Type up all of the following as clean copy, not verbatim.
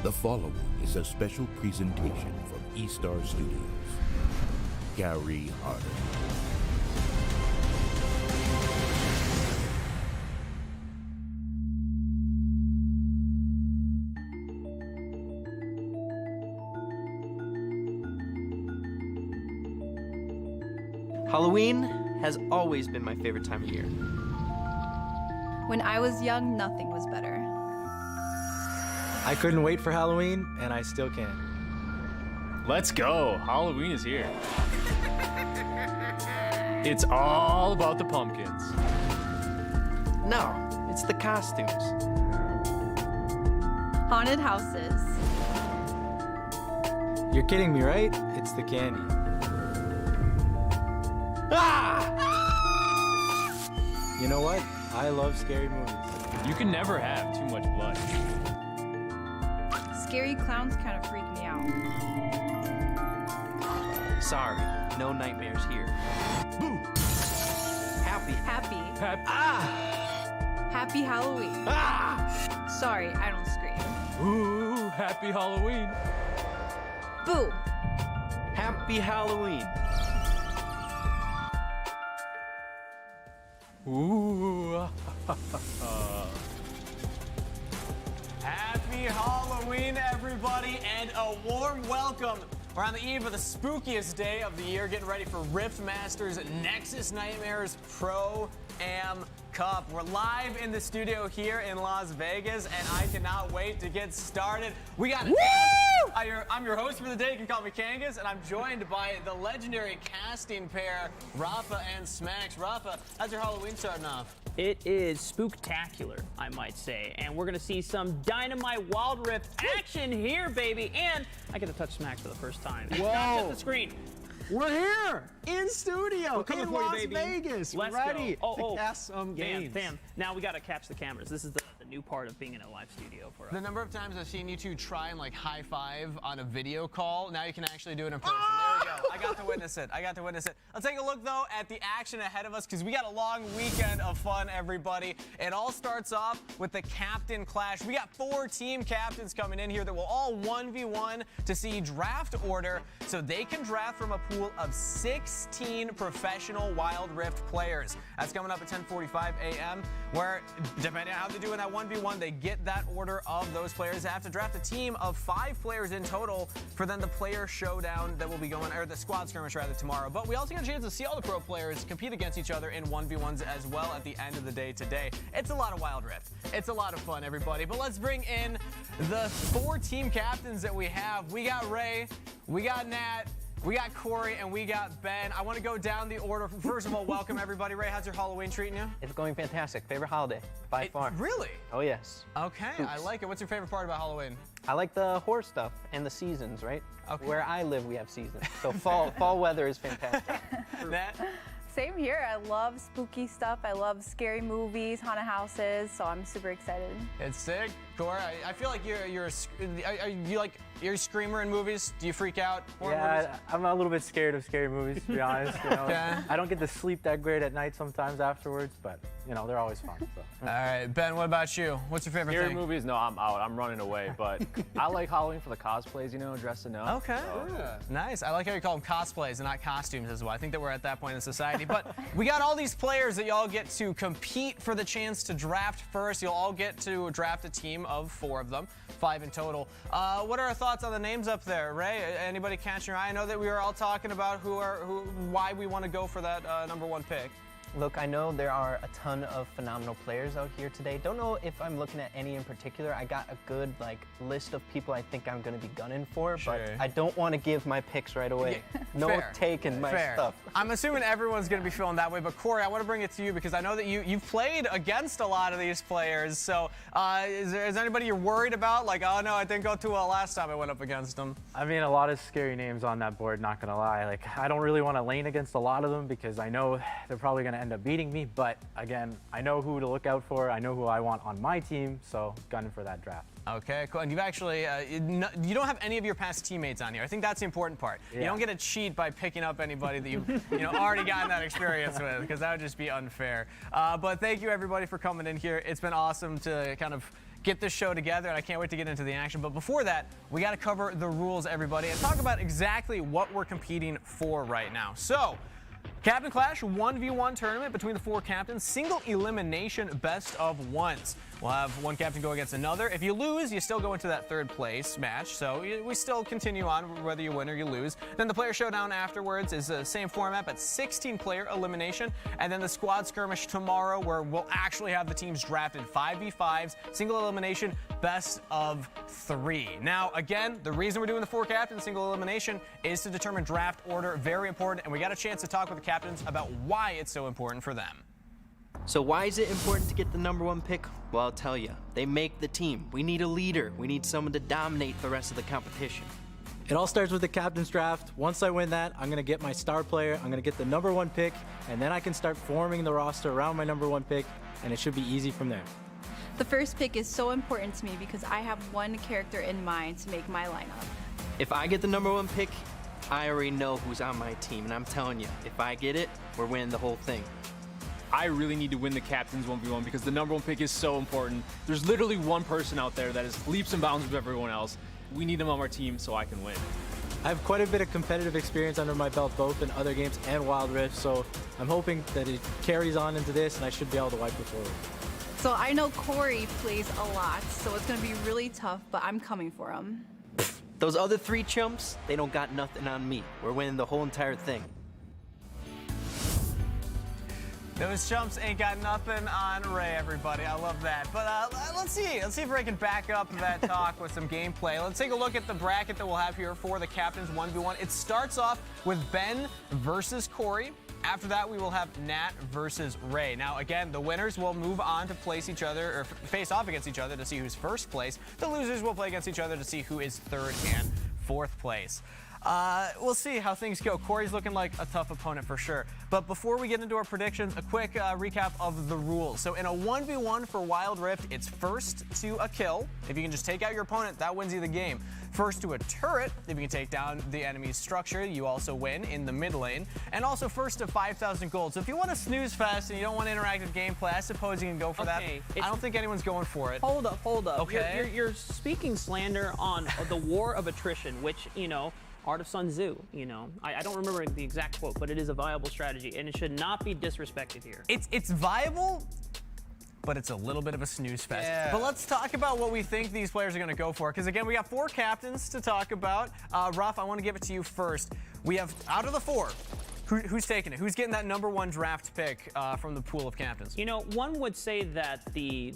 The following is a special presentation from eStar Studios. Gary Harder. Halloween has always been my favorite time of year. When I was young, nothing was better. I couldn't wait for Halloween, and I still can't. Let's go! Halloween is here. It's all about the pumpkins. No, it's the costumes. Haunted houses. You're kidding me, right? It's the candy. Ah! You know what? I love scary movies. You can never have too much blood. Scary clowns kind of freak me out. Sorry, no nightmares here. Boo! Happy. Happy Halloween. Ah! Sorry, I don't scream. Ooh, happy Halloween. Boo! Happy Halloween. Ooh. Happy Halloween, everybody, and a warm welcome. We're on the eve of the spookiest day of the year, getting ready for RiftMSTRS Nexus Nightmares Pro-Am Cup. We're live in the studio here in Las Vegas, and I cannot wait to get started. We got I'm your host for the day. You can call me Kangas, and I'm joined by the legendary casting pair, Rafa and Smacks. Rafa, how's your Halloween starting off? It is spooktacular, I might say, and we're gonna see some dynamite Wild Rift action here, baby. And I get to touch Smacks for the first time. It's not just the screen. We're here in studio coming in for you, Las baby. Vegas, Let's ready go. to cast some games. Fam, now we gotta catch the cameras. This is the new part of being in a live studio for us. The number of times I've seen you two try and like high five on a video call, now you can actually do it in person. There we go. I got to witness it. Let's take a look though at the action ahead of us because we got a long weekend of fun, everybody. It all starts off with the captain clash. We got 4 team captains coming in here that will all 1v1 to see draft order so they can draft from a pool of 16 professional Wild Rift players. That's coming up at 10:45 a.m. where, depending on how they do in that 1v1, they get that order of those players. They have to draft a team of 5 players in total for then the player showdown that will be going, or the squad skirmish rather, tomorrow. But we also get a chance to see all the pro players compete against each other in 1v1s as well at the end of the day today. It's a lot of Wild Rift. It's a lot of fun, everybody. But let's bring in the 4 team captains that we have. We got Ray, we got Nat, we got Corey, and we got Ben. I want to go down the order. First of all, welcome everybody. Ray, how's your Halloween treating you? It's going fantastic. Favorite holiday, by far. Really? Oh, yes. Okay, I like it. What's your favorite part about Halloween? I like the horror stuff and the seasons, right? Okay. Where I live, we have seasons. So fall weather is fantastic. Nat? Same here. I love spooky stuff. I love scary movies, haunted houses, so I'm super excited. It's sick. Corey, I feel like you're a screamer in movies. Do you freak out? Yeah, I'm a little bit scared of scary movies, to be honest. You know? Yeah. I don't get to sleep that great at night sometimes afterwards, but you know they're always fun. So. All right, Ben, what about you? What's your favorite Scary thing? movies? No, I'm out. I'm running away. But I like Halloween for the cosplays, you know, dressing up. Okay, nice. I like how you call them cosplays and not costumes as well. I think that we're at that point in society. But we got all these players that y'all get to compete for the chance to draft first. You'll all get to draft a team of 4 of them, 5 in total. What are our thoughts on the names up there? Ray, anybody catching your eye? I know that we were all talking about why we want to go for that #1 pick. Look, I know there are a ton of phenomenal players out here today. Don't know if I'm looking at any in particular. I got a good list of people I think I'm going to be gunning for, but I don't want to give my picks right away. No taking my stuff. I'm assuming everyone's going to be feeling that way, but Corey, I want to bring it to you because I know that you've played against a lot of these players. So is there anybody you're worried about? Like, oh no, I didn't go too well last time I went up against them. I mean, a lot of scary names on that board, not gonna lie. Like, I don't really want to lane against a lot of them because I know they're probably gonna end up beating me, but again, I know who to look out for. I know who I want on my team, so gunning for that draft. Okay, cool. And you've actually, you don't have any of your past teammates on here. I think that's the important part. Yeah. You don't get to cheat by picking up anybody that you've already gotten that experience with, because that would just be unfair. But thank you, everybody, for coming in here. It's been awesome to kind of get this show together, and I can't wait to get into the action. But before that, we got to cover the rules, everybody, and talk about exactly what we're competing for right now. So, Captain Clash 1v1 tournament between the 4 captains, single elimination best of ones. We'll have one captain go against another. If you lose, you still go into that 3rd place match, so we still continue on whether you win or you lose. Then the player showdown afterwards is the same format, but 16-player elimination, and then the squad skirmish tomorrow where we'll actually have the teams drafted 5v5s, single elimination, best of 3. Now, again, the reason we're doing the 4 captains single elimination is to determine draft order, very important, and we got a chance to talk with the captains about why it's so important for them. So why is it important to get the #1 pick? Well, I'll tell you. They make the team. We need a leader. We need someone to dominate the rest of the competition. It all starts with the captain's draft. Once I win that, I'm going to get my star player, I'm going to get the #1 pick, and then I can start forming the roster around my #1 pick, and it should be easy from there. The first pick is so important to me because I have one character in mind to make my lineup. If I get the #1 pick, I already know who's on my team, and I'm telling you, if I get it, we're winning the whole thing. I really need to win the captain's 1v1 because the #1 pick is so important. There's literally one person out there that is leaps and bounds with everyone else. We need them on our team so I can win. I have quite a bit of competitive experience under my belt, both in other games and Wild Rift, so I'm hoping that it carries on into this and I should be able to wipe it forward. So I know Corey plays a lot, so it's going to be really tough, but I'm coming for him. Those other 3 chumps, they don't got nothing on me. We're winning the whole entire thing. Those chumps ain't got nothing on Ray, everybody. I love that. But let's see if Ray can back up that talk with some gameplay. Let's take a look at the bracket that we'll have here for the captains 1v1. It starts off with Ben versus Corey. After that, we will have Nat versus Ray. Now, again, the winners will move on to place each other or face off against each other to see who's 1st place. The losers will play against each other to see who is 3rd and 4th place. We'll see how things go. Corey's looking like a tough opponent for sure. But before we get into our predictions, a quick recap of the rules. So in a 1v1 for Wild Rift, it's first to a kill. If you can just take out your opponent, that wins you the game. First to a turret, if you can take down the enemy's structure, you also win in the mid lane. And also first to 5,000 gold. So if you want a snooze fest and you don't want interactive gameplay, I suppose you can go for that. I don't think anyone's going for it. Hold up. Okay. You're speaking slander on the war of attrition, which, you know, Art of Sun Tzu, you know. I don't remember the exact quote, but it is a viable strategy, and it should not be disrespected here. It's viable, but it's a little bit of a snooze fest. Yeah. But let's talk about what we think these players are going to go for, because again, we got 4 captains to talk about. Ruff, I want to give it to you first. We have, out of the 4, who's taking it? Who's getting that #1 draft pick from the pool of captains? You know, one would say that the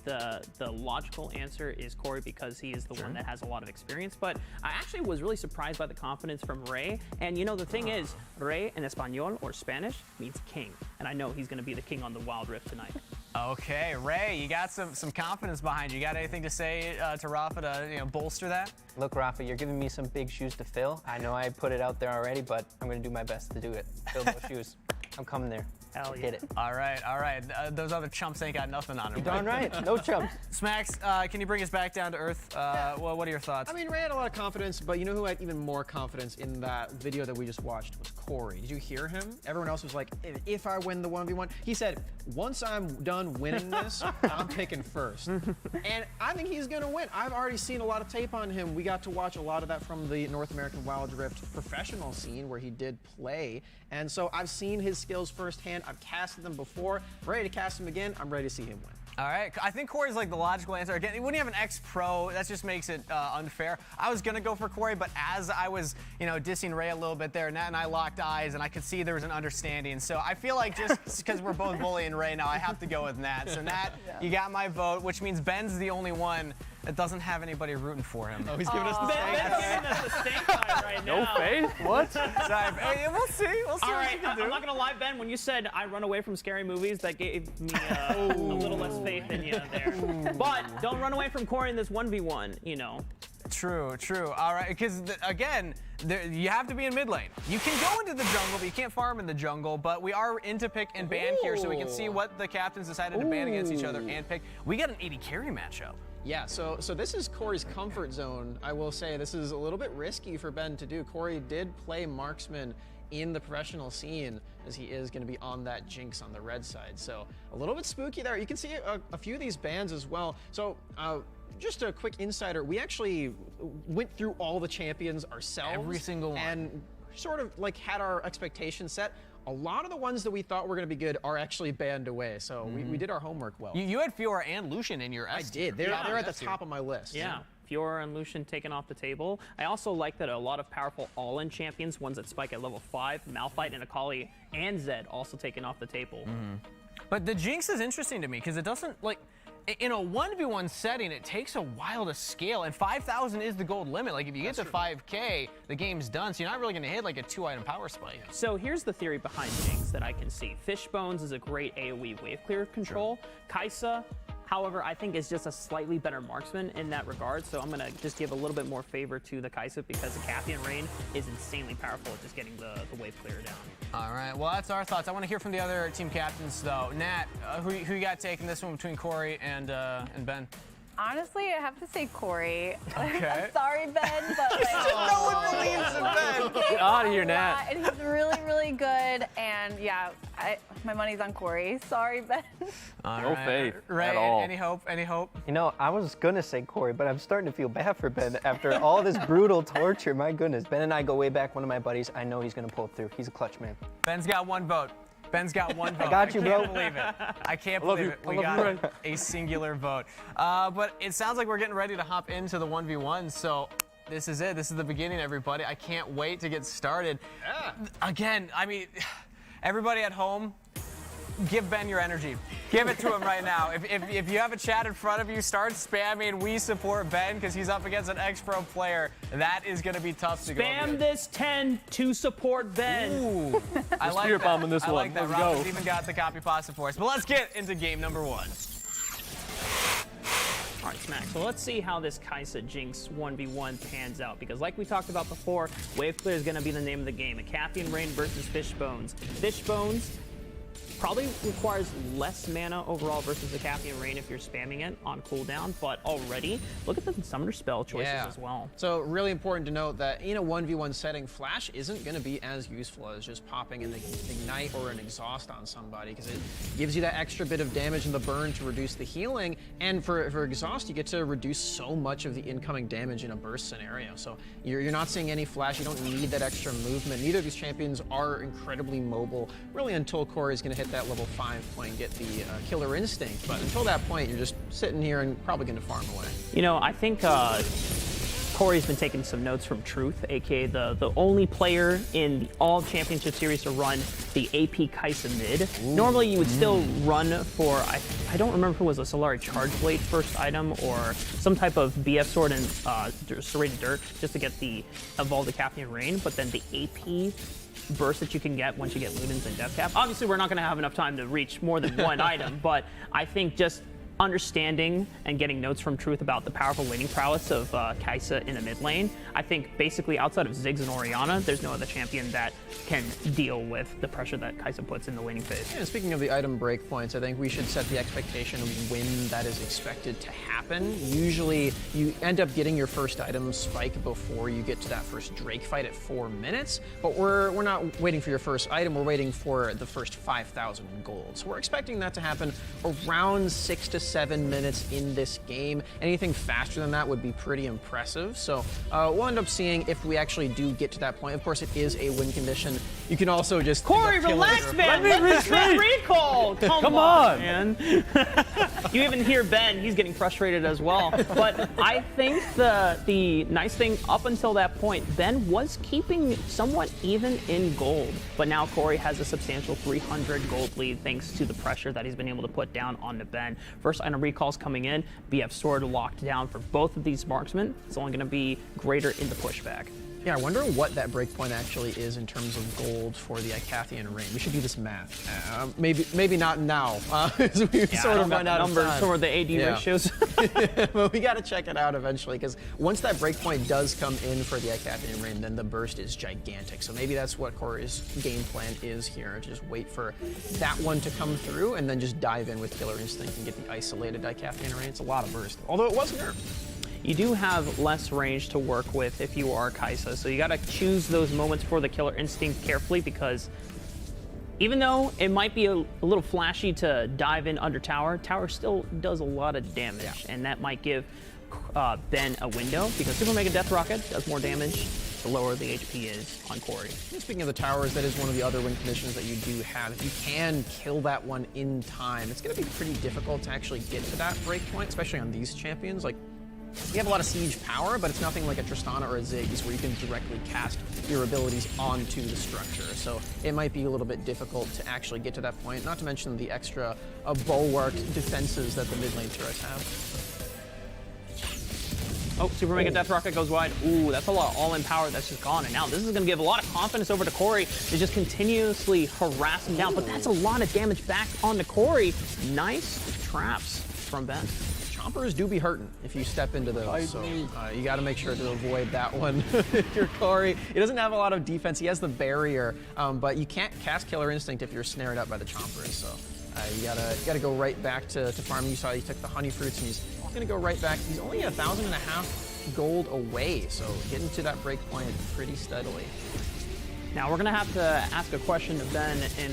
logical answer is Corey because he is the one that has a lot of experience, but I actually was really surprised by the confidence from Ray. And you know, the thing is, Ray in Espanol or Spanish means king, and I know he's going to be the king on the Wild Rift tonight. Okay, Ray, you got some confidence behind you. You got anything to say to Rafa to bolster that? Look, Rafa, you're giving me some big shoes to fill. I know I put it out there already, but I'm going to do my best to do it. Fill those shoes. I'm coming there. Hell yeah. Get it. All right. Those other chumps ain't got nothing on them. You're darn right. No chumps. Smacks, can you bring us back down to earth? Well, what are your thoughts? I mean, Ray had a lot of confidence, but you know who had even more confidence in that video that we just watched was Corey. Did you hear him? Everyone else was like, if I win the 1v1, he said, once I'm done winning this, I'm picking first. And I think he's going to win. I've already seen a lot of tape on him. We got to watch a lot of that from the North American Wild Rift professional scene where he did play. And so I've seen his skills firsthand. I've casted them before. I'm ready to cast him again. I'm ready to see him win. All right, I think Corey's like the logical answer. Again, when you have an ex-pro, that just makes it unfair. I was gonna go for Corey, but as I was, dissing Ray a little bit there, Nat and I locked eyes, and I could see there was an understanding. So I feel like just because we're both bullying Ray now, I have to go with Nat. So Nat, you got my vote, which means Ben's the only one that doesn't have anybody rooting for him. Oh, he's giving us the Ben's giving us the stink eye right now. No faith? What? Sorry, we'll see. We'll see All what right, you can do. I'm not gonna lie, Ben. When you said I run away from scary movies, that gave me a little less faith in you there. But don't run away from Corey in this 1v1. True. All right, because again, you have to be in mid lane. You can go into the jungle, but you can't farm in the jungle. But we are into pick and ban here, so we can see what the captains decided to ban against each other and pick. We got an 80 carry matchup. Yeah, so this is Corey's comfort zone. I will say this is a little bit risky for Ben to do. Corey did play marksman in the professional scene, as he is going to be on that Jinx on the red side. So a little bit spooky there. You can see a few of these bans as well. So just a quick insider, we actually went through all the champions ourselves. Every single one. And sort of like had our expectations set. A lot of the ones that we thought were going to be good are actually banned away, so we did our homework well. You had Fiora and Lucian in your S tier. I did. They're at the top of my list. Yeah. Fiora and Lucian taken off the table. I also like that a lot of powerful all-in champions, ones that spike at level 5, Malphite and Akali and Zed also taken off the table. But the Jinx is interesting to me because it doesn't, like, in a 1v1 setting, it takes a while to scale, and 5,000 is the gold limit. Like, if you get to 5K, the game's done, so you're not really going to hit like a 2-item power spike. So here's the theory behind Jinx that I can see. Fishbones is a great AoE wave clear control. Kaisa, however, I think is just a slightly better marksman in that regard, so I'm going to just give a little bit more favor to the Kaisa because the Cathian Rain is insanely powerful at just getting the wave clear down. All right, well, that's our thoughts. I want to hear from the other team captains, though. Nat, who you got taking this one between Corey and Ben? Honestly, I have to say Corey. Okay. I'm sorry, Ben, but like, No one believes in Ben. Get out of here, Nat. And he's really, really good. And yeah, my money's on Corey. Sorry, Ben. No faith Ray, at all. Any hope? Any hope? You know, I was gonna say Corey, but I'm starting to feel bad for Ben after all this brutal torture. My goodness, Ben and I go way back. One of my buddies. I know he's gonna pull through. He's a clutch man. Ben's got one vote. Ben's got one vote. I got you, can't bro. believe it. I can't believe it. We got a singular vote. But it sounds like we're getting ready to hop into the 1v1. So this is it. This is the beginning, everybody. I can't wait to get started. Again, I mean, everybody at home, give Ben your energy. Give it to him right now. If you have a chat in front of you, start spamming "We support Ben" because he's up against an ex-pro player. That is going to be tough to go Spam against. this 10 to support Ben. Ooh, I like Spirit that. bomb in this I one. like that. Let's Robin's go. even got the copy pasta for us. But let's get into game number 1. All right, Smack. So let's see how this Kaisa Jinx 1v1 pans out. Because like we talked about before, wave clear is going to be the name of the game. A Cathian Rain versus Fishbones. Fishbones probably requires less mana overall versus the Cathian Rain if you're spamming it on cooldown, but already, look at the Summoner spell choices as well. So really important to note that in a 1v1 setting, Flash isn't going to be as useful as just popping an Ignite or an Exhaust on somebody, because it gives you that extra bit of damage in the burn to reduce the healing, and for Exhaust, you get to reduce so much of the incoming damage in a burst scenario. So you're not seeing any Flash, you don't need that extra movement. Neither of these champions are incredibly mobile, really until Corey's going to hit that level 5 point and get the Killer Instinct. But until that point, you're just sitting here and probably going to farm away. You know, I think Corey's been taking some notes from Truth, aka the only player in the All Championship Series to run the AP Kaisa mid. Normally, you would still run for, I don't remember if it was a Solari Charge Blade first item or some type of BF Sword and Serrated Dirt just to get the Evolve the Cathian Rain, but then the AP burst that you can get once you get Ludens and Death Cap. Obviously, we're not going to have enough time to reach more than one item, but I think just understanding and getting notes from Truth about the powerful laning prowess of Kaisa in the mid lane, I think basically outside of Ziggs and Orianna, there's no other champion that can deal with the pressure that Kaisa puts in the laning phase. And speaking of the item breakpoints, I think we should set the expectation of when that is expected to happen. Usually, you end up getting your first item spike before you get to that first Drake fight at 4 minutes, but we're not waiting for your first item, we're waiting for the first 5,000 gold. So we're expecting that to happen around 6 to 7 minutes in this game. Anything faster than that would be pretty impressive. So we'll end up seeing if we actually do get to that point. Of course, it is a win condition. You can also just Corey, relax, man. Let this man recall. Come on, man. You even hear Ben; he's getting frustrated as well. But I think the nice thing up until that point, Ben was keeping somewhat even in gold. But now Corey has a substantial 300 gold lead thanks to the pressure that he's been able to put down onto Ben. First item recalls coming in, BF Sword locked down for both of these marksmen. It's only going to be greater in the pushback. Yeah, I wonder what that breakpoint actually is in terms of gold for the Cathian Rain. We should do this math. Maybe not now, as we sort of run out of numbers time. or the AD ratios. But we got to check it out eventually, because once that breakpoint does come in for the Cathian Rain, then the burst is gigantic. So maybe that's what Corey's game plan is here. Just wait for that one to come through and then just dive in with Killer Instinct and get the isolated Cathian Rain. It's a lot of burst, although it was nerfed. You do have less range to work with if you are Kaisa, so you gotta choose those moments for the Killer Instinct carefully, because even though it might be a little flashy to dive in under tower, tower still does a lot of damage, and that might give Ben a window, because Super Mega Death Rocket does more damage the lower the HP is on Corey. Speaking of the towers, that is one of the other win conditions that you do have. If you can kill that one in time, it's going to be pretty difficult to actually get to that break point, especially on these champions. Like, you have a lot of siege power, but it's nothing like a Tristana or a Ziggs where you can directly cast your abilities onto the structure. So it might be a little bit difficult to actually get to that point, not to mention the extra bulwark defenses that the mid lane turrets have. Oh, Super Mega Death Rocket goes wide. Ooh, that's a lot of all-in power that's just gone. And now this is going to give a lot of confidence over to Corey to just continuously harass him down. But that's a lot of damage back onto Corey. Nice traps from Ben. Chompers do be hurting if you step into those, so you got to make sure to avoid that one. If you're Corey, he doesn't have a lot of defense. He has the barrier, but you can't cast Killer Instinct if you're snared up by the Chompers. So you gotta go right back to farming. You saw he took the honey fruits, and he's gonna go right back. He's only 1,500 gold away, so getting to that break point pretty steadily. Now we're gonna have to ask a question to Ben in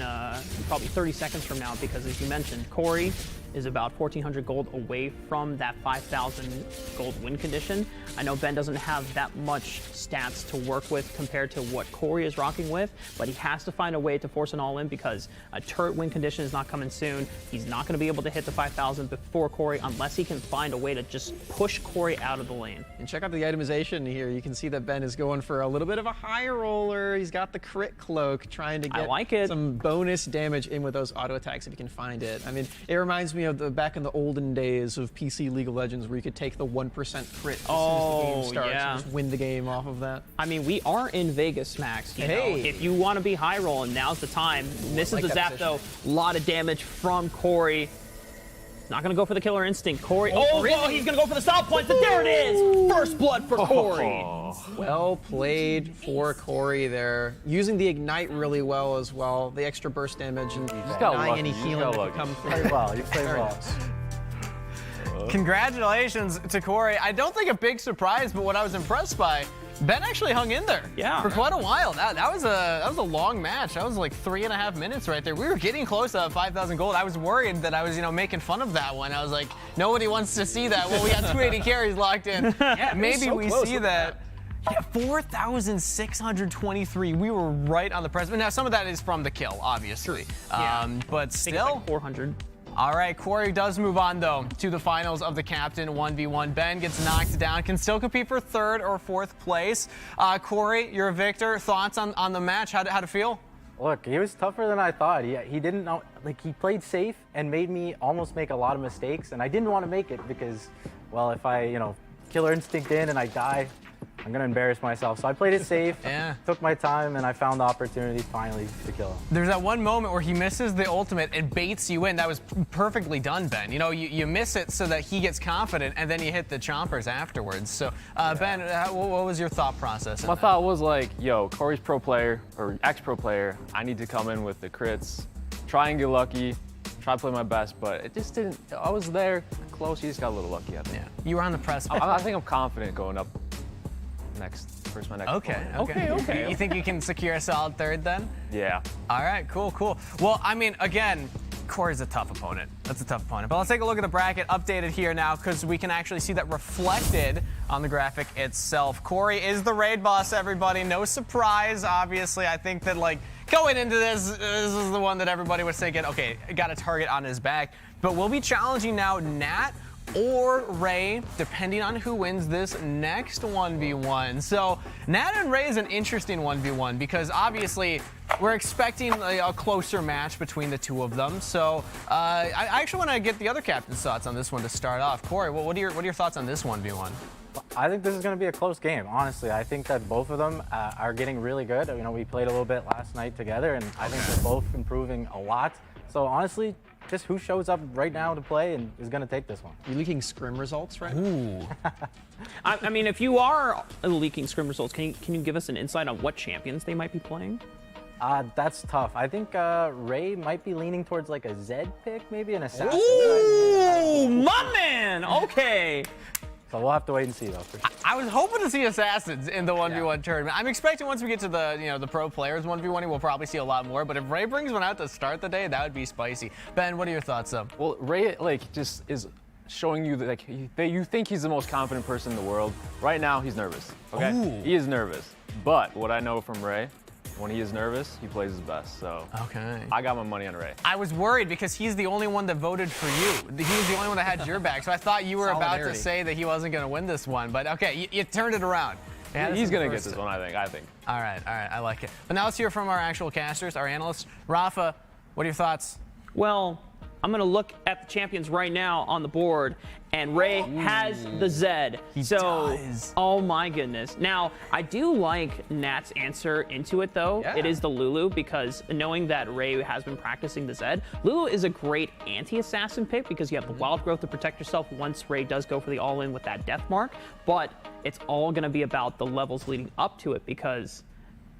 probably 30 seconds from now, because as you mentioned, Corey is about 1,400 gold away from that 5,000 gold win condition. I know Ben doesn't have that much stats to work with compared to what Corey is rocking with, but he has to find a way to force an all-in because a turret win condition is not coming soon. He's not going to be able to hit the 5,000 before Corey unless he can find a way to just push Corey out of the lane. And check out the itemization here. You can see that Ben is going for a little bit of a high roller. He's got the crit cloak, trying to get some bonus damage in with those auto attacks if you can find it. I mean, it reminds me of back in the olden days of PC League of Legends where you could take the 1% crit as soon as the game starts and just win the game off of that. I mean, we are in Vegas, Max. You know, if you want to be high rolling, now's the time. Misses the zap though. A lot of damage from Corey. Not going to go for the Killer Instinct. Corey, really? He's going to go for the stop points, but there it is! First blood for Corey. Well played for Corey there. Using the Ignite really well as well. The extra burst damage and denying any healing that could come through. You played well. You played well. Congratulations to Corey. I don't think a big surprise, but what I was impressed by, Ben actually hung in there for quite a while. That was a long match. That was like 3.5 minutes right there. We were getting close to 5,000 gold. I was worried that I was, making fun of that one. I was like, nobody wants to see that. Well, we got 280 carries locked in. Yeah, maybe we see that. Yeah, 4,623. We were right on the precipice. Now, some of that is from the kill, obviously. But still, like 400. All right, Corey does move on, though, to the finals of the Captain 1v1. Ben gets knocked down, can still compete for 3rd or 4th place. Corey, you're a victor. Thoughts on the match? How'd it feel? Look, he was tougher than I thought. He didn't know, he played safe and made me almost make a lot of mistakes, and I didn't want to make it because, well, if I, Killer Instinct in and I die, I'm going to embarrass myself. So I played it safe, took my time, and I found the opportunity finally to kill him. There's that one moment where he misses the ultimate and baits you in. That was perfectly done, Ben. You miss it so that he gets confident, and then you hit the chompers afterwards. So, Ben, what was your thought process? My thought was like, yo, Corey's pro player, or ex-pro player. I need to come in with the crits, try and get lucky, try to play my best, but it just didn't. I was there close. You just got a little lucky, I think. Yeah, you were on the precipice. I think I'm confident going up my next Okay. You think you can secure a solid 3rd then? Yeah. All right, cool. Well, I mean, again, Corey's a tough opponent. That's a tough opponent. But let's take a look at the bracket updated here now, because we can actually see that reflected on the graphic itself. Corey is the raid boss, everybody. No surprise, obviously. I think that, going into this is the one that everybody was thinking, okay, got a target on his back. But we'll be challenging now Nat or Ray, depending on who wins this next 1v1. So Nat and Ray is an interesting 1v1 because obviously we're expecting a closer match between the two of them. So I actually want to get the other captain's thoughts on this one to start off. Corey, what are your thoughts on this 1v1? I think this is going to be a close game, honestly. I think that both of them are getting really good. We played a little bit last night together, and I think they're both improving a lot. So honestly, just who shows up right now to play and is going to take this one. You're leaking scrim results, right? Ooh. I mean, if you are leaking scrim results, can you give us an insight on what champions they might be playing? That's tough. I think Ray might be leaning towards like a Zed pick, maybe an assassin. Ooh, my man! Okay. So we'll have to wait and see, though. For sure. I was hoping to see assassins in the 1v1 tournament. I'm expecting once we get to the the pro players 1v1, we'll probably see a lot more. But if Ray brings one out to start the day, that would be spicy. Ben, what are your thoughts, though? Well, Ray just is showing you that like, you think he's the most confident person in the world. Right now, he's nervous. Okay, he is nervous. But what I know from Ray, when he is nervous, he plays his best. So I got my money on Ray. I was worried because he's the only one that voted for you. He was the only one that had your back. So I thought you were about to say that he wasn't going to win this one. But okay, you turned it around. He's going to get this one, I think. All right, I like it. But now let's hear from our actual casters, our analysts. Rafa, what are your thoughts? Well, I'm going to look at the champions right now on the board, and Ray has the Zed. He does. Oh my goodness. Now, I do like Nat's answer into it, though. Yeah. It is the Lulu, because knowing that Ray has been practicing the Zed, Lulu is a great anti-assassin pick because you have the wild growth to protect yourself once Ray does go for the all-in with that death mark, but it's all going to be about the levels leading up to it because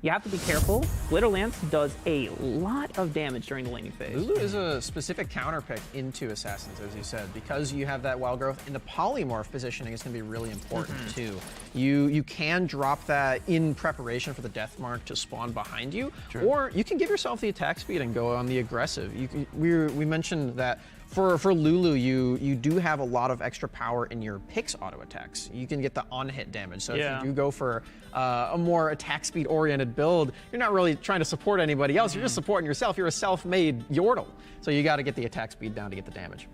you have to be careful. Glitterlance does a lot of damage during the laning phase. Lulu is a specific counter pick into Assassins, as you said, because you have that wild growth. And the polymorph positioning is going to be really important, too. You can drop that in preparation for the death mark to spawn behind you, or you can give yourself the attack speed and go on the aggressive. We mentioned that for Lulu, you do have a lot of extra power in your picks auto attacks. You can get the on-hit damage. So if you do go for a more attack speed oriented build, you're not really trying to support anybody else. You're just supporting yourself. You're a self-made Yordle. So you got to get the attack speed down to get the damage.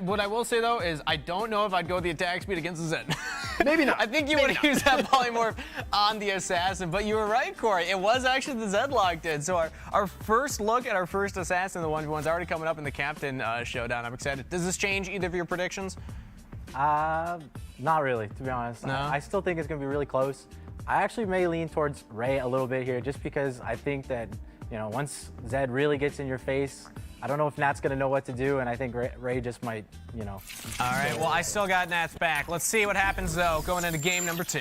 What I will say, though, is I don't know if I'd go with the attack speed against the Zed. Maybe not. I think you would have used that polymorph on the Assassin, but you were right, Corey. It was actually the Zed locked in. So our first look at our first Assassin, the 1v1's already coming up in the Captain Showdown. I'm excited. Does this change either of your predictions? Not really, to be honest. No? I still think it's going to be really close. I actually may lean towards Ray a little bit here just because I think that, once Zed really gets in your face, I don't know if Nat's going to know what to do, and I think Ray just might, All right, well, I still got Nat's back. Let's see what happens, though, going into game number 2.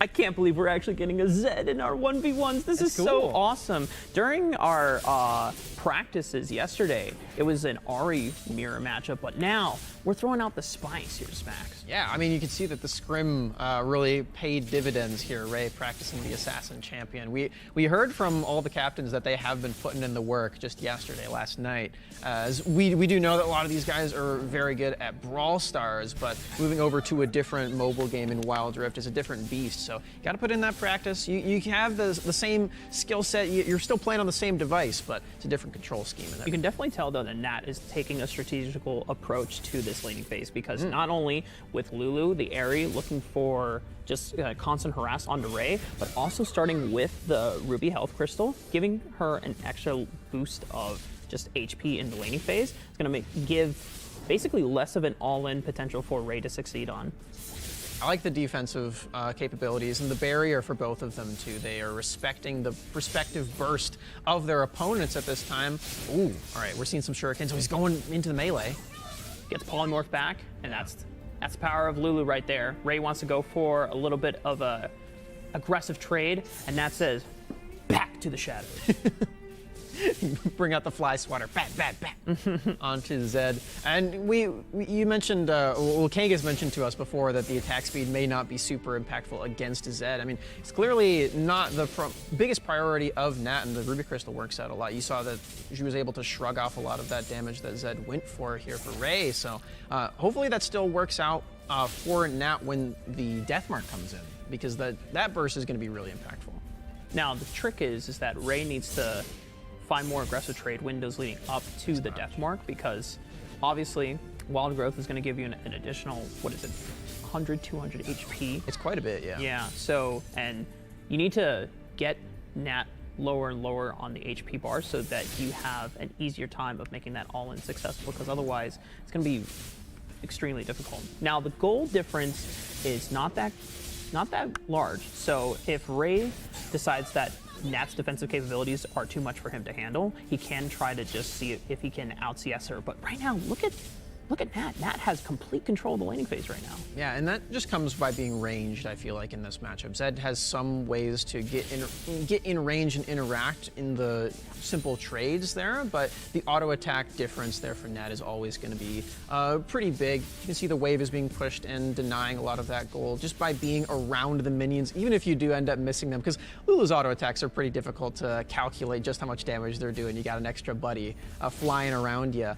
I can't believe we're actually getting a Zed in our 1v1s. This is so awesome. During our practices yesterday, it was an Ahri mirror matchup, but now we're throwing out the spice here, Smacks. Yeah, I mean, you can see that the scrim really paid dividends here, Ray practicing the Assassin champion. We heard from all the captains that they have been putting in the work just yesterday, last night. As we do know that a lot of these guys are very good at Brawl Stars, but moving over to a different mobile game in Wild Rift is a different beast. So you got to put in that practice. You have the same skill set. You're still playing on the same device, but it's a different control scheme. You can definitely tell, though, that Nat is taking a strategical approach to this laning phase because not only with Lulu, the Ahri, looking for just constant harass onto Ray, but also starting with the Ruby Health Crystal, giving her an extra boost of just HP in the laning phase. It's going to give basically less of an all-in potential for Ray to succeed on. I like the defensive capabilities and the barrier for both of them, too. They are respecting the respective burst of their opponents at this time. Ooh, all right, we're seeing some shurikens. So he's going into the melee. Gets polymorph back, and that's the power of Lulu right there. Ray wants to go for a little bit of a aggressive trade, and Nat says, back to the shadows. Bring out the fly swatter, bat, bat, bat, onto Zed. And you mentioned, Kangas mentioned to us before that the attack speed may not be super impactful against Zed. I mean, it's clearly not the biggest priority of Nat, and the Ruby Crystal works out a lot. You saw that she was able to shrug off a lot of that damage that Zed went for here for Ray. So hopefully that still works out for Nat when the death mark comes in, because that burst is going to be really impactful. Now, the trick is that Ray needs to find more aggressive trade windows leading up to the death mark, because obviously wild growth is going to give you an additional, 100, 200 HP. It's quite a bit, yeah. Yeah, so, and you need to get Nat lower and lower on the HP bar so that you have an easier time of making that all-in successful, because otherwise it's going to be extremely difficult. Now, the goal difference is not that large, so if Ray decides that Nat's defensive capabilities are too much for him to handle, he can try to just see if he can out-CS her. But right now, look at look at Nat. Nat has complete control of the laning phase right now. Yeah, and that just comes by being ranged, I feel like, in this matchup. Zed has some ways to get in range and interact in the simple trades there, but the auto attack difference there for Nat is always going to be pretty big. You can see the wave is being pushed and denying a lot of that gold just by being around the minions, even if you do end up missing them, because Lulu's auto attacks are pretty difficult to calculate just how much damage they're doing. You got an extra buddy flying around you.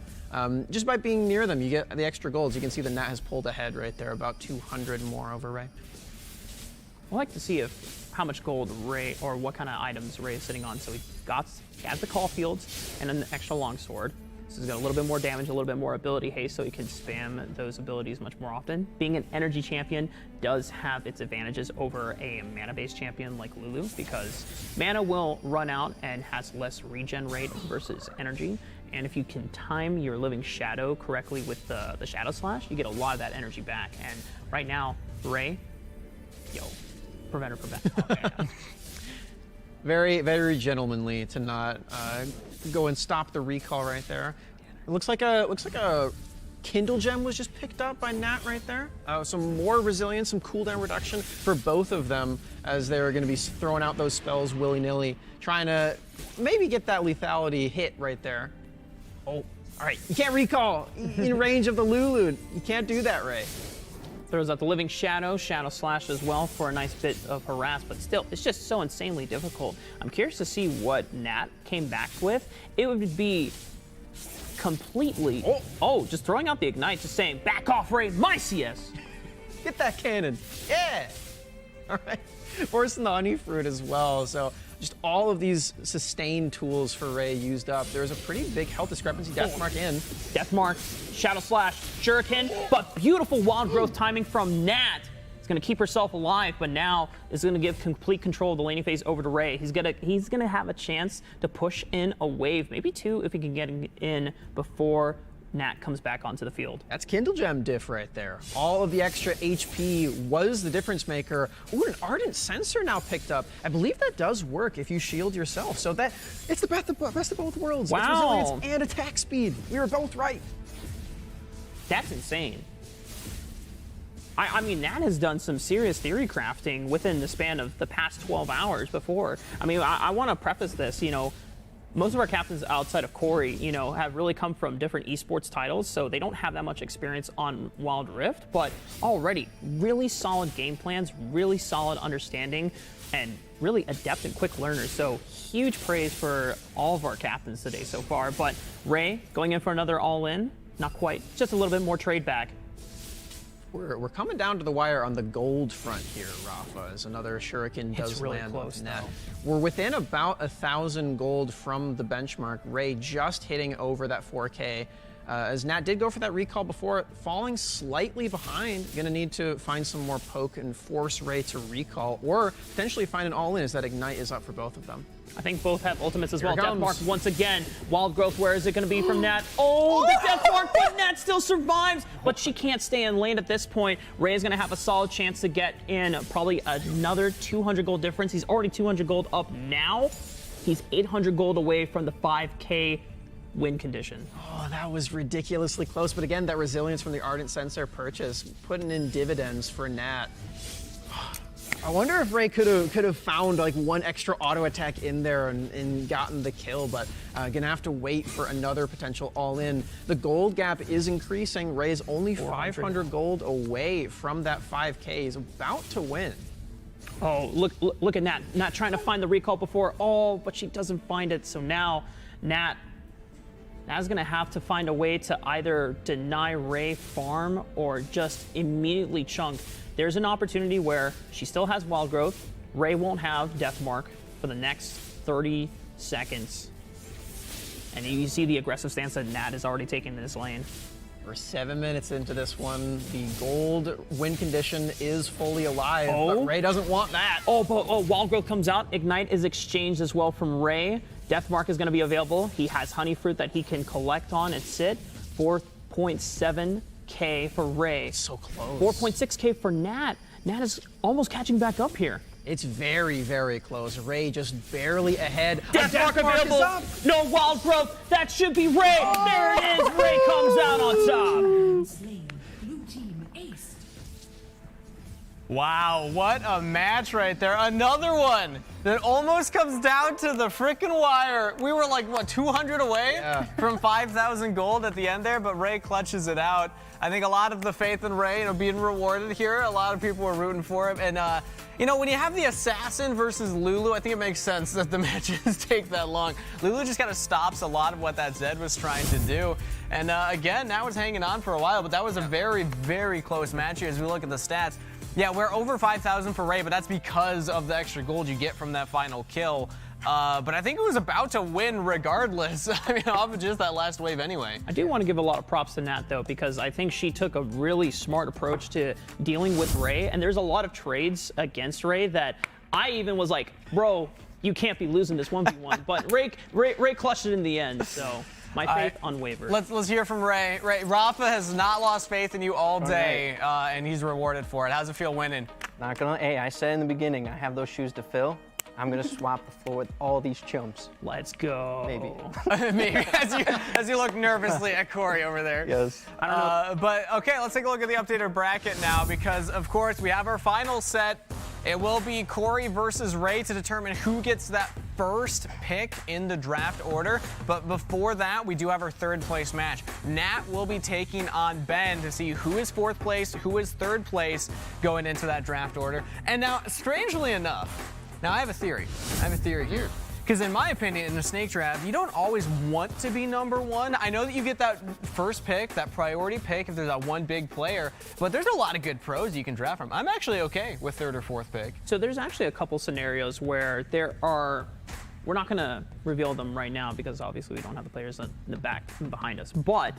Just by being near them, you get the extra golds. You can see the Nat has pulled ahead right there, about 200 more over Ray. I'd like to see how much gold Ray, or what kind of items Ray is sitting on. So he has the call fields and an extra long sword. So he's got a little bit more damage, a little bit more ability haste, so he can spam those abilities much more often. Being an energy champion does have its advantages over a mana-based champion like Lulu, because mana will run out and has less regen rate versus energy. And if you can time your Living Shadow correctly with the Shadow Slash, you get a lot of that energy back. And right now, Ray, prevent. Okay. Very, very gentlemanly to not go and stop the recall right there. It looks like a Kindle Gem was just picked up by Nat right there. Some more resilience, some cooldown reduction for both of them as they're going to be throwing out those spells willy-nilly, trying to maybe get that lethality hit right there. Oh, all right. You can't recall in range of the Lulu. You can't do that, Ray. Throws out the Living Shadow, Shadow Slash as well for a nice bit of harass, but still, it's just so insanely difficult. I'm curious to see what Nat came back with. It would be completely, just throwing out the Ignite, just saying, back off, Ray, my CS. Get that cannon. Yeah. All right. Forcing the Honey Fruit as well. So just all of these sustain tools for Ray used up. There's a pretty big health discrepancy. Deathmark in. Deathmark, Shadow Slash, Shuriken, but beautiful Wild Growth timing from Nat. It's going to keep herself alive, but now is going to give complete control of the laning phase over to Ray. He's gonna have a chance to push in a wave, maybe two if he can get in before Nat comes back onto the field. That's Kindle Gem diff right there. All of the extra HP was the difference maker. Ooh, an Ardent Sensor now picked up. I believe that does work if you shield yourself. So it's the best of both worlds. Wow. It's resilience and attack speed. We were both right. That's insane. I mean, Nat has done some serious theory crafting within the span of the past 12 hours before. I mean, I want to preface this, most of our captains outside of Corey, have really come from different esports titles, so they don't have that much experience on Wild Rift, but already really solid game plans, really solid understanding, and really adept and quick learners. So huge praise for all of our captains today so far. But Ray going in for another all-in, not quite, just a little bit more trade back. We're coming down to the wire on the gold front here, Rafa, as another Shuriken does really land close, on Nat. though. We're within about 1,000 gold from the benchmark. Ray just hitting over that 4K. As Nat did go for that recall before, falling slightly behind. Gonna need to find some more poke and force Ray to recall, or potentially find an all-in as that Ignite is up for both of them. I think both have ultimates as well. Here it comes. Deathmark once again. Wild Growth, where is it going to be from Nat? Oh, the Deathmark, but Nat still survives. But she can't stay in lane at this point. Ray is going to have a solid chance to get in probably another 200 gold difference. He's already 200 gold up now. He's 800 gold away from the 5K win condition. Oh, that was ridiculously close. But again, that resilience from the Ardent Sensor purchase, putting in dividends for Nat. I wonder if Ray could have found like one extra auto attack in there and gotten the kill, but gonna have to wait for another potential all-in. The gold gap is increasing. Ray's only 500 gold away from that 5K. He's about to win. Oh, look at Nat. Nat trying to find the recall before. Oh, but she doesn't find it. So now Nat's gonna have to find a way to either deny Ray farm or just immediately chunk. There's an opportunity where she still has Wild Growth. Ray won't have Deathmark for the next 30 seconds. And you see the aggressive stance that Nat is already taking in this lane. We're 7 minutes into this one. The gold win condition is fully alive, but Ray doesn't want that. Wild Growth comes out. Ignite is exchanged as well from Ray. Deathmark is going to be available. He has Honey Fruit that he can collect on and sit. 4.7K for Ray. So close. 4.6K for Nat. Nat is almost catching back up here. It's very, very close. Ray just barely ahead. Death Mark available. No wild growth. That should be Ray. Oh! There it is. Ray comes out on top. Wow, what a match right there. Another one that almost comes down to the frickin' wire. We were like, what, 200 away from 5,000 gold at the end there, but Ray clutches it out. I think a lot of the faith in Ray, being rewarded here. A lot of people were rooting for him. And, when you have the Assassin versus Lulu, I think it makes sense that the matches take that long. Lulu just kind of stops a lot of what that Zed was trying to do. And, again, now it's hanging on for a while, but that was a very, very close match here as we look at the stats. Yeah, we're over 5,000 for Ray, but that's because of the extra gold you get from that final kill. But I think it was about to win regardless. I mean, off of just that last wave anyway. I do want to give a lot of props to Nat, though, because I think she took a really smart approach to dealing with Ray. And there's a lot of trades against Ray that I even was like, bro, you can't be losing this 1v1. But Ray clutched it in the end, so my faith unwavered. Let's hear from Ray. Rafa has not lost faith in you all day, and he's rewarded for it. How's it feel winning? Not gonna. Hey, I said in the beginning, I have those shoes to fill. I'm gonna swap the floor with all these chumps. Let's go. Maybe. Maybe. As you look nervously at Corey over there. Yes. I don't know. But okay, let's take a look at the updated bracket now, because of course we have our final set. It will be Corey versus Ray to determine who gets that first pick in the draft order. But before that, we do have our third place match. Nat will be taking on Ben to see who is fourth place, who is third place going into that draft order. And now, strangely enough, now I have a theory. Here. Because in my opinion, in the snake draft, you don't always want to be number one. I know that you get that first pick, that priority pick, if there's that one big player, but there's a lot of good pros you can draft from. I'm actually okay with third or fourth pick. So there's actually a couple scenarios where there are, we're not gonna reveal them right now because obviously we don't have the players in the back behind us, but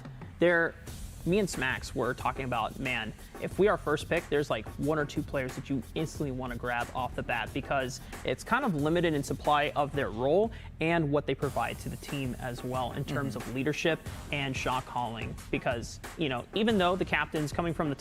me and Smacks were talking about, man, if we are first pick, there's like one or two players that you instantly want to grab off the bat because it's kind of limited in supply of their role and what they provide to the team as well in terms of leadership and shot calling. Because, even though the captains coming from the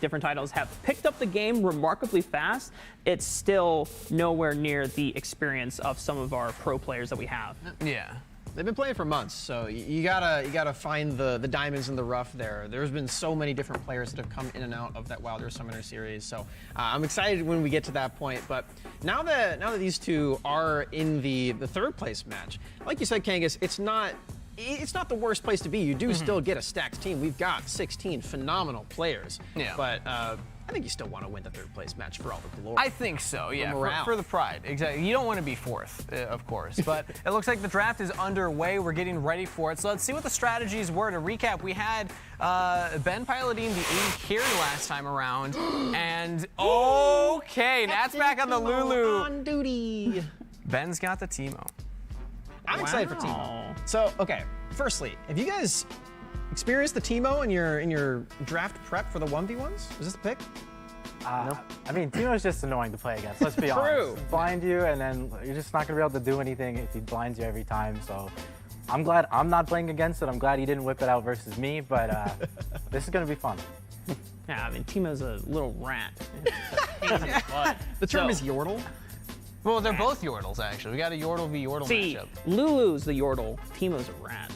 different titles have picked up the game remarkably fast, it's still nowhere near the experience of some of our pro players that we have. Yeah. They've been playing for months, so you gotta find the diamonds in the rough there. There's been so many different players that have come in and out of that Wilder Summoner series, so I'm excited when we get to that point. But now that these two are in the third place match, like you said, Kangas, it's not the worst place to be. You do still get a stacked team. We've got 16 phenomenal players. Yeah. But I think you still want to win the third place match for all the glory. I think so, yeah, for the pride. Exactly. You don't want to be fourth, of course. But it looks like the draft is underway. We're getting ready for it. So let's see what the strategies were. To recap, we had Ben piloting the AD carry last time around. And okay, Nat's back on the Lulu. On duty. Ben's got the Teemo. I'm excited for Teemo. So, okay, firstly, have you guys experienced the Teemo in your draft prep for the 1v1s? Was this the pick? No. I mean, Teemo's just annoying to play against, let's be honest. Blind you, and then you're just not going to be able to do anything if he blinds you every time. So I'm glad I'm not playing against it. I'm glad he didn't whip it out versus me, but this is going to be fun. Yeah, I mean, Teemo's a little rat. The term is Yordle. Well, they're both Yordles, actually. We got a Yordle v. Yordle matchup. Lulu's the Yordle, Teemo's a rat.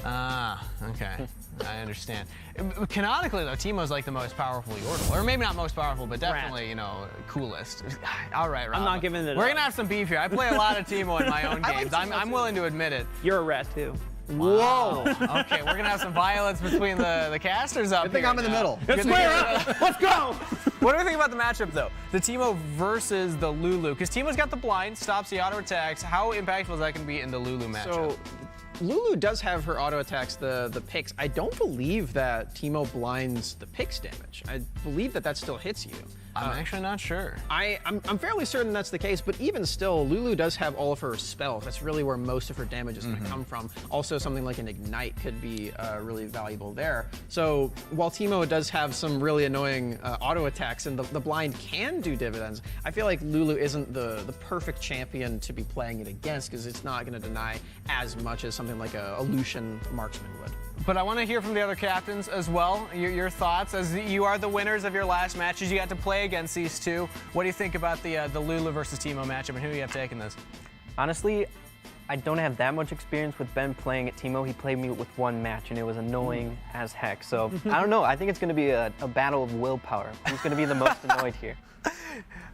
Ah, okay. I understand. Canonically, though, Teemo's like the most powerful Yordle. Or maybe not most powerful, but definitely, coolest. All right, Rob. I'm not giving it We're going to have some beef here. I play a lot of Teemo in my own games. I'm willing to admit it. You're a rat, too. Whoa. Okay, we're going to have some violence between the casters up here. I think I'm in the middle. Let's go! What do we think about the matchup, though? The Teemo versus the Lulu. Because Teemo's got the blind, stops the auto attacks. How impactful is that going to be in the Lulu matchup? So, Lulu does have her auto attacks, the picks. I don't believe that Teemo blinds the picks damage. I believe that still hits you. I'm actually not sure. I'm fairly certain that's the case, but even still, Lulu does have all of her spells. That's really where most of her damage is going to come from. Also, something like an Ignite could be really valuable there. So while Teemo does have some really annoying auto attacks and the blind can do dividends, I feel like Lulu isn't the perfect champion to be playing it against because it's not going to deny as much as some something like a Lucian marksman would. But I want to hear from the other captains as well, your thoughts, as you are the winners of your last matches. You got to play against these two. What do you think about the Lulu versus Teemo matchup, and who do you have taking this? Honestly, I don't have that much experience with Ben playing at Teemo. He played me with one match, and it was annoying as heck. So, I don't know. I think it's going to be a battle of willpower. Who's going to be the most annoyed here?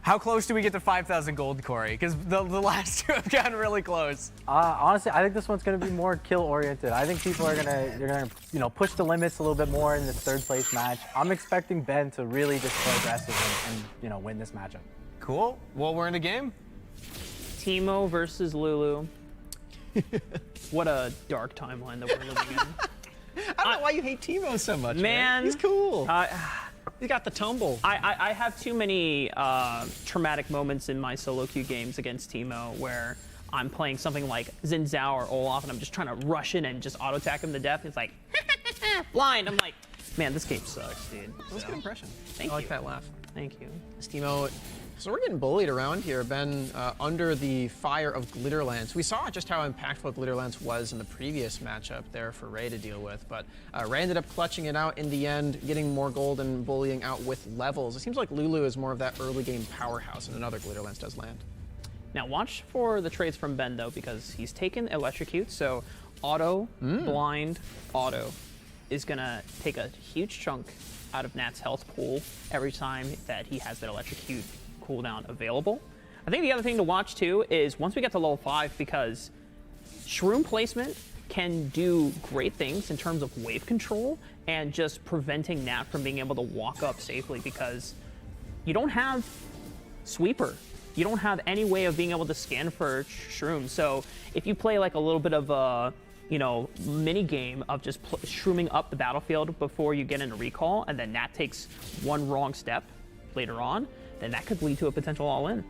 How close do we get to 5,000 gold, Corey? Because the last two have gotten really close. Honestly, I think this one's going to be more kill-oriented. I think people are gonna push the limits a little bit more in this third-place match. I'm expecting Ben to really just play aggressive and win this matchup. Cool. Well, we're in the game. Teemo versus Lulu. What a dark timeline that we're living in. I don't know why you hate Teemo so much, man. He's cool. He got the tumble. I have too many traumatic moments in my solo queue games against Teemo where I'm playing something like Xin Zhao or Olaf and I'm just trying to rush in and just auto attack him to death. It's like, blind. I'm like, man, this game sucks, dude. That was a good impression. Thank you. I like that laugh. Thank you. Teemo. So we're getting bullied around here, Ben, under the fire of Glitterlance. We saw just how impactful Glitterlance was in the previous matchup there for Ray to deal with, but Ray ended up clutching it out in the end, getting more gold and bullying out with levels. It seems like Lulu is more of that early game powerhouse, and another Glitterlance does land. Now watch for the trades from Ben, though, because he's taken Electrocute, so auto, blind, auto is going to take a huge chunk out of Nat's health pool every time that he has that Electrocute cooldown available. I think the other thing to watch too is once we get to level 5, because shroom placement can do great things in terms of wave control and just preventing Nat from being able to walk up safely, because you don't have sweeper. You don't have any way of being able to scan for shrooms. So if you play like a little bit of a mini game of just shrooming up the battlefield before you get into recall, and then Nat takes one wrong step later on, then that could lead to a potential all-in.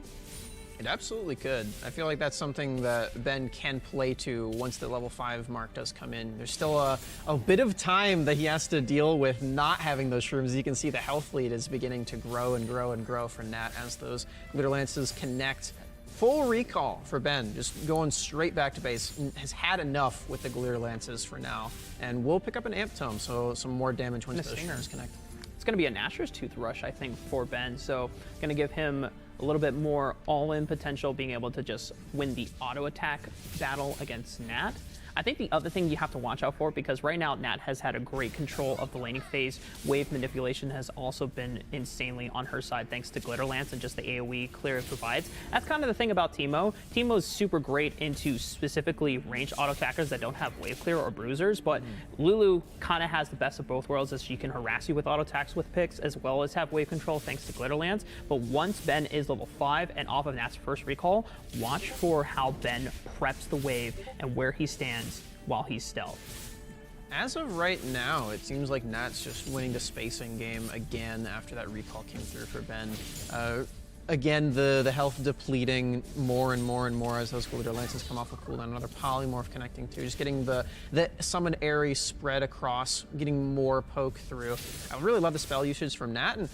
It absolutely could. I feel like that's something that Ben can play to once the level 5 mark does come in. There's still a bit of time that he has to deal with not having those shrooms. You can see the health lead is beginning to grow and grow and grow for Nat as those Glitterlances connect. Full recall for Ben, just going straight back to base. Has had enough with the Glitterlances for now, and we'll pick up an Amp Tome, so some more damage once those shrooms connect. It's going to be a Nashor's Tooth rush, I think, for Ben, so going to give him a little bit more all-in potential, being able to just win the auto attack battle against Nat. I think the other thing you have to watch out for, because right now Nat has had a great control of the laning phase. Wave manipulation has also been insanely on her side thanks to Glitterlance and just the AoE clear it provides. That's kind of the thing about Teemo. Teemo's super great into specifically ranged auto attackers that don't have wave clear or bruisers, but Lulu kind of has the best of both worlds, as she can harass you with auto attacks with picks as well as have wave control thanks to Glitterlance. But once Ben is level 5 and off of Nat's first recall, watch for how Ben preps the wave and where he stands while he's stealth. As of right now, it seems like Nat's just winning the spacing game again after that recall came through for Ben. Again, the health depleting more and more and more as those Glitterlances come off of cooldown. Another Polymorph connecting through, just getting the Summon Aerie spread across, getting more poke through. I really love the spell usage from Nat, and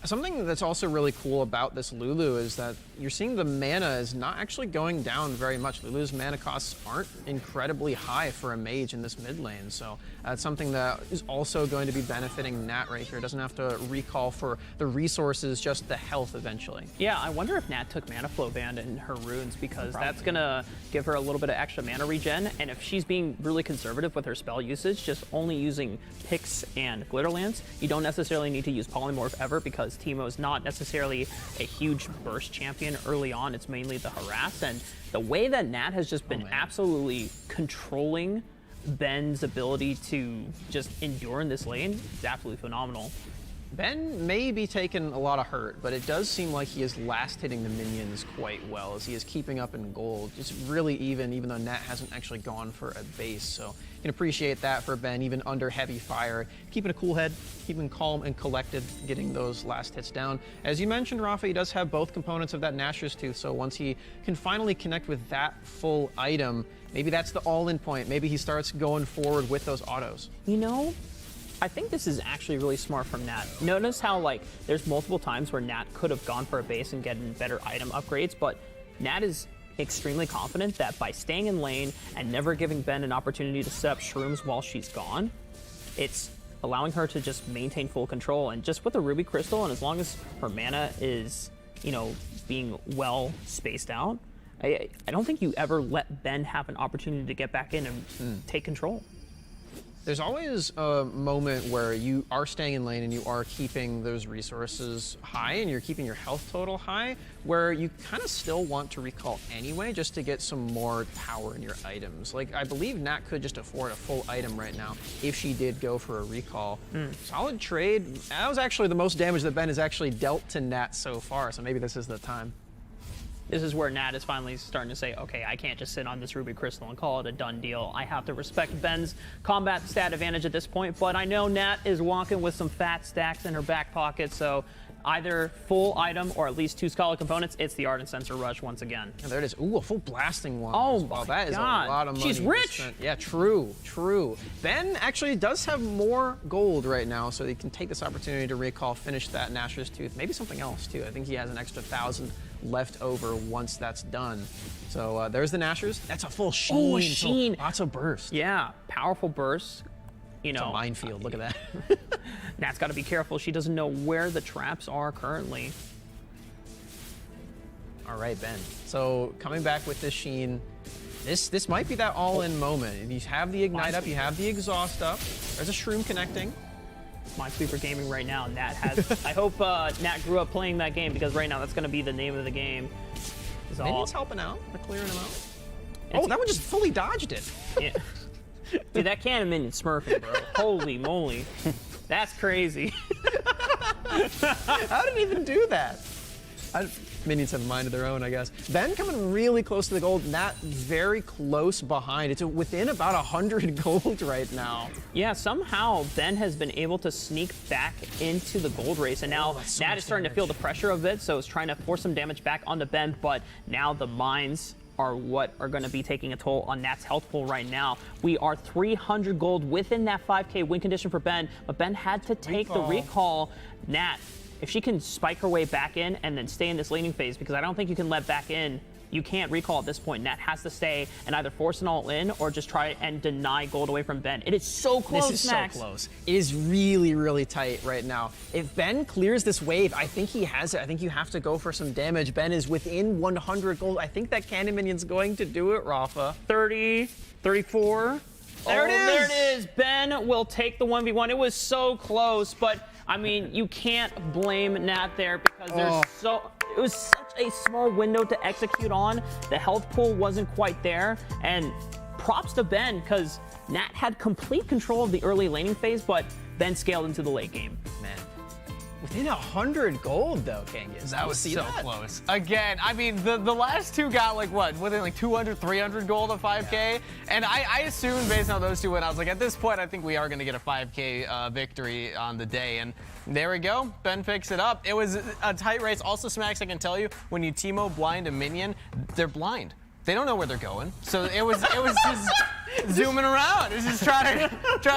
something that's also really cool about this Lulu is that you're seeing the mana is not actually going down very much. Lulu's mana costs aren't incredibly high for a mage in this mid lane, so it's something that is also going to be benefiting Nat right here. Doesn't have to recall for the resources, just the health eventually. Yeah, I wonder if Nat took Mana Flow Band in her runes, because that's gonna give her a little bit of extra mana regen, and if she's being really conservative with her spell usage, just only using Pix and Glitterlance, you don't necessarily need to use Polymorph ever, because Teemo is not necessarily a huge burst champion early on. It's mainly the harass, and the way that Nat has just been absolutely controlling Ben's ability to just endure in this lane is absolutely phenomenal. Ben may be taking a lot of hurt, but it does seem like he is last hitting the minions quite well, as he is keeping up in gold. Just really even though Nat hasn't actually gone for a base. So you can appreciate that for Ben, even under heavy fire. Keeping a cool head, keeping calm and collected, getting those last hits down. As you mentioned, Rafa, he does have both components of that Nashor's Tooth, so once he can finally connect with that full item, maybe that's the all-in point. Maybe he starts going forward with those autos. You know, I think this is actually really smart from Nat. Notice how, like, there's multiple times where Nat could have gone for a base and gotten better item upgrades, but Nat is extremely confident that by staying in lane and never giving Ben an opportunity to set up shrooms while she's gone, it's allowing her to just maintain full control. And just with the Ruby Crystal, and as long as her mana is, you know, being well spaced out, I don't think you ever let Ben have an opportunity to get back in and take control. There's always a moment where you are staying in lane and you are keeping those resources high and you're keeping your health total high, where you kind of still want to recall anyway just to get some more power in your items. Like, I believe Nat could just afford a full item right now if she did go for a recall. Solid trade. That was actually the most damage that Ben has actually dealt to Nat so far, so maybe this is the time. This is where Nat is finally starting to say, okay, I can't just sit on this Ruby Crystal and call it a done deal. I have to respect Ben's combat stat advantage at this point, but I know Nat is walking with some fat stacks in her back pocket, so either full item or at least 2 Scholar components, it's the Ardent Sensor Rush once again. And there it is. Ooh, a full blasting one. Oh, wow, that is God. a lot of money. She's rich. Yeah, true. Ben actually does have more gold right now, so he can take this opportunity to recall, finish that Nashor's Tooth, maybe something else too. I think he has an extra 1,000 left over once that's done. So there's the Nashor's. That's a full Sheen. Oh, Sheen. So lots of burst. Yeah, powerful burst. You know, it's a minefield. Look at that. Nat's got to be careful. She doesn't know where the traps are currently. All right, Ben. So coming back with this Sheen, this might be that all-in moment. You have the Ignite up, you have the Exhaust up. There's a Shroom connecting. Minesweeper Gaming right now. Nat has. I hope Nat grew up playing that game, because right now that's going to be the name of the game. Minions helping out. They're clearing them out. Oh, that one just fully dodged it. Yeah. Dude, that cannon minion smurfing, bro. Holy moly. That's crazy. How did it even do that? Minions have a mind of their own, I guess. Ben coming really close to the gold, Nat very close behind. It's within about 100 gold right now. Yeah, somehow Ben has been able to sneak back into the gold race, and now Nat is starting to feel the pressure of it, so it's trying to force some damage back onto Ben, but now the mines are what are going to be taking a toll on Nat's health pool right now. We are 300 gold within that 5k win condition for Ben, but Ben had to take the recall. Nat, if she can spike her way back in and then stay in this laning phase, because I don't think you can let back in. You can't recall at this point. Nat has to stay and either force an all in or just try and deny gold away from Ben. It is so close, This is Max. so close. It is really, really tight right now. If Ben clears this wave, I think he has it. I think you have to go for some damage. Ben is within 100 gold. I think that cannon minion's going to do it, Rafa. 30, 34. There it is. There it is. Ben will take the 1v1. It was so close, but I mean, you can't blame Nat there, because it was such a small window to execute on. The health pool wasn't quite there, and props to Ben, because Nat had complete control of the early laning phase, but Ben scaled into the late game. Man. Within 100 gold, though, Kangas. That was so close. Again, I mean, the last two got like what? Within like 200, 300 gold of 5K? Yeah. And I assumed based on those two win, I was like, at this point, I think we are going to get a 5K victory on the day. And there we go. Ben picks it up. It was a tight race. Also, Smacks, I can tell you, when you Teemo blind a minion, they're blind. They don't know where they're going. So it was just zooming around. It's just trying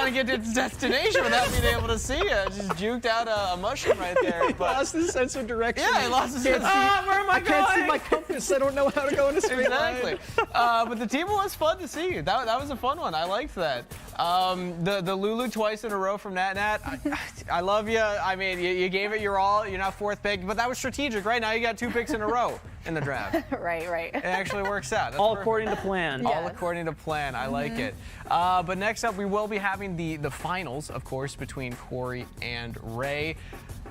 to get to its destination without being able to see it. Just juked out a mushroom right there. He lost his sense of direction. Yeah, he lost his sense of where am I going? I can't see my compass. I don't know how to go in a straight line. But the team was fun to see. That was a fun one. I liked that. The Lulu twice in a row from Nat. I love you. I mean, you gave it your all. You're not fourth pick, but that was strategic. Right now, you got 2 picks in a row in the draft. Right. It actually works out. That's all perfect. according to plan. Yes. All according to plan. I like it. But next up, we will be having the finals, of course, between Corey and Ray.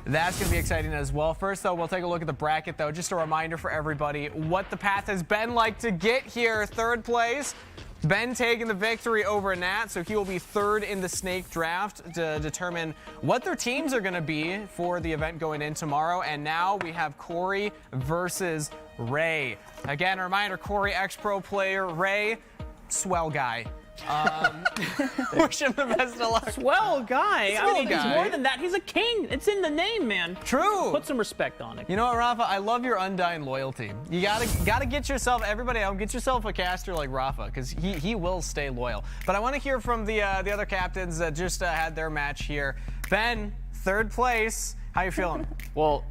That's going to be exciting as well. First, though, we'll take a look at the bracket, though. Just a reminder for everybody what the path has been like to get here. 3rd place. Ben taking the victory over Nat, so he will be 3rd in the Snake draft to determine what their teams are going to be for the event going in tomorrow. And now we have Corey versus Ray. Again, a reminder, Corey, ex-pro player, Ray, swell guy. Wish him the best of luck. Swell guy. I mean, he's more than that. He's a king. It's in the name, man. True. Put some respect on it. You know what, Rafa? I love your undying loyalty. You gotta get yourself, everybody else, get yourself a caster like Rafa, because he will stay loyal. But I want to hear from the other captains that just had their match here. Ben, 3rd place. How you feeling? Well,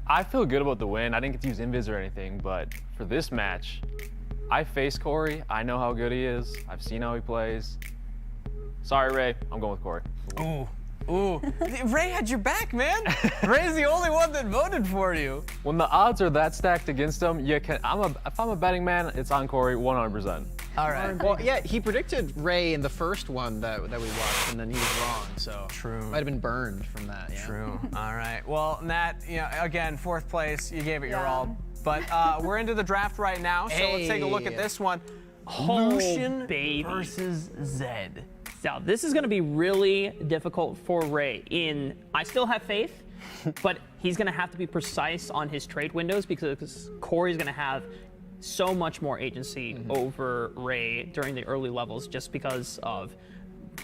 I feel good about the win. I didn't get to use invis or anything, but for this match, I faced Corey. I know how good he is. I've seen how he plays. Sorry, Ray. I'm going with Corey. Ooh, Ray had your back, man. Ray's the only one that voted for you. When the odds are that stacked against him, if I'm a betting man, it's on Corey 100%. All right. Well, yeah, he predicted Ray in the first one that we watched, and then he was wrong. So true. Might have been burned from that. Yeah. True. All right. Well, Nat, again, 4th place. You gave it your all. But we're into the draft right now, so let's take a look at this one. Lucian versus Zed. Now, this is going to be really difficult for Ray. I still have faith, but he's going to have to be precise on his trade windows because Corey's going to have so much more agency over Ray during the early levels just because of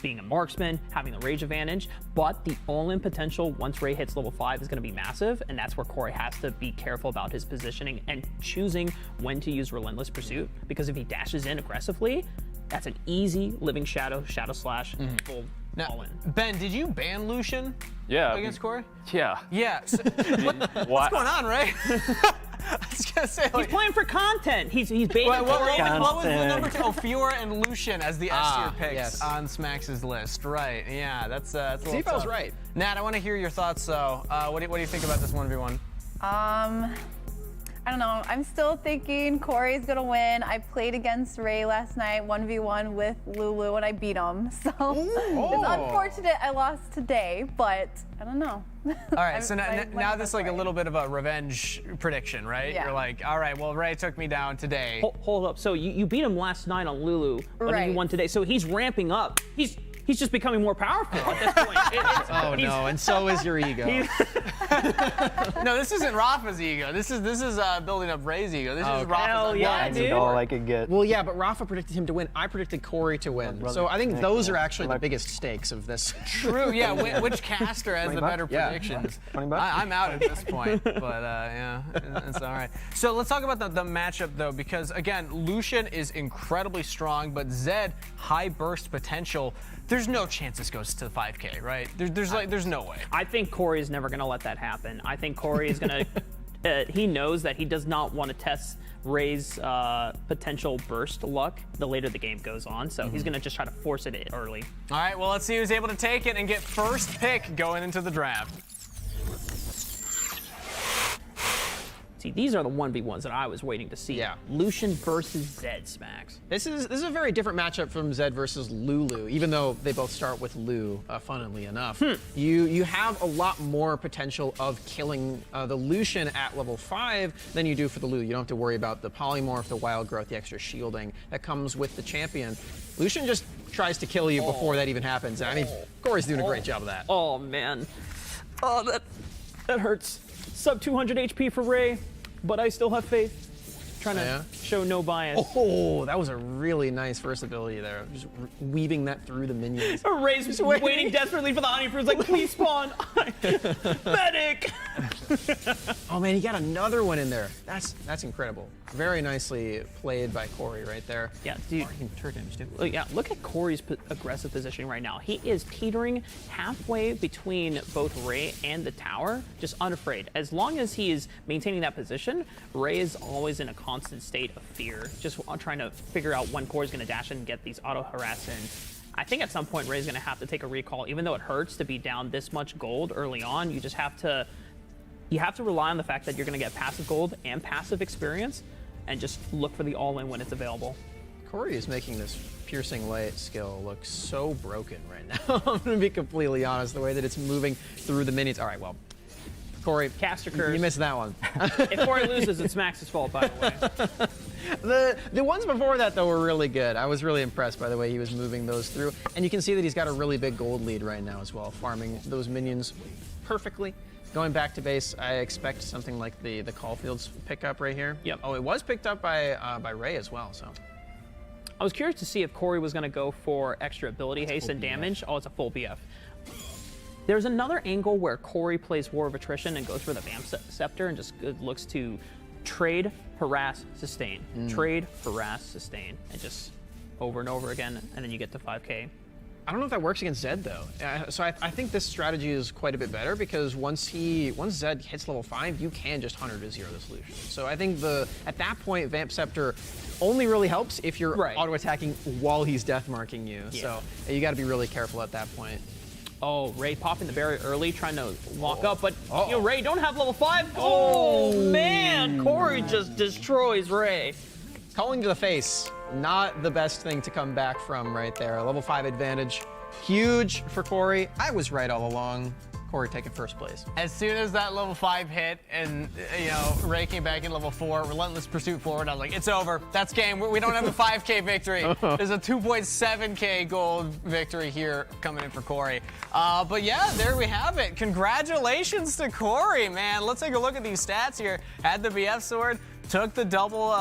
being a marksman, having the rage advantage. But the all-in potential once Ray hits level 5 is going to be massive, and that's where Corey has to be careful about his positioning and choosing when to use Relentless Pursuit, because if he dashes in aggressively, that's an easy living shadow slash full all in. Ben, did you ban Lucian? Yeah. Against Corey? Yeah. Yeah. So, what's going on, Ray? I was gonna say, he's playing for content. He's baiting. What was the number 2? Oh, Fiora and Lucian as the S tier picks on Smax's list. Right. Yeah. That's a little See if I was tough. right. Nat, I want to hear your thoughts. So, what do you think about this 1v1? I don't know. I'm still thinking Corey's gonna win. I played against Ray last night, 1v1 with Lulu, and I beat him. So it's unfortunate I lost today, but I don't know. All right, so now this is like a little bit of a revenge prediction, right? Yeah. You're like, all right, well, Ray took me down today. Hold up. So you beat him last night on Lulu, but then you won today. So he's ramping up. He's just becoming more powerful at this point. Oh no, and so is your ego. No, this isn't Rafa's ego. This is building up Ray's ego. This is Rafa's. That's all I could get. Well, yeah, but Rafa predicted him to win. I predicted Corey to win. So I think those are actually the biggest stakes of this. True. Yeah. Which caster has the better predictions? I'm out at this point, but yeah, it's all right. So let's talk about the matchup though, because again, Lucian is incredibly strong, but Zed high burst potential. There's no chance this goes to the 5K, right? There's no way. I think Corey is never going to let that happen. I think Corey is going to. He knows that he does not want to test Ray's potential burst luck the later the game goes on, so he's going to just try to force it early. All right, well, let's see who's able to take it and get first pick going into the draft. See, these are the 1v1s that I was waiting to see. Yeah. Lucian versus Zed, Smax. This is a very different matchup from Zed versus Lulu, even though they both start with Lu, funnily enough. You have a lot more potential of killing the Lucian at level 5 than you do for the Lu. You don't have to worry about the polymorph, the wild growth, the extra shielding that comes with the champion. Lucian just tries to kill you before that even happens. I mean, Corey's doing a great job of that. Oh, man. Oh, that hurts. Sub 200 HP for Ray, but I still have faith. Trying to show no bias. Oh, that was a really nice first ability there. Just weaving that through the minions. Ray's just waiting desperately for the honeyfruits, like, please spawn. Medic! Oh man, he got another one in there. That's incredible. Very nicely played by Corey right there. Yeah, dude. Turret damage too. Look at Corey's aggressive positioning right now. He is teetering halfway between both Ray and the tower, just unafraid. As long as he is maintaining that position, Ray is always in a constant state of fear, just trying to figure out when Corey's going to dash in and get these auto-harass in. I think at some point Ray's going to have to take a recall. Even though it hurts to be down this much gold early on, you just have to rely on the fact that you're going to get passive gold and passive experience, and just look for the all-in when it's available. Corey is making this piercing light skill look so broken right now. I'm going to be completely honest, the way that it's moving through the minions. All right, well, Corey, caster curse. You missed that one. If Corey loses, it's Max's fault, by the way. The ones before that, though, were really good. I was really impressed by the way he was moving those through. And you can see that he's got a really big gold lead right now as well, farming those minions perfectly. Going back to base, I expect something like the Caulfield's pickup right here. Yep. Oh, it was picked up by Ray as well, so. I was curious to see if Corey was going to go for extra ability haste and damage. Oh, it's a full BF. There's another angle where Corey plays War of Attrition and goes for the Vamp Scepter and just looks to trade, harass, sustain. Trade, harass, sustain. And just over and over again, and then you get to 5K. I don't know if that works against Zed though. So I think this strategy is quite a bit better because once Zed hits level 5, you can just 100 to 0 the solution. So I think at that point, Vamp Scepter only really helps if you're auto-attacking while he's death marking you. Yeah. So you got to be really careful at that point. Oh, Ray popping the barrier early, trying to walk up, but you know, Ray don't have level 5. Oh man, Corey just destroys Ray. Calling to the face, not the best thing to come back from right there. A level 5 advantage, huge for Corey. I was right all along. Corey taking first place. As soon as that level 5 hit and, you know, Ray came back in level 4, relentless pursuit forward, I was like, it's over. That's game. We don't have a 5K victory. There's a 2.7K gold victory here coming in for Corey. But yeah, there we have it. Congratulations to Corey, man. Let's take a look at these stats here. Had the BF sword, took the double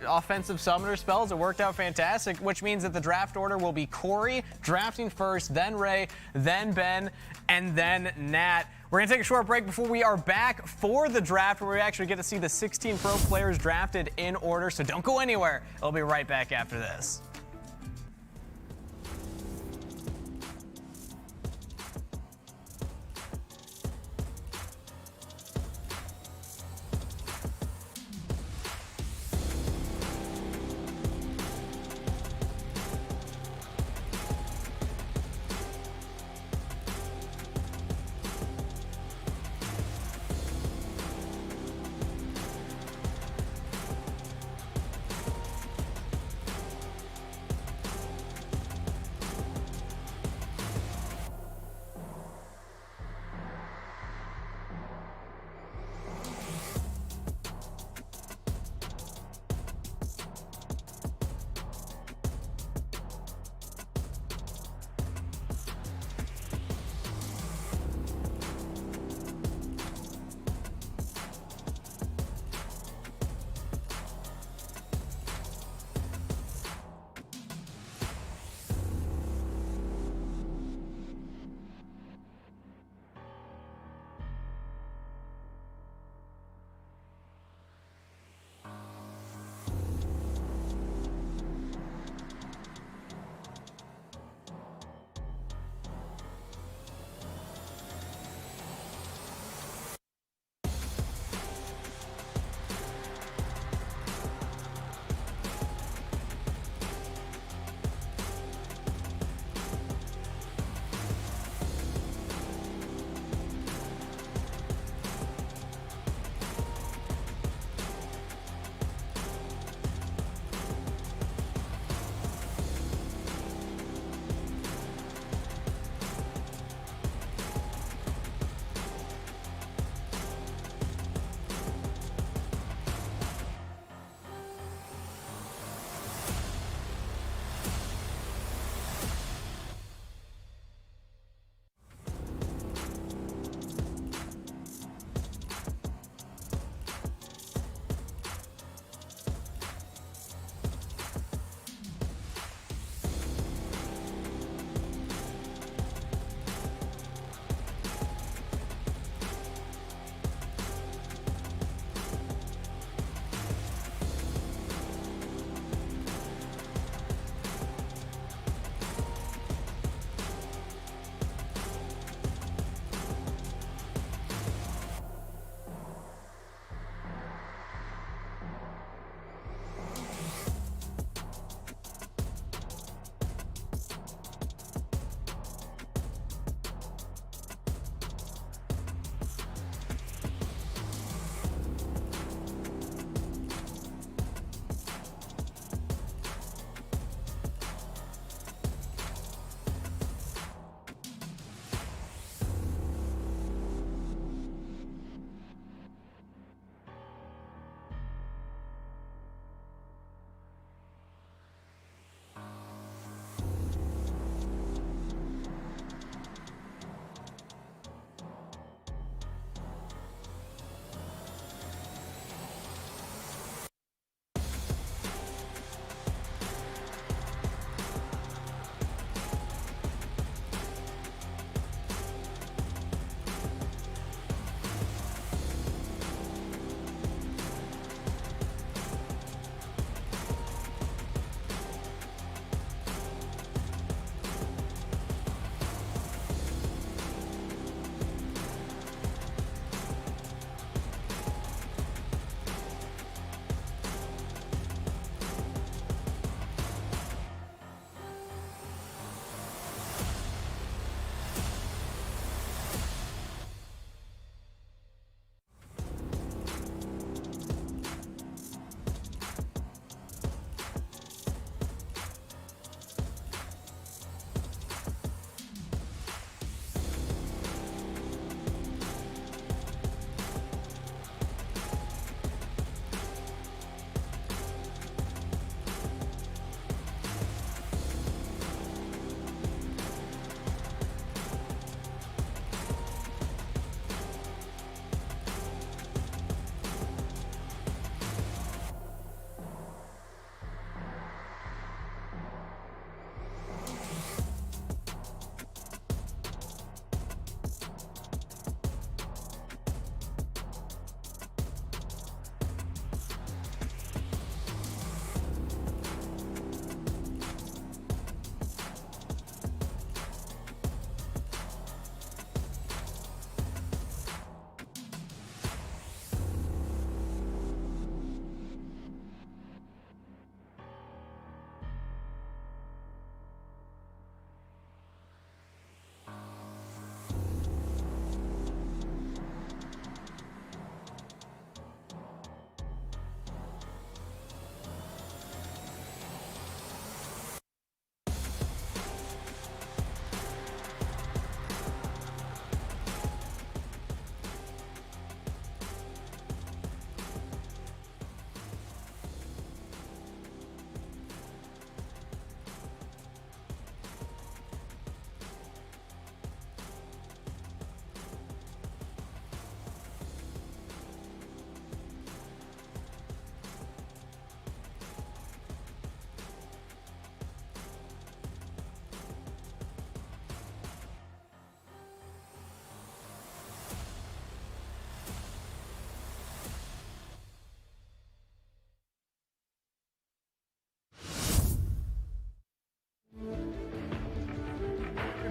offensive summoner spells. It worked out fantastic, which means that the draft order will be Corey drafting first, then Ray, then Ben, and then Nat. We're going to take a short break before we are back for the draft, where we actually get to see the 16 pro players drafted in order. So don't go anywhere. I'll be right back after this.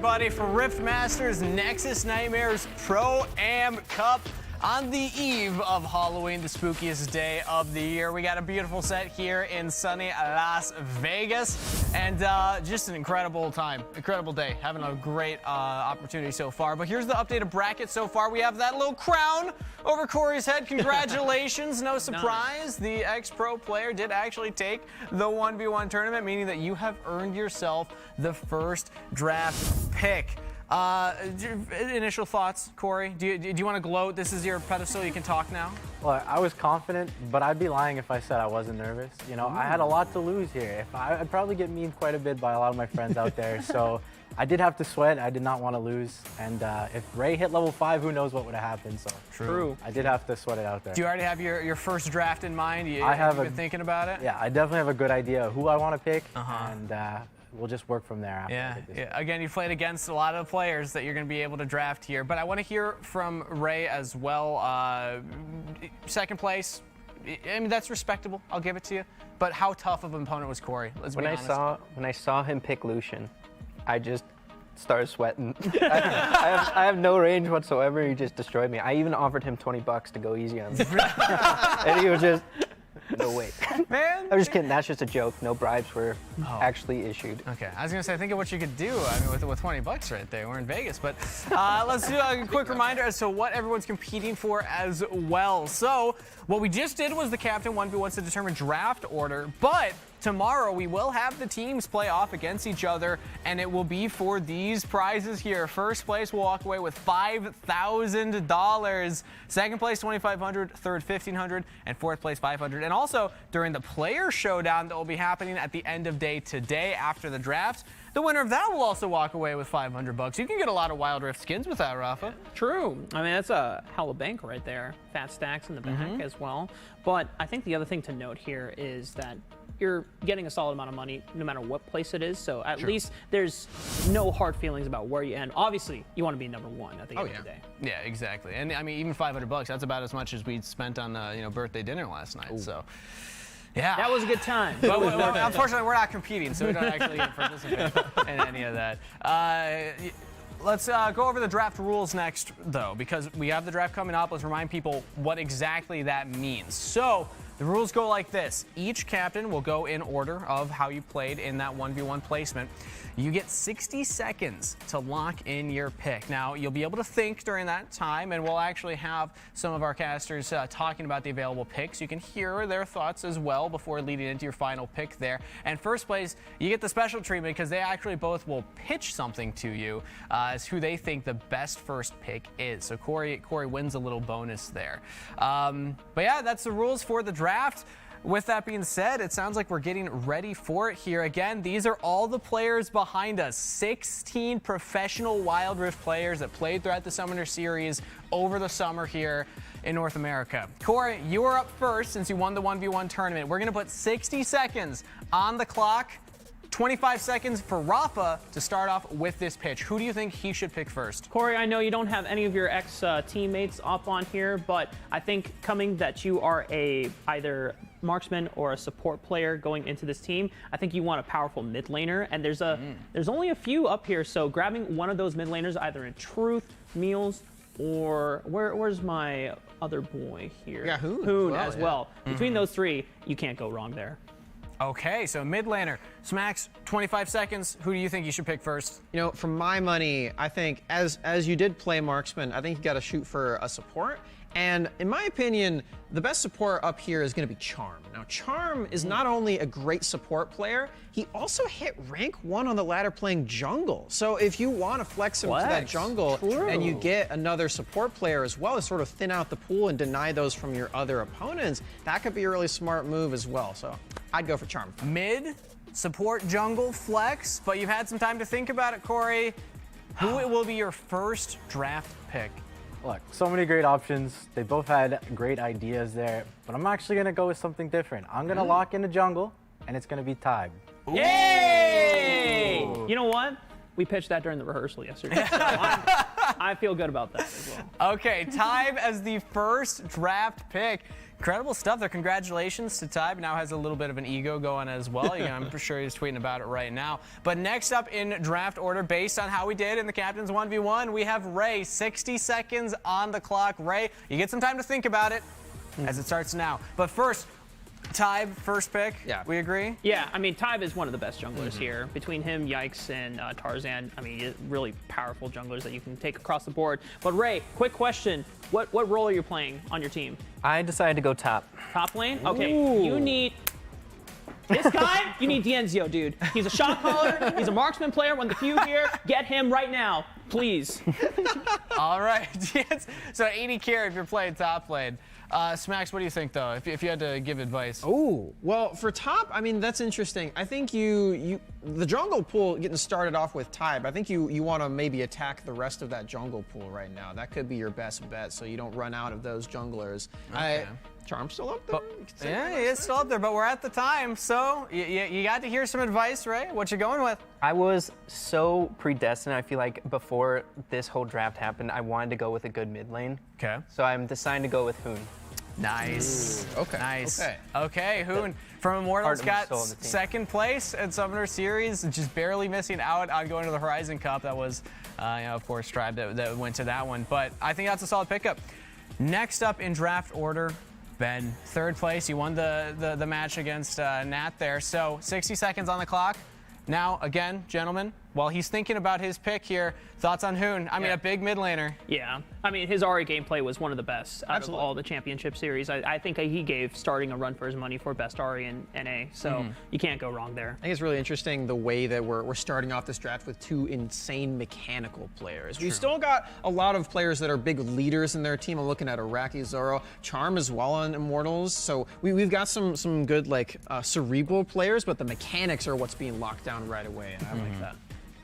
everybody, for RiftMasters Nexus Nightmares Pro-Am Cup. On the eve of Halloween, the spookiest day of the year, we got a beautiful set here in sunny Las Vegas, and just an incredible time, incredible day, having a great opportunity so far. But here's the updated bracket so far. We have that little crown over Corey's head. Congratulations, no surprise. The ex-pro player did actually take the 1v1 tournament, meaning that you have earned yourself the first draft pick. Initial thoughts, Corey? Do you want to gloat? This is your pedestal. You can talk now. Well, I was confident, but I'd be lying if I said I wasn't nervous. You know, I had a lot to lose here. I'd probably get memed quite a bit by a lot of my friends out there. So I did have to sweat. I did not want to lose. And if Ray hit level 5, who knows what would have happened. So True. I did have to sweat it out there. Do you already have your first draft in mind? Have you been thinking about it? Yeah, I definitely have a good idea of who I want to pick. And we'll just work from there after. Yeah. Again, you played against a lot of the players that you're going to be able to draft here, but I want to hear from Ray as well. Second place, I mean, that's respectable. I'll give it to you. But how tough of an opponent was Corey? Let's be honest. When I saw him pick Lucian, I just started sweating. I have no range whatsoever. He just destroyed me. I even offered him $20 to go easy on him, and he was just. No, wait. Man. I'm just kidding. That's just a joke. No bribes were actually issued. Okay. I was going to say, think of what you could do. I mean, with $20 right there. We're in Vegas. But let's do a quick reminder as to what everyone's competing for as well. So what we just did was the Captain 1v1 to determine draft order. But tomorrow we will have the teams play off against each other, and it will be for these prizes here. First place will walk away with $5,000. Second place, $2,500. Third, $1,500. And fourth place, $500. And also, during the player showdown that will be happening at the end of day today after the draft, the winner of that will also walk away with $500. You can get a lot of Wild Rift skins with that, Rafa. True. I mean, that's a hell of a bank right there. Fat stacks in the back as well. But I think the other thing to note here is that you're getting a solid amount of money no matter what place it is. So at least there's no hard feelings about where you end. Obviously, you want to be number one at the end of the day. Yeah, exactly. And I mean, even $500, that's about as much as we spent on birthday dinner last night. So. Yeah. That was a good time. But unfortunately, we're not competing, so we don't actually participate in any of that. Let's go over the draft rules next, though, because we have the draft coming up. Let's remind people what exactly that means. So the rules go like this. Each captain will go in order of how you played in that 1v1 placement. You get 60 seconds to lock in your pick. Now, you'll be able to think during that time, and we'll actually have some of our casters talking about the available picks. You can hear their thoughts as well before leading into your final pick there. And first place, you get the special treatment because they actually both will pitch something to you as who they think the best first pick is. So Corey wins a little bonus there. But yeah, that's the rules for the draft. With that being said, it sounds like we're getting ready for it here. Again, these are all the players behind us. 16 professional Wild Rift players that played throughout the Summoner Series over the summer here in North America. Corey, you are up first since you won the 1v1 tournament. We're going to put 60 seconds on the clock. 25 seconds for Rafa to start off with this pitch. Who do you think he should pick first? Corey, I know you don't have any of your ex-teammates up on here, but I think coming that you are either marksman or a support player going into this team, I think you want a powerful mid laner, and there's only a few up here, so grabbing one of those mid laners either in Truth, Meals, or where's my other boy here? Yeah, Hoon as well. Between those three, you can't go wrong there. Okay, so mid laner. Smacks, 25 seconds. Who do you think you should pick first? You know, for my money, I think as you did play marksman, I think you got to shoot for a support. And in my opinion, the best support up here is going to be Charm. Now, Charm is not only a great support player, he also hit rank 1 on the ladder playing jungle. So if you want to flex him to that jungle and you get another support player as well to sort of thin out the pool and deny those from your other opponents, that could be a really smart move as well. So I'd go for Charm. Mid, support, jungle, flex, but you've had some time to think about it, Corey. Who will be your first draft pick? Look, so many great options. They both had great ideas there, but I'm actually going to go with something different. I'm going to lock in the jungle, and it's going to be Tide. Yay! You know what? We pitched that during the rehearsal yesterday. I feel good about that as well. Okay, Tybe as the first draft pick. Incredible stuff there. Congratulations to Tybe. Now has a little bit of an ego going as well. I'm sure he's tweeting about it right now. But next up in draft order, based on how we did in the Captains 1v1, we have Ray. 60 seconds on the clock. Ray, you get some time to think about it as it starts now. But first, Tybe, first pick. Yeah. We agree? Yeah, I mean, Tybe is one of the best junglers here. Between him, Yikes, and Tarzan, I mean, really powerful junglers that you can take across the board. But Ray, quick question. What role are you playing on your team? I decided to go top. Top lane? Okay, you need... This time, you need Dienzio, dude. He's a shot caller. He's a marksman player. One of the few here. Get him right now, please. All right. So 80 carry if you're playing top lane. Smacks, what do you think, though, if you had to give advice? Oh, well, for top, I mean, that's interesting. I think the jungle pool getting started off with Tybe, I think you want to maybe attack the rest of that jungle pool right now. That could be your best bet so you don't run out of those junglers. Okay. Charm's still up there? Yeah, he is still up there, but we're at the time, so you got to hear some advice, Ray. What you going with? I was so predestined. I feel like before this whole draft happened, I wanted to go with a good mid lane. Okay. So I'm deciding to go with Hoon. Nice. Ooh, okay. Nice. Okay. Okay, Hoon from Immortals got second place at Summoner Series, just barely missing out on going to the Horizon Cup. That was, of course, Tribe that went to that one. But I think that's a solid pickup. Next up in draft order, Ben, third place. You won the match against Nat there. So 60 seconds on the clock. Now, again, gentlemen, while he's thinking about his pick here, thoughts on Hoon? I mean, a big mid laner. Yeah, I mean, his Ahri gameplay was one of the best out of all the championship series. I think he gave starting a run for his money for best Ahri in NA, so you can't go wrong there. I think it's really interesting the way that we're starting off this draft with two insane mechanical players. We've still got a lot of players that are big leaders in their team. I'm looking at Iraqi, Zoro, Charm as well on Immortals. So we've got some good cerebral players, but the mechanics are what's being locked down right away, and I like that.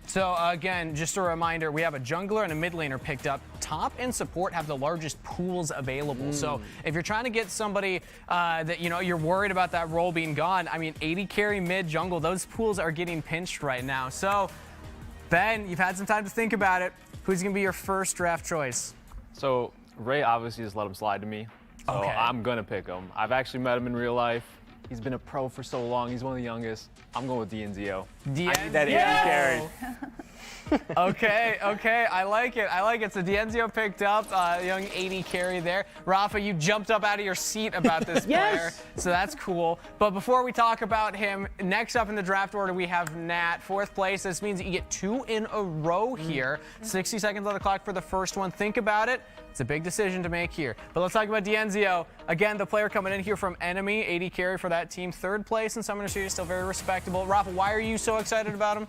So again, just a reminder, we have a jungler and a mid laner picked up. Top and support have the largest pools available. So if you're trying to get somebody that you're worried about that role being gone, I mean, 80 carry mid jungle, those pools are getting pinched right now. So Ben, you've had some time to think about it. Who's gonna be your first draft choice? So Ray obviously just let him slide to me. So I'm gonna pick him. I've actually met him in real life. He's been a pro for so long. He's one of the youngest. I'm going with Dienzio. I need that 80 carry. Okay, I like it. So Dienzio picked up young 80 carry there. Rafa, you jumped up out of your seat about this player, so that's cool. But before we talk about him, next up in the draft order, we have Nat, fourth place. This means that you get 2 in a row here. 60 seconds on the clock for the first one. Think about it. It's a big decision to make here. But let's talk about Dienzio. Again, the player coming in here from Enemy, 80 carry for that team. Third place in Summoner Series, still very respectable. Rafa, why are you so excited about him?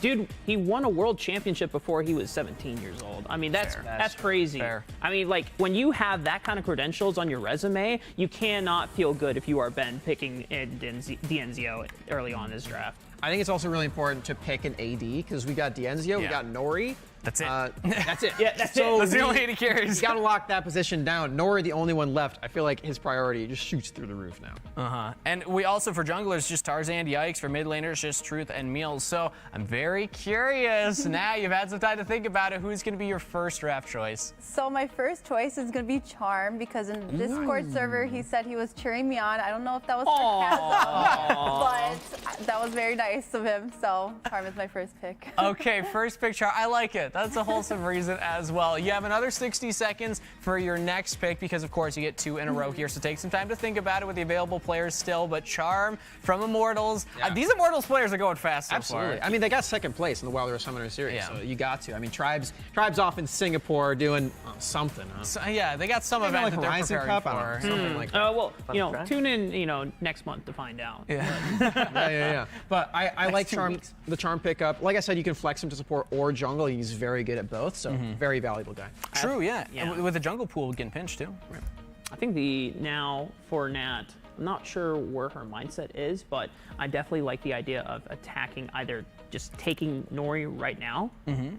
Dude, he won a world championship before he was 17 years old. I mean, that's crazy. Fair. I mean, like, when you have that kind of credentials on your resume, you cannot feel good if you are Ben picking Dienzio early on in his draft. I think it's also really important to pick an AD because we got Dienzio, we got Nori. That's it. That's it. Yeah, that's so it. That's the only 80 carries. You got to lock that position down. Nori, the only one left. I feel like his priority just shoots through the roof now. And we also, for junglers, just Tarzan, Yikes. For mid laners, just Truth and Meals. So I'm very curious. Now you've had some time to think about it. Who's going to be your first draft choice? So my first choice is going to be Charm because in the Discord server he said he was cheering me on. I don't know if that was sarcasm, but that was very nice of him. So Charm is my first pick. Okay, first pick Charm. I like it. That's a wholesome reason as well. You have another 60 seconds for your next pick because, of course, you get 2 in a row here. So take some time to think about it with the available players still. But Charm from Immortals. These Immortals players are going fast so Absolutely. far. I mean, they got second place in the Wilder Summoner Series, so you got to. I mean, Tribe's off in Singapore doing something, huh? So, yeah, they got some event like that they're Horizon preparing Cup, for. something like that. Well, tune in, next month to find out. Yeah. But I like the Charm pickup. Like I said, you can flex him to support or jungle. He's very good at both, so very valuable guy. True, yeah. And with the jungle pool getting pinched too. I think now for Nat, I'm not sure where her mindset is, but I definitely like the idea of attacking, either just taking Nori right now,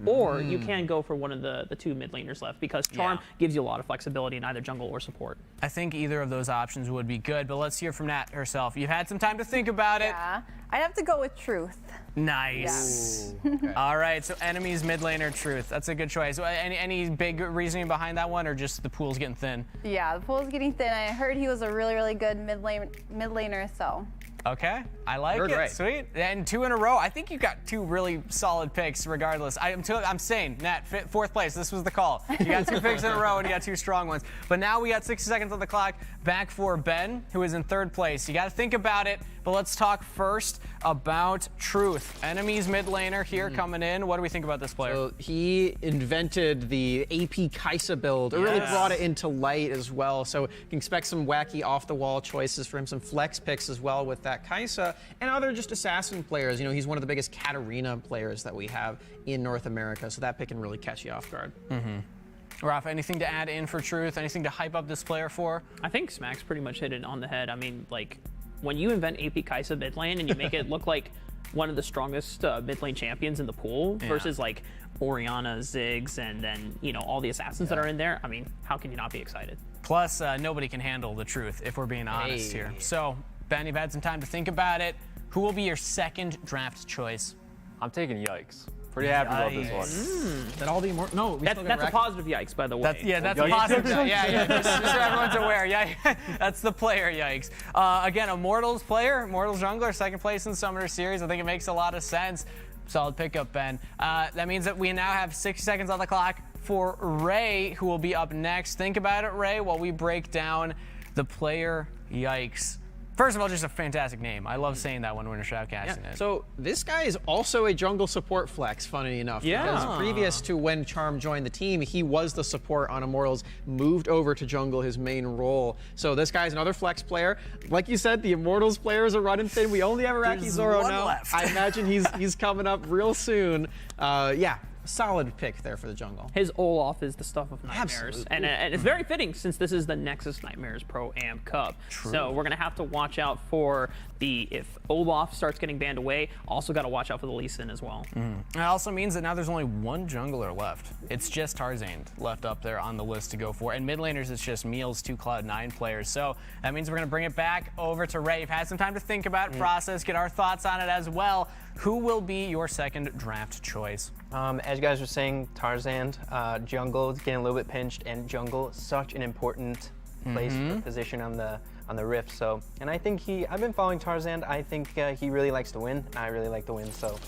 or you can go for one of the two mid laners left, because Charm gives you a lot of flexibility in either jungle or support. I think either of those options would be good, but let's hear from Nat herself. You've had some time to think about it. Yeah, I'd have to go with Truth. Nice. Okay. All right, so enemies, mid laner, Truth. That's a good choice. Any big reasoning behind that one, or just the pool's getting thin? Yeah, the pool's getting thin. I heard he was a really, really good mid laner, so. Okay, I like it. Right. Sweet. And 2 in a row. I think you got 2 really solid picks regardless. I'm saying, Nat, 4th place. This was the call. You got 2 picks in a row and you got 2 strong ones. But now we got 60 seconds on the clock. Back for Ben, who is in 3rd place. You got to think about it, but let's talk first about Truth. Enemies mid laner here coming in. What do we think about this player? So he invented the AP Kaisa build. It really brought it into light as well. So you can expect some wacky off-the-wall choices from him, some flex picks as well with that Kaisa, and other just assassin players. You know, he's one of the biggest Katarina players that we have in North America, so that pick can really catch you off guard. Rafa, anything to add in for Truth? Anything to hype up this player for? I think Smack's pretty much hit it on the head. I mean, like, when you invent AP Kaisa mid lane and you make it look like one of the strongest mid lane champions in the pool versus like Orianna, Ziggs, and then, you know, all the assassins that are in there, I mean, how can you not be excited? Plus, nobody can handle the Truth, if we're being honest here. So, Ben, you've had some time to think about it. Who will be your 2nd draft choice? I'm taking Yikes. Pretty happy about this one. That all the no, that's a positive yikes, by the way. That's a positive. Just so everyone's aware. Yeah, that's the player Yikes. Again, Immortals player, Immortals jungler, 2nd place in the Summoner Series. I think it makes a lot of sense. Solid pickup, Ben. That means that we now have 60 seconds on the clock for Ray, who will be up next. Think about it, Ray, while we break down the player Yikes. First of all, just a fantastic name. I love saying that when we're shoutcasting it. So this guy is also a jungle support flex, funny enough. Because previous to when Charm joined the team, he was the support on Immortals, moved over to jungle, his main role. So this guy's another flex player. Like you said, the Immortals players are running thin. We only have Iraqi Zoro now. Left. I imagine he's coming up real soon. Yeah. Solid pick there for the jungle. His Olaf is the stuff of nightmares. Absolutely. And it's very fitting since this is the Nexus Nightmares Pro Am Cup. True. So we're going to have to watch out for if Olaf starts getting banned away, also got to watch out for the Lee Sin as well. It also means that now there's only 1 jungler left. It's just Tarzan left up there on the list to go for. And mid laners, it's just Meals, 2 Cloud9 players. So that means we're going to bring it back over to Ray. You've had some time to think about it, process, get our thoughts on it as well. Who will be your 2nd draft choice? As you guys were saying, Tarzan, jungle is getting a little bit pinched, and jungle such an important place or position on the Rift. So, and I think I've been following Tarzan. I think he really likes to win. I really like to win. So.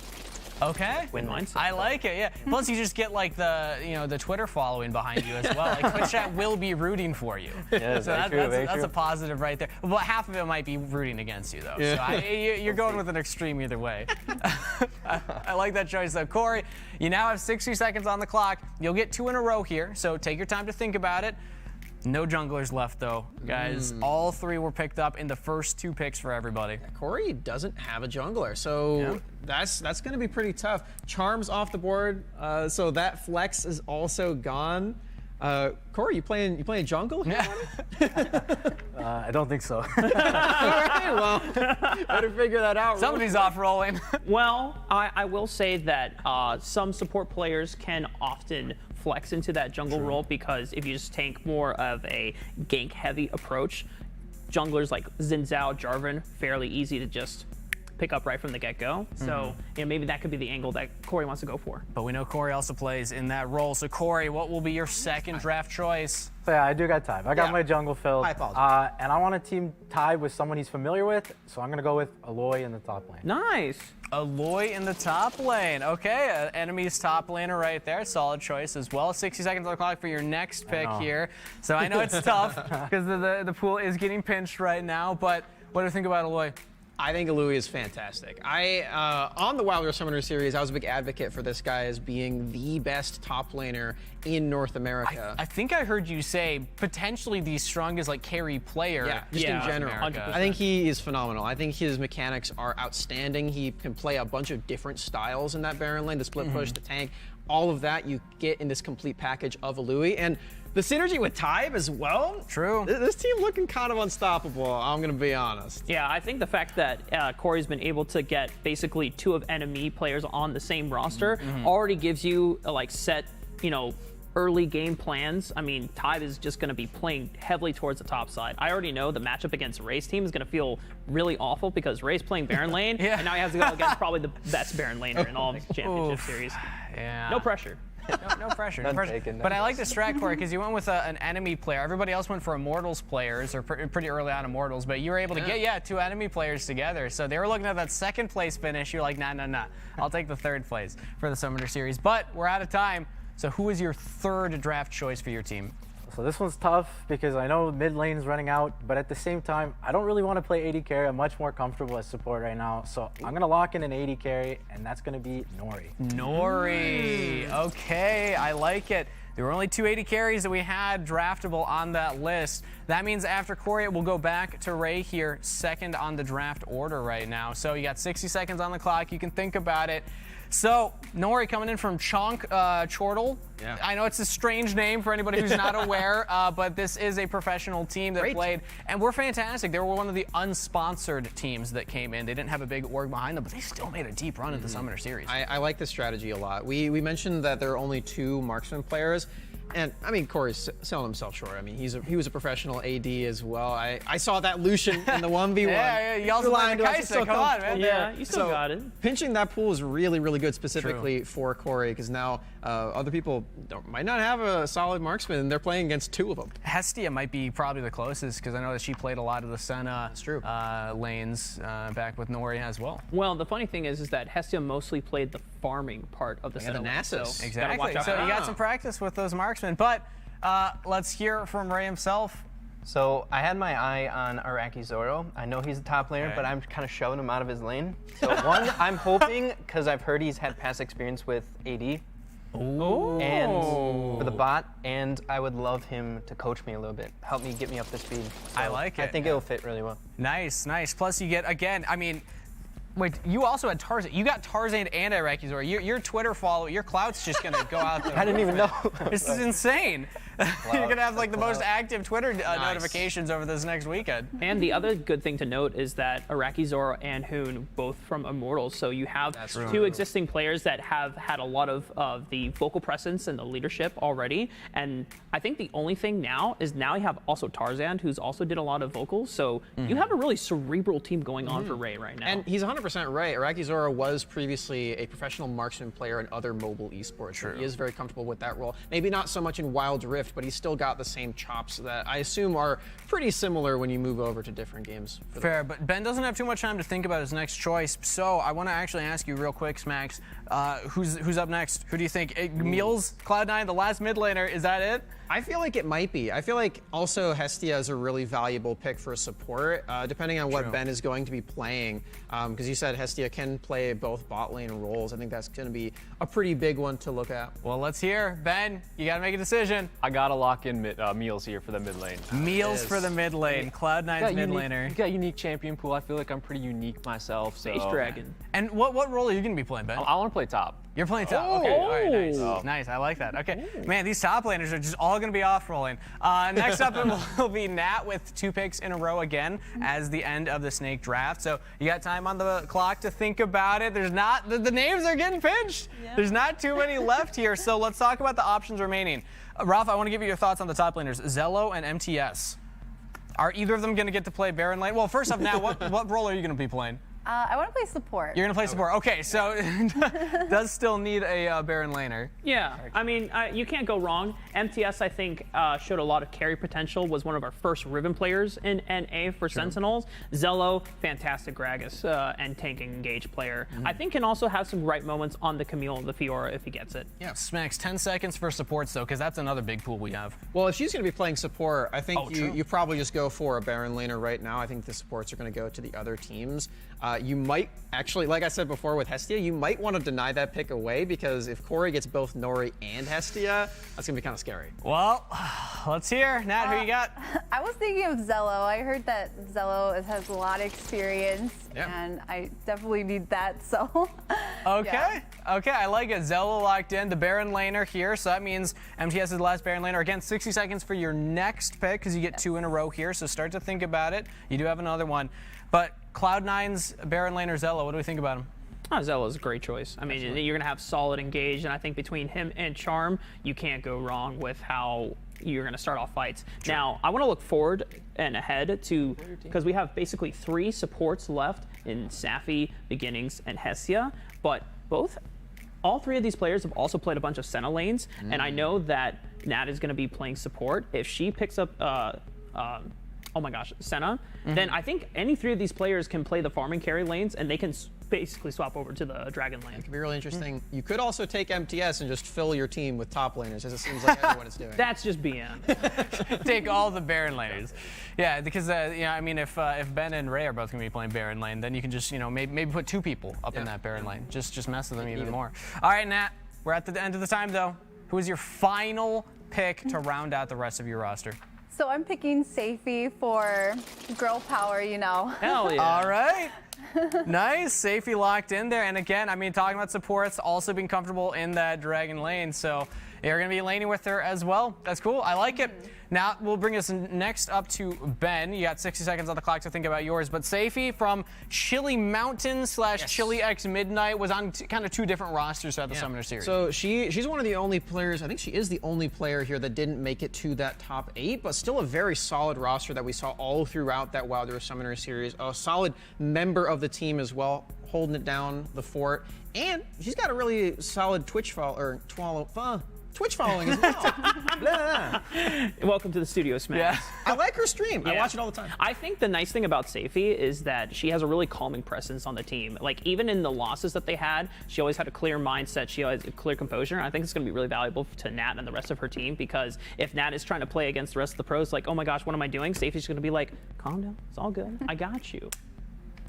Okay. Win mindset. I like it, yeah. Plus, you just get like the Twitter following behind you as well. Like Twitch chat will be rooting for you. Yeah, so that's a positive right there. But half of it might be rooting against you, though. Yeah. So you're going with an extreme either way. I like that choice, though. Corey, you now have 60 seconds on the clock. You'll get 2 in a row here, so take your time to think about it. No junglers left, though, guys. All 3 were picked up in the first 2 picks for everybody. Corey doesn't have a jungler, so that's going to be pretty tough. Charm's off the board, so that flex is also gone. Corey, you playing jungle here? I don't think so. All right, well, better figure that out. Somebody's off rolling. Well, I will say that some support players can often flex into that jungle role, because if you just tank more of a gank heavy approach, junglers like Xin Zhao, Jarvan, fairly easy to just pick up right from the get-go. So, you know, maybe that could be the angle that Corey wants to go for. But we know Corey also plays in that role. So, Corey, what will be your 2nd draft choice? So yeah, I do got time. I got my jungle filled. I apologize. And I want a team tied with someone he's familiar with, so I'm going to go with Aloy in the top lane. Nice. Aloy in the top lane. Okay, enemy's top laner right there. Solid choice as well. 60 seconds on the clock for your next pick here. So I know it's tough because the pool is getting pinched right now, but what do you think about Aloy? I think Aloy is fantastic. On the Wild Rift Summoner Series, I was a big advocate for this guy as being the best top laner in North America. I think I heard you say potentially the strongest like carry player. Just in general. 100%. I think he is phenomenal. I think his mechanics are outstanding. He can play a bunch of different styles in that Baron lane, the split push, the tank. All of that you get in this complete package of Aloy. And the synergy with Tybe as well. True. This team looking kind of unstoppable, I'm going to be honest. Yeah, I think the fact that Corey's been able to get basically 2 of enemy players on the same roster already gives you like set, early game plans. I mean, Tybe is just going to be playing heavily towards the top side. I already know the matchup against Ray's team is going to feel really awful because Ray's playing Baron lane, and now he has to go against probably the best Baron laner in all of the championship series. Yeah. No pressure. No pressure. But I like the strat, Corey, because you went with an enemy player. Everybody else went for Immortals players, or pretty early on Immortals, but you were able to get, 2 enemy players together. So they were looking at that 2nd place finish. You're like, nah. I'll take the 3rd place for the Summoner Series. But we're out of time. So who is your 3rd draft choice for your team? So this one's tough because I know mid lane's running out, but at the same time, I don't really want to play AD carry. I'm much more comfortable as support right now. So I'm going to lock in an AD carry, and that's going to be Nori. Nori. Okay, I like it. There were only 2 AD carries that we had draftable on that list. That means after Corey, it will go back to Ray here, 2nd on the draft order right now. So you got 60 seconds on the clock. You can think about it. So, Nori coming in from Chortle. Yeah. I know it's a strange name for anybody who's not aware, but this is a professional team that played, and we're fantastic. They were one of the unsponsored teams that came in. They didn't have a big org behind them, but they still made a deep run at the Summoner Series. I like this strategy a lot. We mentioned that there are only 2 marksman players. And I mean, Corey's selling himself short. I mean, he was a professional AD as well. I saw that Lucian in the 1v1. Yeah, you also lied to Kaisa. Come on, man. Yeah, you still got it. Pinching that pool is really, really good specifically for Corey, because now other people might not have a solid marksman, and they're playing against 2 of them. Hestia might be probably the closest, because I know that she played a lot of the Senna lanes back with Nori as well. Well, the funny thing is that Hestia mostly played the farming part of the Senna lane, Nexus. so Exactly. So you got some practice with those marksmen, but let's hear from Ray himself. So I had my eye on Araki Zoro. I know he's a top laner, but I'm kind of shoving him out of his lane. So one, I'm hoping, because I've heard he's had past experience with AD. Ooh. And for the bot, and I would love him to coach me a little bit, help me get me up to speed. So I like it. I think it'll fit really well. Nice. Plus you get, again, I mean, wait, you also had Tarzan. You got Tarzan and Iraqi Zora. Your Twitter follow, your clout's just gonna go out the I didn't even know. This is insane. You're gonna have like the most active Twitter notifications over this next weekend. And the other good thing to note is that Iraqi Zoro and Hoon both from Immortals, so you have 2 existing players that have had a lot of the vocal presence and the leadership already. And I think the only thing now is you have also Tarzan, who's also did a lot of vocals. So you have a really cerebral team going on for Ray right now. And he's 100% right. Iraqi Zora was previously a professional marksman player in other mobile esports. True. He is very comfortable with that role. Maybe not so much in Wild Rift, but he's still got the same chops that I assume are pretty similar when you move over to different games. Fair, but Ben doesn't have too much time to think about his next choice, so I want to actually ask you real quick, Smacks, who's up next? Who do you think? Meals, Cloud9, the last mid laner, is that it? I feel like it might be. I feel like also Hestia is a really valuable pick for support, depending on what Ben is going to be playing. Because you said Hestia can play both bot lane roles. I think that's going to be a pretty big one to look at. Well, let's hear. Ben, you got to make a decision. I got to lock in Meals here for the mid lane. Meals for the mid lane. Cloud9's mid laner. You got a unique champion pool. I feel like I'm pretty unique myself. So. Face Dragon. And what role are you going to be playing, Ben? I want to play top. You're playing top. Okay, all right, nice. Nice, I like that. Okay, man, these top laners are just all going to be off-rolling. Next up, it will be Nat with 2 picks in a row again as the end of the Snake draft. So you got time on the clock to think about it. There's not, the names are getting pinched. Yeah. There's not too many left here, so let's talk about the options remaining. Ralph, I want to give you your thoughts on the top laners, Zello and MTS. Are either of them going to get to play Baron lane? Well, first off, Nat, what role are you going to be playing? I want to play support. You're going to play support. Okay, so does still need a Baron laner. Yeah, I mean, you can't go wrong. MTS, I think, showed a lot of carry potential, was one of our first Riven players in NA for Sentinels. Zello, fantastic Gragas and tanking engage player. I think can also have some right moments on the Camille and the Fiora if he gets it. Yeah, Smacks, 10 seconds for supports, though, because that's another big pool we have. Well, if she's going to be playing support, I think you probably just go for a Baron laner right now. I think the supports are going to go to the other teams. you might actually, like I said before with Hestia, you might want to deny that pick away because if Corey gets both Nori and Hestia, that's going to be kind of scary. Well, let's hear. Nat, who you got? I was thinking of Zello. I heard that Zello has a lot of experience, and I definitely need that, so. Okay, okay, I like it. Zello locked in, the Baron laner here, so that means MTS is the last Baron laner. Again, 60 seconds for your next pick because you get 2 in a row here, so start to think about it. You do have another one. But Cloud9's Baron laner Zello, what do we think about him? Oh, Zello's a great choice. I mean, you're going to have solid engage, and I think between him and Charm, you can't go wrong with how you're going to start off fights. True. Now, I want to look forward and ahead to, because we have basically 3 supports left in Safi, Beginnings, and Hestia, but all 3 of these players have also played a bunch of Senna lanes, and I know that Nat is going to be playing support. If she picks up oh my gosh, Senna, then I think any 3 of these players can play the farming carry lanes, and they can basically swap over to the dragon lane. It could be really interesting. You could also take MTS and just fill your team with top laners, as it seems like everyone is doing. That's just BM. Take all the Baron laners. Yeah, because I mean, if Ben and Ray are both going to be playing Baron lane, then you can just maybe put 2 people up in that Baron lane. Just mess with them even more. All right, Nat, we're at the end of the time though. Who is your final pick to round out the rest of your roster? So I'm picking Safi for girl power, you know. Hell yeah. All right. Nice. Safi locked in there. And again, I mean, talking about supports, also being comfortable in that dragon lane. So you're going to be laning with her as well. That's cool. I like it. Now we'll bring us next up to Ben. You got 60 seconds on the clock to think about yours. But Safi from Chili Mountain / Chili X Midnight was on kind of 2 different rosters throughout the Summoner Series. So she's one of the only players, I think she is the only player here that didn't make it to that top 8, but still a very solid roster that we saw all throughout that Wilder Summoner Series. A solid member of the team as well, holding it down the fort. And she's got a really solid Twitch following as well. Welcome to the studio, Smash. Yeah. I like her stream. I watch it all the time. I think the nice thing about Safi is that she has a really calming presence on the team. Like, even in the losses that they had, she always had a clear mindset. She always had a clear composure. I think it's going to be really valuable to Nat and the rest of her team, because if Nat is trying to play against the rest of the pros, like, oh my gosh, what am I doing? Safi's going to be like, calm down. It's all good. I got you.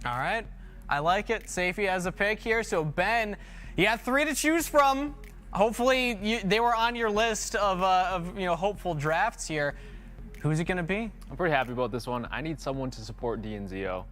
All right. I like it. Safi as a pick here. So, Ben, you got 3 to choose from. Hopefully, they were on your list of hopeful drafts here. Who's it going to be? I'm pretty happy about this one. I need someone to support DNZO.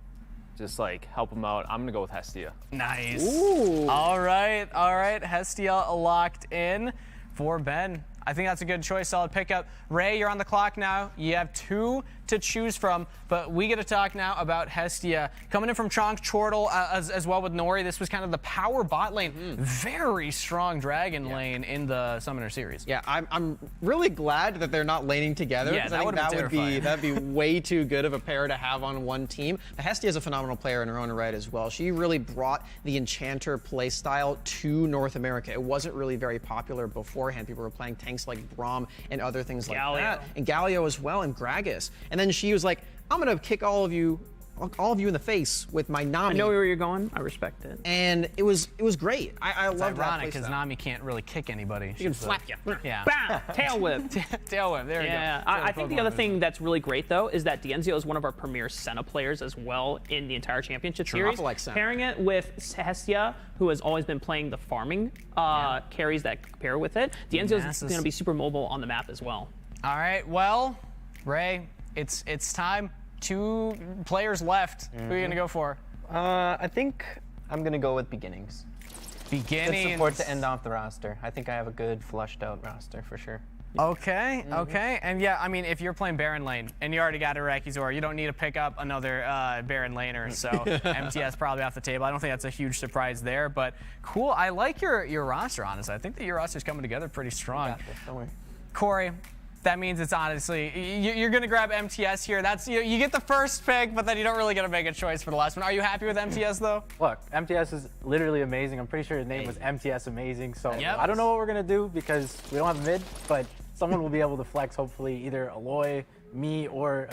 Just like help them out. I'm going to go with Hestia. Nice. Ooh. All right. Hestia locked in for Ben. I think that's a good choice. Solid pickup. Ray, you're on the clock now. You have 2 to choose from, but we get to talk now about Hestia. Coming in from Chonk Chortle as well with Nori. This was kind of the power bot lane. Very strong dragon lane in the Summoner Series. Yeah, I'm really glad that they're not laning together. Yeah, that'd be way too good of a pair to have on one team. But Hestia is a phenomenal player in her own right as well. She really brought the Enchanter playstyle to North America. It wasn't really very popular beforehand. People were playing tanks like Braum and other things like that. And Galio as well, and Gragas. And then she was like, I'm gonna kick all of you in the face with my Nami. I know where you're going. I respect it. And it was great. I love that. It's ironic because Nami can't really kick anybody. She can flap you. Yeah. Bam! Tail whip. Tail whip. There we go. Yeah. I think the other thing that's really great though is that DNZO is one of our premier Senna players as well in the entire championship series. Like Senna. Pairing it with Hestia, who has always been playing the farming carries that pair with it. DNZO is going to be super mobile on the map as well. All right. Well, Ray, it's time. 2 players left. Who are you going to go for? I think I'm going to go with Beginnings. Beginnings. Good support to end off the roster. I think I have a good flushed out roster for sure. Okay, okay. And yeah, I mean, if you're playing Baron lane and you already got a Rakizor, you don't need to pick up another Baron laner, so MTS probably off the table. I don't think that's a huge surprise there, but cool. I like your roster, honestly. I think that your roster's coming together pretty strong. Don't worry. Corey, that means it's honestly, you're going to grab MTS here. That's you get the first pick, but then you don't really get to make a choice for the last one. Are you happy with MTS, though? Look, MTS is literally amazing. I'm pretty sure his name was MTS Amazing, so I don't know what we're going to do because we don't have a mid, but someone will be able to flex, hopefully, either Aloy, me, or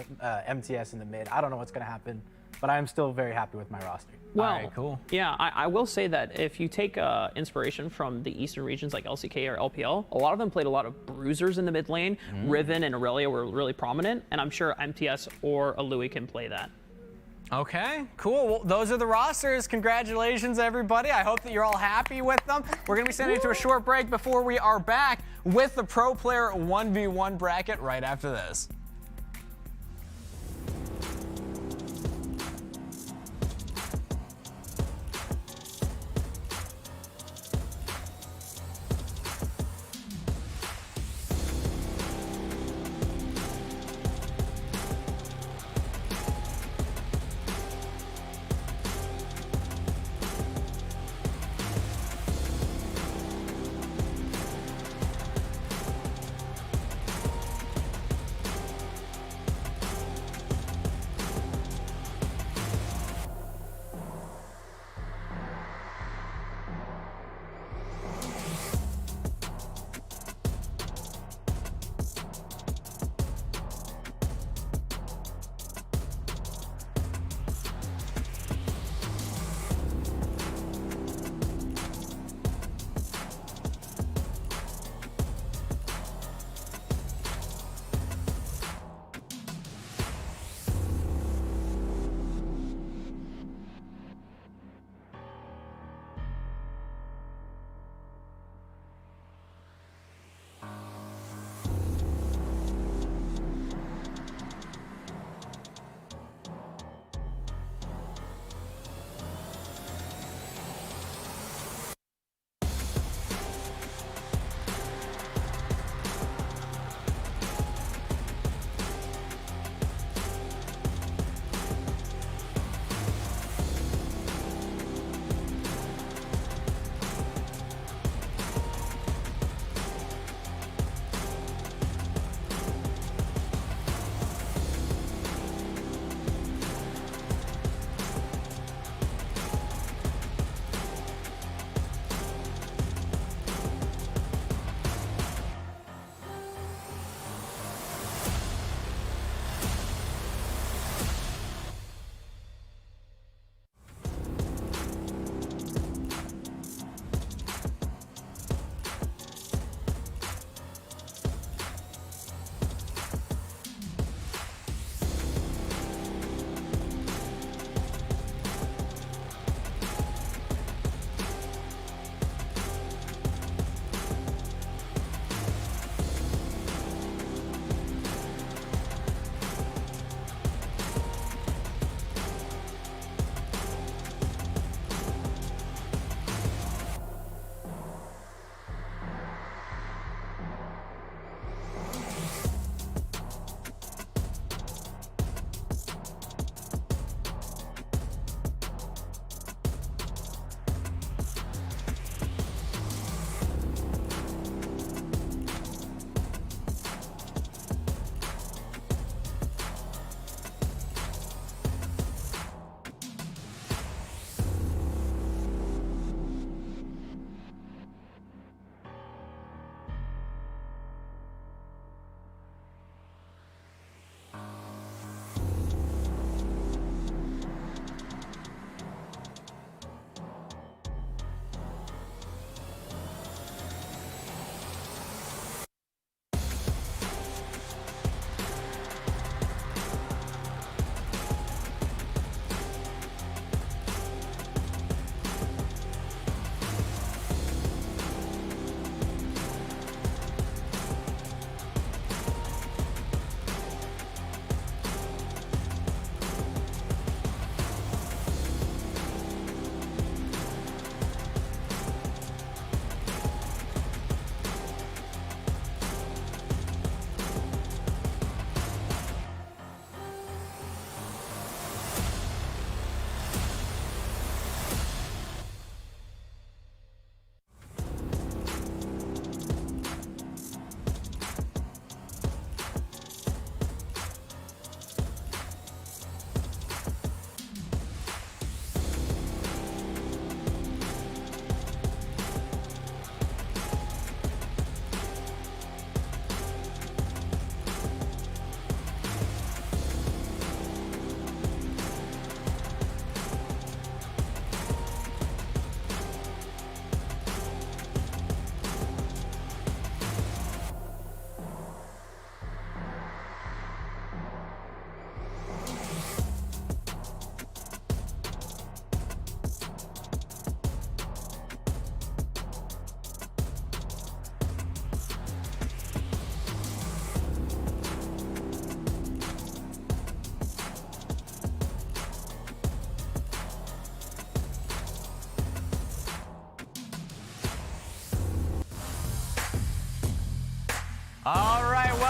MTS in the mid. I don't know what's going to happen, but I'm still very happy with my roster. Well, all right, cool. Yeah, I will say that if you take inspiration from the eastern regions like LCK or LPL, a lot of them played a lot of bruisers in the mid lane. Riven and Aurelia were really prominent, and I'm sure MTS or Alui can play that. Okay, cool. Well, those are the rosters. Congratulations, everybody. I hope that you're all happy with them. We're going to be sending it to a short break before we are back with the Pro Player 1v1 bracket right after this.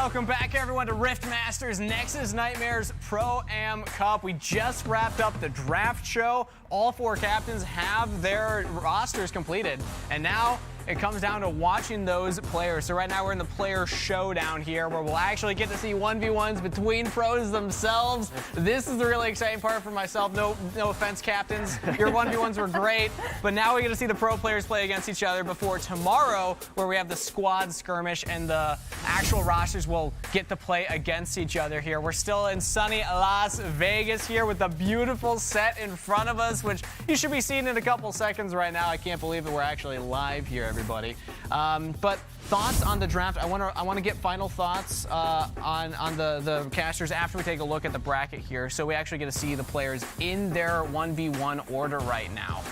Welcome back, everyone, to RiftMasters Nexus Nightmares Pro-Am Cup. We just wrapped up the draft show. All 4 captains have their rosters completed, and now it comes down to watching those players. So right now we're in the player showdown here, where we'll actually get to see 1v1s between pros themselves. This is the really exciting part for myself. No offense, captains. Your 1v1s were great, but now we get to see the pro players play against each other before tomorrow, where we have the squad skirmish and the actual rosters will get to play against each other here. We're still in sunny Las Vegas here with the beautiful set in front of us, which you should be seeing in a couple seconds right now. I can't believe that we're actually live here, everybody. But thoughts on the draft? I want to get final thoughts on the casters after we take a look at the bracket here, so we actually get to see the players in their 1v1 order right now.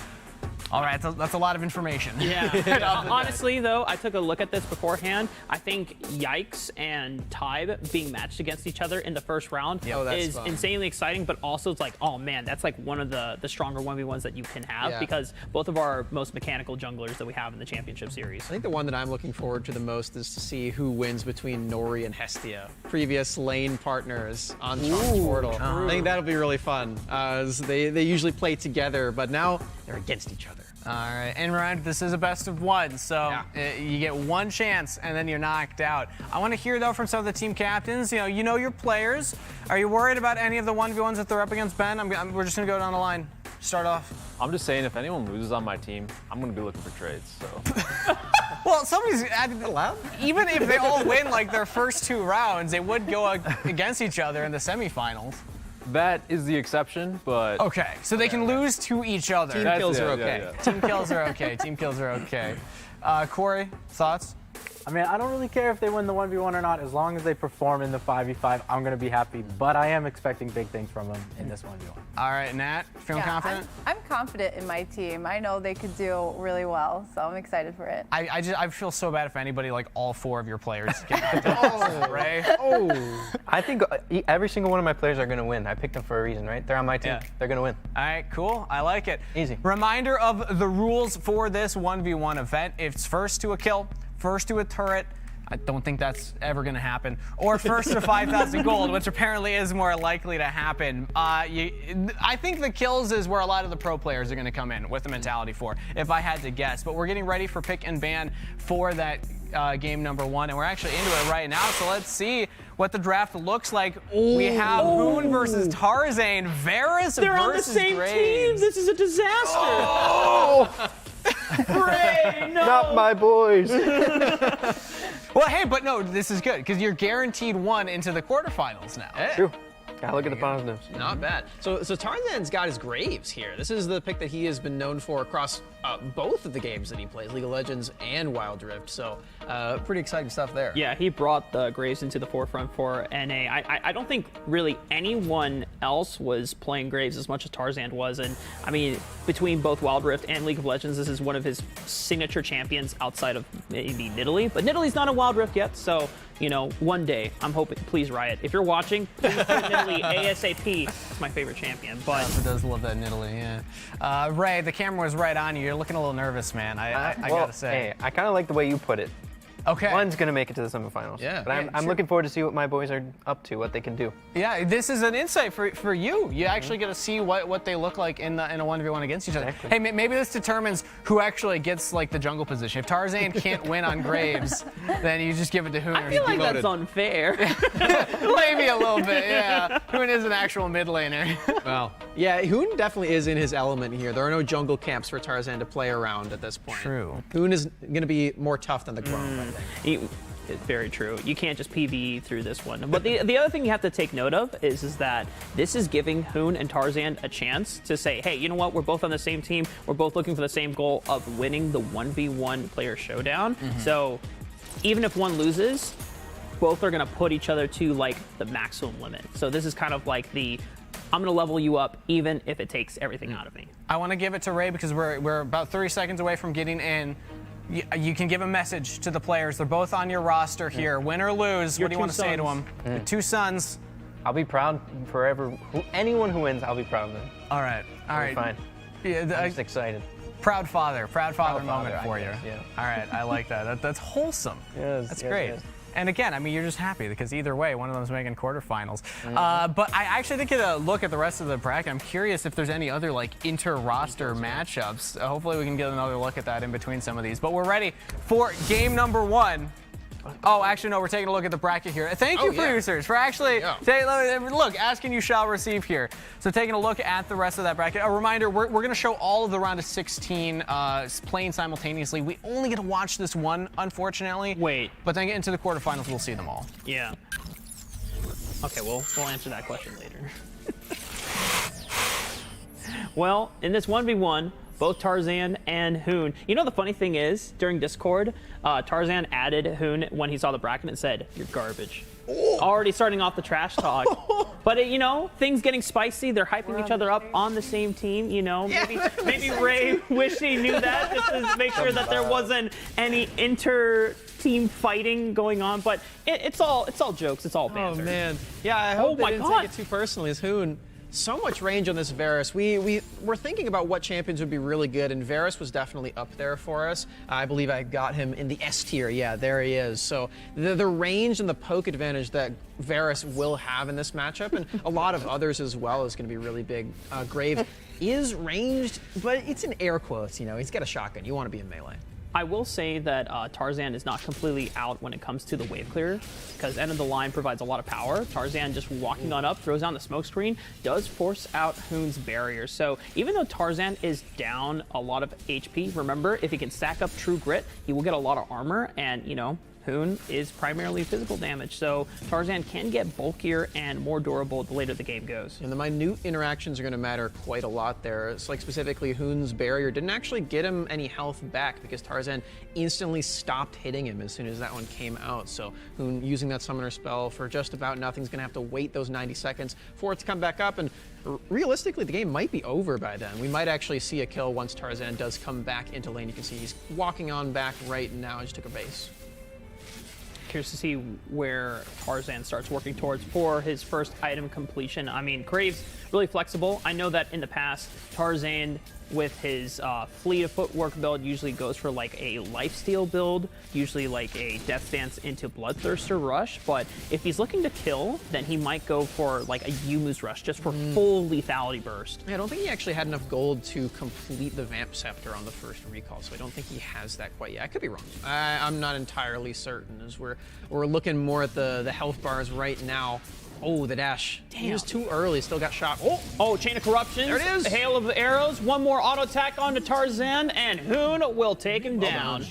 All right, that's a lot of information. Yeah. Honestly, though, I took a look at this beforehand. I think Yikes and Tybe being matched against each other in the first round is insanely exciting, but also it's like, oh man, that's like one of the stronger 1v1s that you can have, because both of our most mechanical junglers that we have in the championship series. I think the one that I'm looking forward to the most is to see who wins between Nori and Hestia, previous lane partners on Charmed Portal. I think that'll be really fun. They usually play together, but now they're against each other. All right, and Ryan, this is a best of 1, so you get 1 chance and then you're knocked out. I want to hear, though, from some of the team captains. You know your players. Are you worried about any of the 1v1s that they're up against, Ben? We're just going to go down the line. Start off. I'm just saying, if anyone loses on my team, I'm going to be looking for trades, so. Well, somebody's added allowed. Even if they all win like their first 2 rounds, they would go against each other in the semifinals. That is the exception, but... Okay, so they can lose to each other. Team kills are okay. Team kills are okay. Team kills are okay. Corey, thoughts? I mean, I don't really care if they win the 1v1 or not. As long as they perform in the 5v5, I'm going to be happy. But I am expecting big things from them in this 1v1. All right, Nat, feeling confident? I'm confident in my team. I know they could do really well, so I'm excited for it. I feel so bad if anybody, like all 4 of your players get Ray. I think every single one of my players are going to win. I picked them for a reason, right? They're on my team. They're going to win. All right, cool. I like it. Easy. Reminder of the rules for this 1v1 event. It's first to a kill, first to a turret. I don't think that's ever going to happen. Or first to 5,000 gold, which apparently is more likely to happen. I think the kills is where a lot of the pro players are going to come in with the mentality for, if I had to guess. But we're getting ready for pick and ban for that game number 1, and we're actually into it right now. So let's see what the draft looks like. We have Hoon versus Tarzan, Varus They're versus on the same Graves. team. This is a disaster. Ray, no. Not my boys. Well, hey, but no, this is good, because you're guaranteed 1 into the quarterfinals now. True. Gotta look at the positives. Not bad. So Tarzan's got his Graves here. This is the pick that he has been known for across both of the games that he plays, League of Legends and Wild Rift. So pretty exciting stuff there. Yeah, he brought the Graves into the forefront for NA. I don't think really anyone else was playing Graves as much as Tarzan was. And I mean, between both Wild Rift and League of Legends, this is one of his signature champions outside of maybe Nidalee. But Nidalee's not in Wild Rift yet, so you know, one day, I'm hoping, please Riot, if you're watching, please put Nidalee ASAP. It's my favorite champion, but... He does love that Nidalee, yeah. Ray, the camera was right on you. You're looking a little nervous, man, I gotta say. Hey, I kind of like the way you put it. Okay. One's going to make it to the semifinals. Yeah. But I'm looking forward to see what my boys are up to, what they can do. Yeah, this is an insight for you. You actually get to see what they look like in a 1v1 against each other. Exactly. Hey, maybe this determines who actually gets like the jungle position. If Tarzan can't win on Graves, then you just give it to Hoon. I feel like that's unfair. Maybe a little bit, yeah. Hoon is an actual mid laner. Well, yeah, Hoon definitely is in his element here. There are no jungle camps for Tarzan to play around at this point. True. Hoon is going to be more tough than the Gromp, I think. It's very true. You can't just PvE through this one. But the other thing you have to take note of is that this is giving Hoon and Tarzan a chance to say, hey, you know what? We're both on the same team. We're both looking for the same goal of winning the 1v1 player showdown. So even if one loses, both are going to put each other to like the maximum limit. So this is kind of like the I'm going to level you up even if it takes everything out of me. I want to give it to Ray because we're about 30 seconds away from getting in. You can give a message to the players. They're both on your roster here. Win or lose, what do you want to say to them? The 2 sons. I'll be proud forever. Anyone who wins, I'll be proud of them. All right. All right. Fine. Yeah, I'm just excited. Proud father moment for you. Yeah. All right, I like that. That's wholesome. Yes, That's yes, great. yes. And again, I mean, you're just happy because either way, one of them's making quarterfinals. But I actually did get a look at the rest of the bracket. I'm curious if there's any other like inter-roster matchups. Hopefully we can get another look at that in between some of these. But we're ready for game number 1. Oh, actually, no, we're taking a look at the bracket here. Thank you, producers, for actually look, asking you shall receive here. So taking a look at the rest of that bracket. A reminder, we're going to show all of the round of 16 playing simultaneously. We only get to watch this one, unfortunately. Wait. But then get into the quarterfinals, we'll see them all. Yeah. Okay, we'll answer that question later. Well, in this 1v1, both Tarzan and Hoon. You know the funny thing is, during Discord, Tarzan added Hoon when he saw the bracket and said, "You're garbage." Already starting off the trash talk. But you know, things getting spicy. They're hyping each other up on the same team. You know, maybe Ray wish he knew that just to make sure that there wasn't any inter-team fighting going on. But it's all jokes. It's all banter. Oh man, yeah. I hope they didn't take it too personally. As Hoon. So much range on this Varus. We were thinking about what champions would be really good, and Varus was definitely up there for us. I believe I got him in the S tier. Yeah, there he is. So the range and the poke advantage that Varus will have in this matchup, and a lot of others as well, is going to be really big. Grave is ranged, but it's in air quotes. You know, he's got a shotgun. You want to be in melee. I will say that Tarzan is not completely out when it comes to the wave clear, because end of the line provides a lot of power. Tarzan just walking on up, throws down the smoke screen, does force out Hoon's barrier. So even though Tarzan is down a lot of HP, remember, if he can stack up True Grit, he will get a lot of armor, and you know, Hoon is primarily physical damage, so Tarzan can get bulkier and more durable the later the game goes. And the minute interactions are going to matter quite a lot there. It's like specifically Hoon's barrier didn't actually get him any health back because Tarzan instantly stopped hitting him as soon as that one came out. So Hoon using that summoner spell for just about nothing is going to have to wait those 90 seconds for it to come back up, and realistically the game might be over by then. We might actually see a kill once Tarzan does come back into lane. You can see he's walking on back right now. Just took a base. Curious to see where Tarzan starts working towards for his first item completion. I mean, Graves really flexible. I know that in the past, Tarzan with his Fleet of Footwork build usually goes for like a lifesteal build, usually like a Death Dance into Bloodthirster rush, but if he's looking to kill, then he might go for like a Yumu's rush, just for full lethality burst. Yeah, I don't think he actually had enough gold to complete the Vamp Scepter on the first recall, so I don't think he has that quite yet. I could be wrong. I'm not entirely certain, as we're looking more at the health bars right now. Oh, the dash. Damn. He was too early, still got shot. Oh, Chain of Corruptions. There it is. A hail of arrows. One more auto attack onto Tarzan, and Hoon will take him down.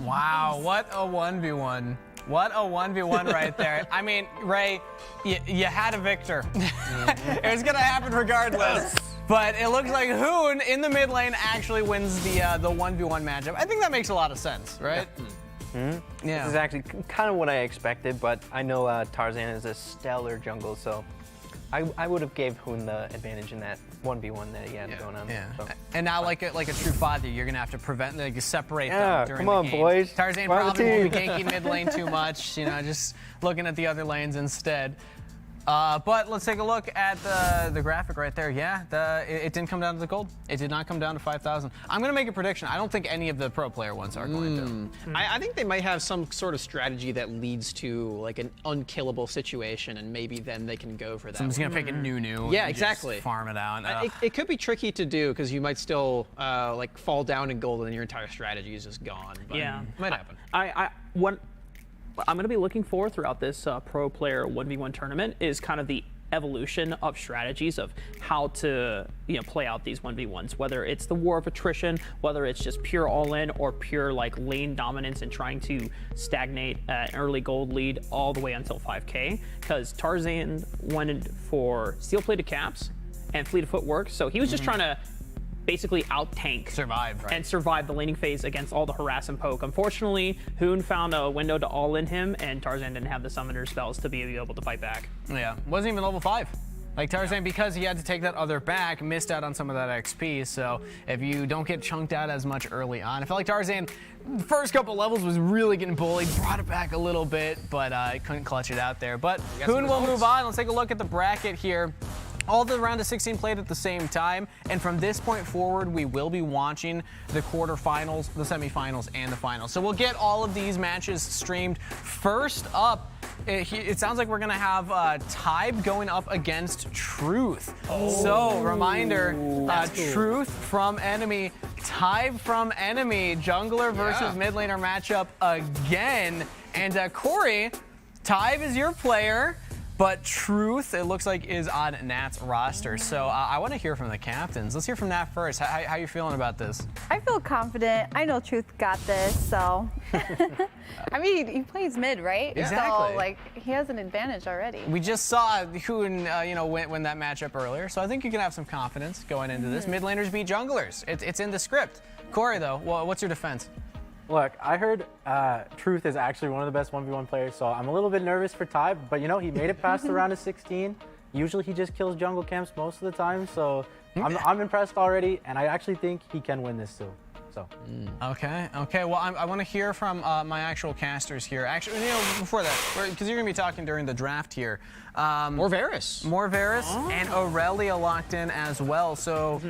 Wow, what a 1v1. What a 1v1 right there. I mean, Ray, you had a victor. It was going to happen regardless. But it looks like Hoon in the mid lane actually wins the 1v1 matchup. I think that makes a lot of sense, right? Yeah. This is actually kind of what I expected, but I know Tarzan is a stellar jungle, so I would have gave Hoon the advantage in that 1v1 that he had going on. Yeah. So. And now, like a true father, you're gonna have to prevent, like, separate them during come on, the game. boys. Tarzan probably won't be ganking mid lane too much, you know, just looking at the other lanes instead. But let's take a look at the graphic right there. Yeah, it didn't come down to the gold. It did not come down to 5,000. I'm going to make a prediction. I don't think any of the pro player ones are going to. I think they might have some sort of strategy that leads to like an unkillable situation, and maybe then they can go for that. Someone's going to pick a new. Yeah, exactly. Just farm it out. It could be tricky to do because you might still like fall down in gold and your entire strategy is just gone. But Yeah. it might happen. What I'm going to be looking for throughout this pro player 1v1 tournament is kind of the evolution of strategies of how to play out these 1v1s, whether it's the war of attrition, whether it's just pure all-in or pure like lane dominance and trying to stagnate an early gold lead all the way until 5k, because Tarzan went in for steel-plated caps and Fleet of Footwork, so he was just trying to basically out-tank and survive the laning phase against all the harass and poke. Unfortunately, Hoon found a window to all-in him, and Tarzan didn't have the summoner spells to be able to fight back. Yeah, wasn't even level 5. Like Tarzan, because he had to take that other back, missed out on some of that XP, so if you don't get chunked out as much early on, I felt like Tarzan, the first couple levels was really getting bullied, brought it back a little bit, but couldn't clutch it out there. But Hoon will move on. Let's take a look at the bracket here. all the round of 16 played at the same time, and from this point forward, we will be watching the quarterfinals, the semifinals, and the finals. So we'll get all of these matches streamed. First up, it sounds like we're gonna have Tybe going up against Truth. So reminder, Truth from Enemy, Tybe from Enemy, jungler versus mid laner matchup again. And Corey, Tybe is your player. But Truth, it looks like, is on Nat's roster. So I want to hear from the captains. Let's hear from Nat first. How you feeling about this? I feel confident. I know Truth got this, so. I mean, he plays mid, right? Exactly. So, like, he has an advantage already. We just saw Hoon, win that matchup earlier. So I think you can have some confidence going into this. Mid laners beat junglers. It's in the script. Corey, though, what's your defense? Look, I heard Truth is actually one of the best 1v1 players, so I'm a little bit nervous for Tybe, but he made it past the round of 16. Usually he just kills jungle camps most of the time, so I'm impressed already, and I actually think he can win this too. So. Okay. Well, I want to hear from my actual casters here. Actually, before that, because you're going to be talking during the draft here. More Varus. And Aurelia locked in as well. So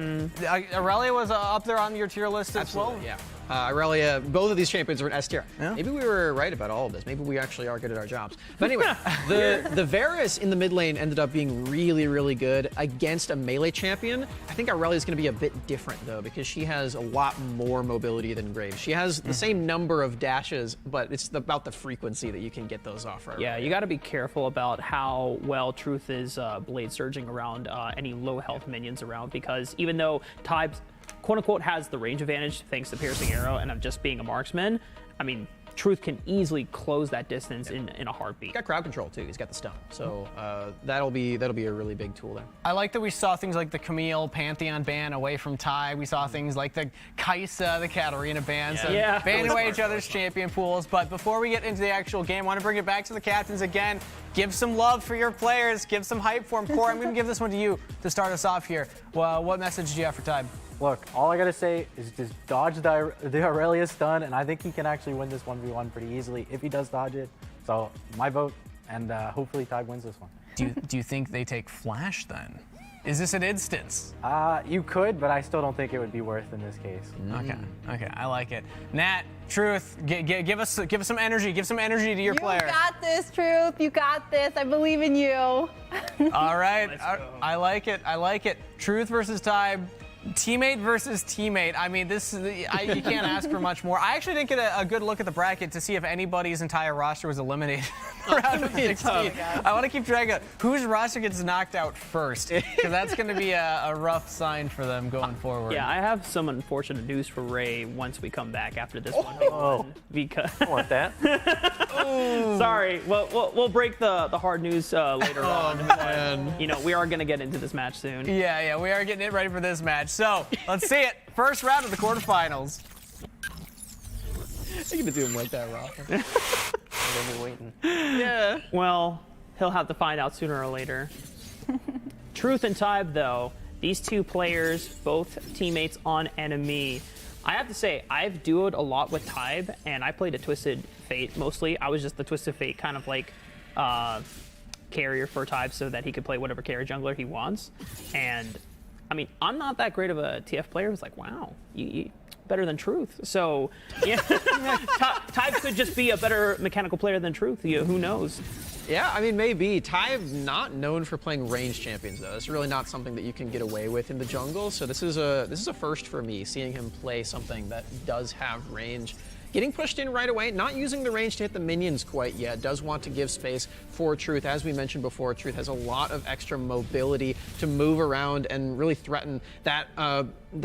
Aurelia was up there on your tier list as well? Yeah. Aurelia, both of these champions are in S tier. Yeah. Maybe we were right about all of this. Maybe we actually are good at our jobs. But anyway, the Varus in the mid lane ended up being really, really good against a melee champion. I think Aurelia's going to be a bit different, though, because she has a lot more mobility than Graves. She has the same number of dashes, but it's about the frequency that you can get those off her. Yeah, you got to be careful about how well Truth is blade surging around any low health minions around, because even though Tybe quote-unquote has the range advantage thanks to Piercing Arrow and of just being a marksman, I mean, Truth can easily close that distance in a heartbeat. He's got crowd control too. He's got the stun, so that'll be a really big tool there. I like that we saw things like the Camille Pantheon ban away from Ty. We saw things like the Kaisa, the Katarina ban. So ban away each other's champion pools. But before we get into the actual game, I want to bring it back to the captains again. Give some love for your players. Give some hype for them. Corey, I'm going to give this one to you to start us off here. Well, what message do you have for Ty? Look, all I gotta say is just dodge the Aurelia stun, and I think he can actually win this 1v1 pretty easily if he does dodge it. So my vote, and hopefully Tybe wins this one. Do you think they take Flash then? Is this an instance? You could, but I still don't think it would be worth in this case. Okay, I like it. Nat, Truth, give us some energy. Give some energy to your player. You got this, Truth. You got this. I believe in you. All right, I like it. Truth versus Tybe. Teammate versus teammate. I mean, you can't ask for much more. I actually didn't get a good look at the bracket to see if anybody's entire roster was eliminated round of 16. I want to keep track of whose roster gets knocked out first, because that's going to be a rough sign for them going forward. Yeah, I have some unfortunate news for Ray once we come back after this one. Because I want that. Sorry, we'll break the hard news later on. Man. We are going to get into this match soon. Yeah, we are getting it ready for this match. So let's see it. First round of the quarterfinals. You can do him like that, Rob. I've been waiting. Yeah. Well, he'll have to find out sooner or later. Truth and Tybe, though, these two players, both teammates on Enemy. I have to say, I've duoed a lot with Tybe, and I played a Twisted Fate mostly. I was just the Twisted Fate kind of like carrier for Tybe so that he could play whatever carry jungler he wants. And I mean, I'm not that great of a TF player. It was like, wow, you better than Truth. So, yeah, Tybe could just be a better mechanical player than Truth. Who knows? Yeah, I mean, maybe. Tybe's not known for playing range champions, though. It's really not something that you can get away with in the jungle. So this is a first for me, seeing him play something that does have range. Getting pushed in right away, not using the range to hit the minions quite yet, does want to give space for Truth. As we mentioned before, Truth has a lot of extra mobility to move around and really threaten that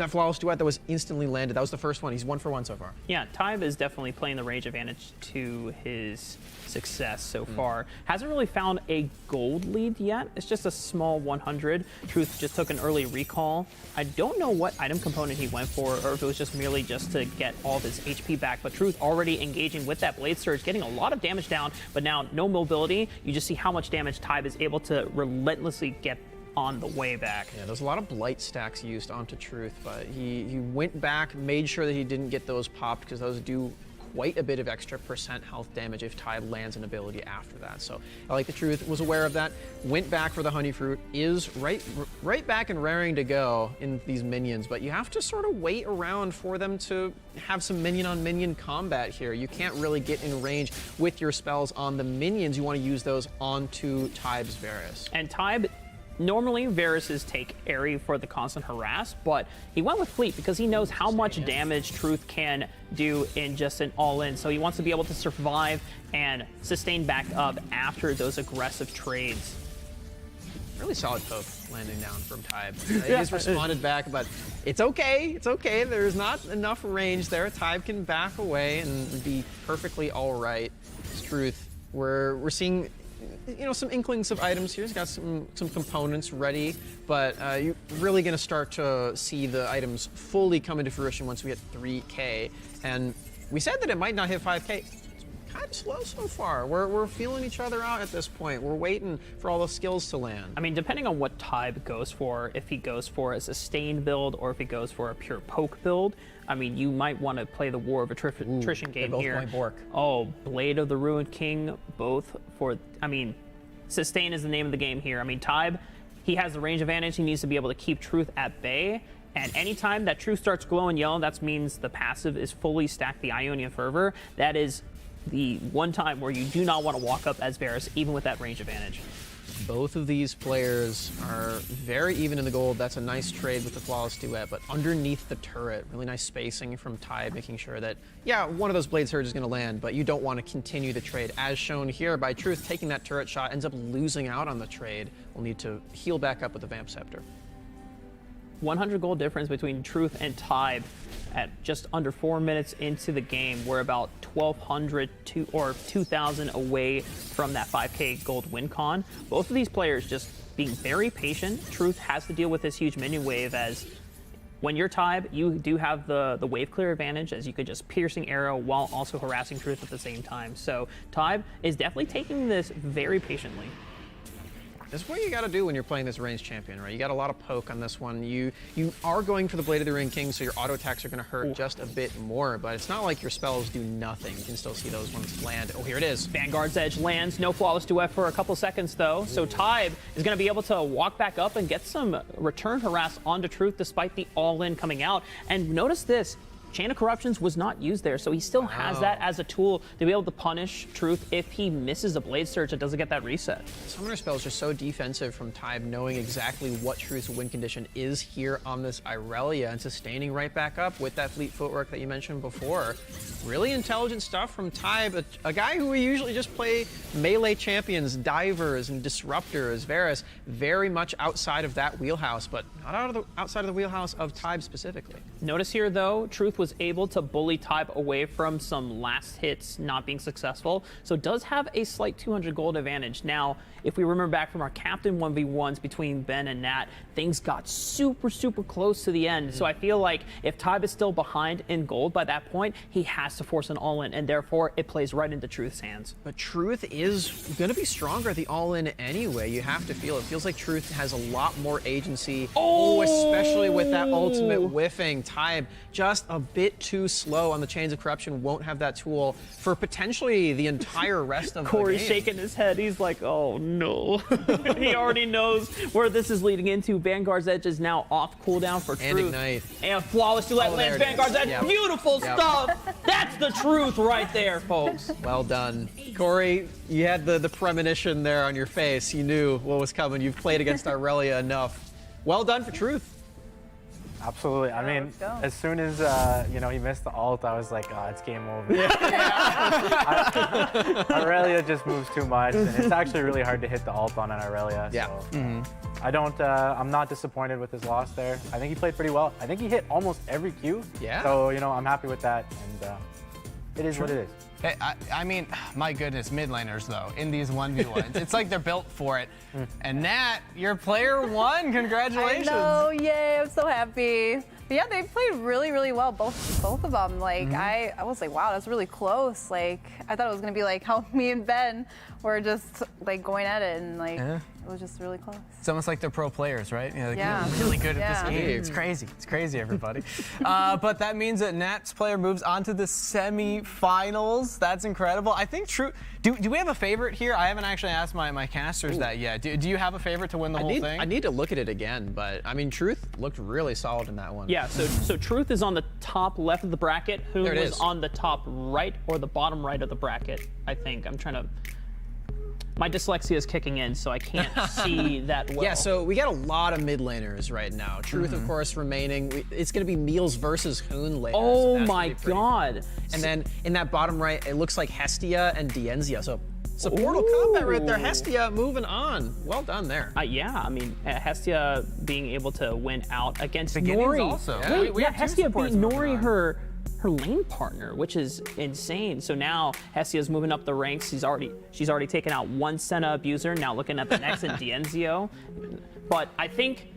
flawless duet that was instantly landed. That was the first one. He's 1 for 1 so far. Yeah, Tybe is definitely playing the range advantage to his success so far. Hasn't really found a gold lead yet. It's just a small 100. Truth just took an early recall. I don't know what item component he went for, or if it was just merely just to get all of his HP back, but Truth already engaging with that Blade Surge, getting a lot of damage down, but now no mobility. You just see how much damage Tybe is able to relentlessly get on the way back. Yeah, there's a lot of blight stacks used onto Truth, but he went back, made sure that he didn't get those popped, because those do quite a bit of extra percent health damage if Tide lands an ability after that. So I like the Truth, was aware of that, went back for the Honey Fruit, is right back and raring to go in these minions, but you have to sort of wait around for them to have some minion on minion combat here. You can't really get in range with your spells on the minions. You want to use those onto Tybe's Varus. And Tybe, normally Varus's take Airy for the constant harass, but he went with Fleet because he knows how much damage Truth can do in just an all-in. So he wants to be able to survive and sustain back up after those aggressive trades. Really solid poke landing down from Tybe. He's responded back, but it's okay. It's okay. There's not enough range there. Tybe can back away and be perfectly all right. It's Truth. We're seeing, you know, some inklings of items here. He's got some components ready, but you're really going to start to see the items fully come into fruition once we hit 3K. And we said that it might not hit 5K. It's kind of slow so far. We're feeling each other out at this point. We're waiting for all the skills to land. I mean, depending on what Tybe goes for, if he goes for a sustain build or if he goes for a pure poke build, I mean, you might want to play the War of Attrition game both here. point Bork. Oh, Blade of the Ruined King, both for, I mean, sustain is the name of the game here. I mean, Tybe, he has the range advantage. He needs to be able to keep Truth at bay. And anytime that Truth starts glowing yellow, that means the passive is fully stacked, the Ionian Fervor. That is the one time where you do not want to walk up as Varus, even with that range advantage. Both of these players are very even in the gold. That's a nice trade with the Flawless Duet, but underneath the turret, really nice spacing from Tybe, making sure that, yeah, one of those Blade Surge is going to land, but you don't want to continue the trade. As shown here by Truth, taking that turret shot, ends up losing out on the trade. We'll need to heal back up with the Vamp Scepter. 100 gold difference between Truth and Tybe at just under 4 minutes into the game. We're about 1,200 or 2,000 away from that 5K gold win con. Both of these players just being very patient. Truth has to deal with this huge minion wave, as when you're Tybe, you do have the wave clear advantage, as you could just piercing arrow while also harassing Truth at the same time. So Tybe is definitely taking this very patiently. That's what you got to do when you're playing this ranged champion, right? You got a lot of poke on this one. You are going for the Blade of the Ruined King, so your auto attacks are going to hurt just a bit more, but it's not like your spells do nothing. You can still see those ones land. Oh, here it is. Vanguard's Edge lands. No Flawless Duet for a couple seconds, though. So Tybe is going to be able to walk back up and get some return harass onto Truth despite the all-in coming out. And notice this. Chain of Corruptions was not used there, so he still has that as a tool to be able to punish Truth if he misses a Blade Surge that doesn't get that reset. Summoner spell is just so defensive from Tybe, knowing exactly what Truth's win condition is here on this Irelia and sustaining right back up with that fleet footwork that you mentioned before. Really intelligent stuff from Tybe, a guy who we usually just play melee champions, divers and disruptors. Varus, very much outside of that wheelhouse, but not outside of the wheelhouse of Tybe specifically. Notice here, though, Truth was able to bully Tybe away from some last hits not being successful, so does have a slight 200 gold advantage. Now, if we remember back from our Captain 1v1s between Ben and Nat, things got super close to the end. So I feel like if Tybe is still behind in gold by that point, he has to force an all-in, and therefore it plays right into Truth's hands. But Truth is going to be stronger at the all-in anyway. You have to feel it. Feels like Truth has a lot more agency. Oh, especially with that ultimate whiffing. Tybe just a bit too slow on the Chains of Corruption. Won't have that tool for potentially the entire rest of the game. Corey's shaking his head. He's like, oh no. He already knows where this is leading into. Vanguard's Edge is now off cooldown for Truth. And Ignite. And Flawless Duet lands Vanguard's Edge. Yep. Beautiful stuff. That's the truth right there, folks. Well done. Corey, you had the premonition there on your face. You knew what was coming. You've played against Irelia enough. Well done for Truth. Absolutely. I mean, as soon as you know, he missed the ult, I was like, oh, it's game over. Irelia just moves too much, and it's actually really hard to hit the ult on an Irelia. Yeah. So, I'm not disappointed with his loss there. I think he played pretty well. I think he hit almost every Q. Yeah. So, you know, I'm happy with that, and it is what it is. Hey, I mean, my goodness, mid laners though, in these 1v1s, it's like they're built for it. And Nat, your player won. Congratulations. I know, yay! I'm so happy. But yeah, they played really well, both of them. Like I was like, wow, that's really close. Like I thought it was gonna be like how me and Ben were just like going at it, and like it was just really close. It's almost like they're pro players, right? You know, like, Yeah. you're really good at Yeah. this game. It's crazy. It's crazy, everybody. But that means that Nats player moves on to the semifinals. That's incredible. I think do we have a favorite here? I haven't actually asked my casters that yet. Do you have a favorite to win the whole thing? I need to look at it again, but I mean, Truth looked really solid in that one. Yeah, so Truth is on the top left of the bracket. Hoon There it was is. on the top right or the bottom right of the bracket, I think. I'm trying to... My dyslexia is kicking in, so I can't see that well. Yeah, so we got a lot of mid laners right now. Truth, of course, remaining. It's going to be Meals versus Hoon later. Oh so that's my gonna be pretty god. cool. And then in that bottom right, it looks like Hestia and Dienzia. So Mortal Kombat right there. Hestia moving on. Well done there. Yeah, I mean, Hestia being able to win out against Beginnings Nori. also. Yeah, We have two Hestia beat supports moving Nori on. her lane partner, which is insane. So now Hestia's moving up the ranks. She's already taken out one Senna abuser. Now looking at the next in Dienzio. But I think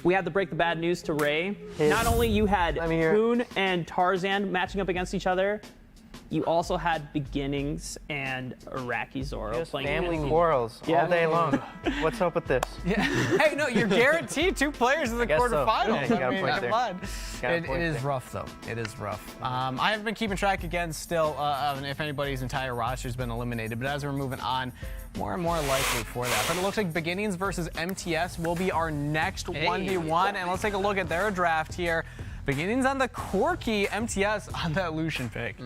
we had to break the bad news to Ray. Not only you had Hoon and Tarzan matching up against each other, you also had Beginnings and Iraqi Zoro Just playing family against- quarrels all day long. What's up with this? Hey, no, you're guaranteed 2 players in the guess so. quarterfinals. Yeah, you got a I mean, point come there. on. Got a It point is there. rough, though. It is rough. I haven't been keeping track again still of if anybody's entire roster has been eliminated, but as we're moving on, more and more likely for that. But it looks like Beginnings versus MTS will be our next 1v1, and let's take a look at their draft here. Beginnings on the Corki, MTS on that Lucian pick.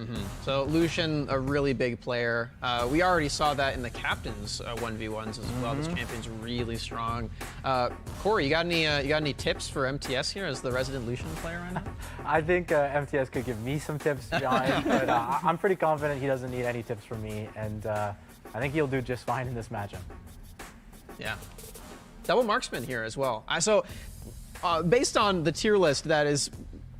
So Lucian, a really big player. We already saw that in the captains 1v1s as well. This champion's really strong. Corey, you got any tips for MTS here as the resident Lucian player right now? I think MTS could give me some tips, John, but I'm pretty confident he doesn't need any tips from me, and I think he'll do just fine in this matchup. Yeah. Double marksman here as well. Based on the tier list that is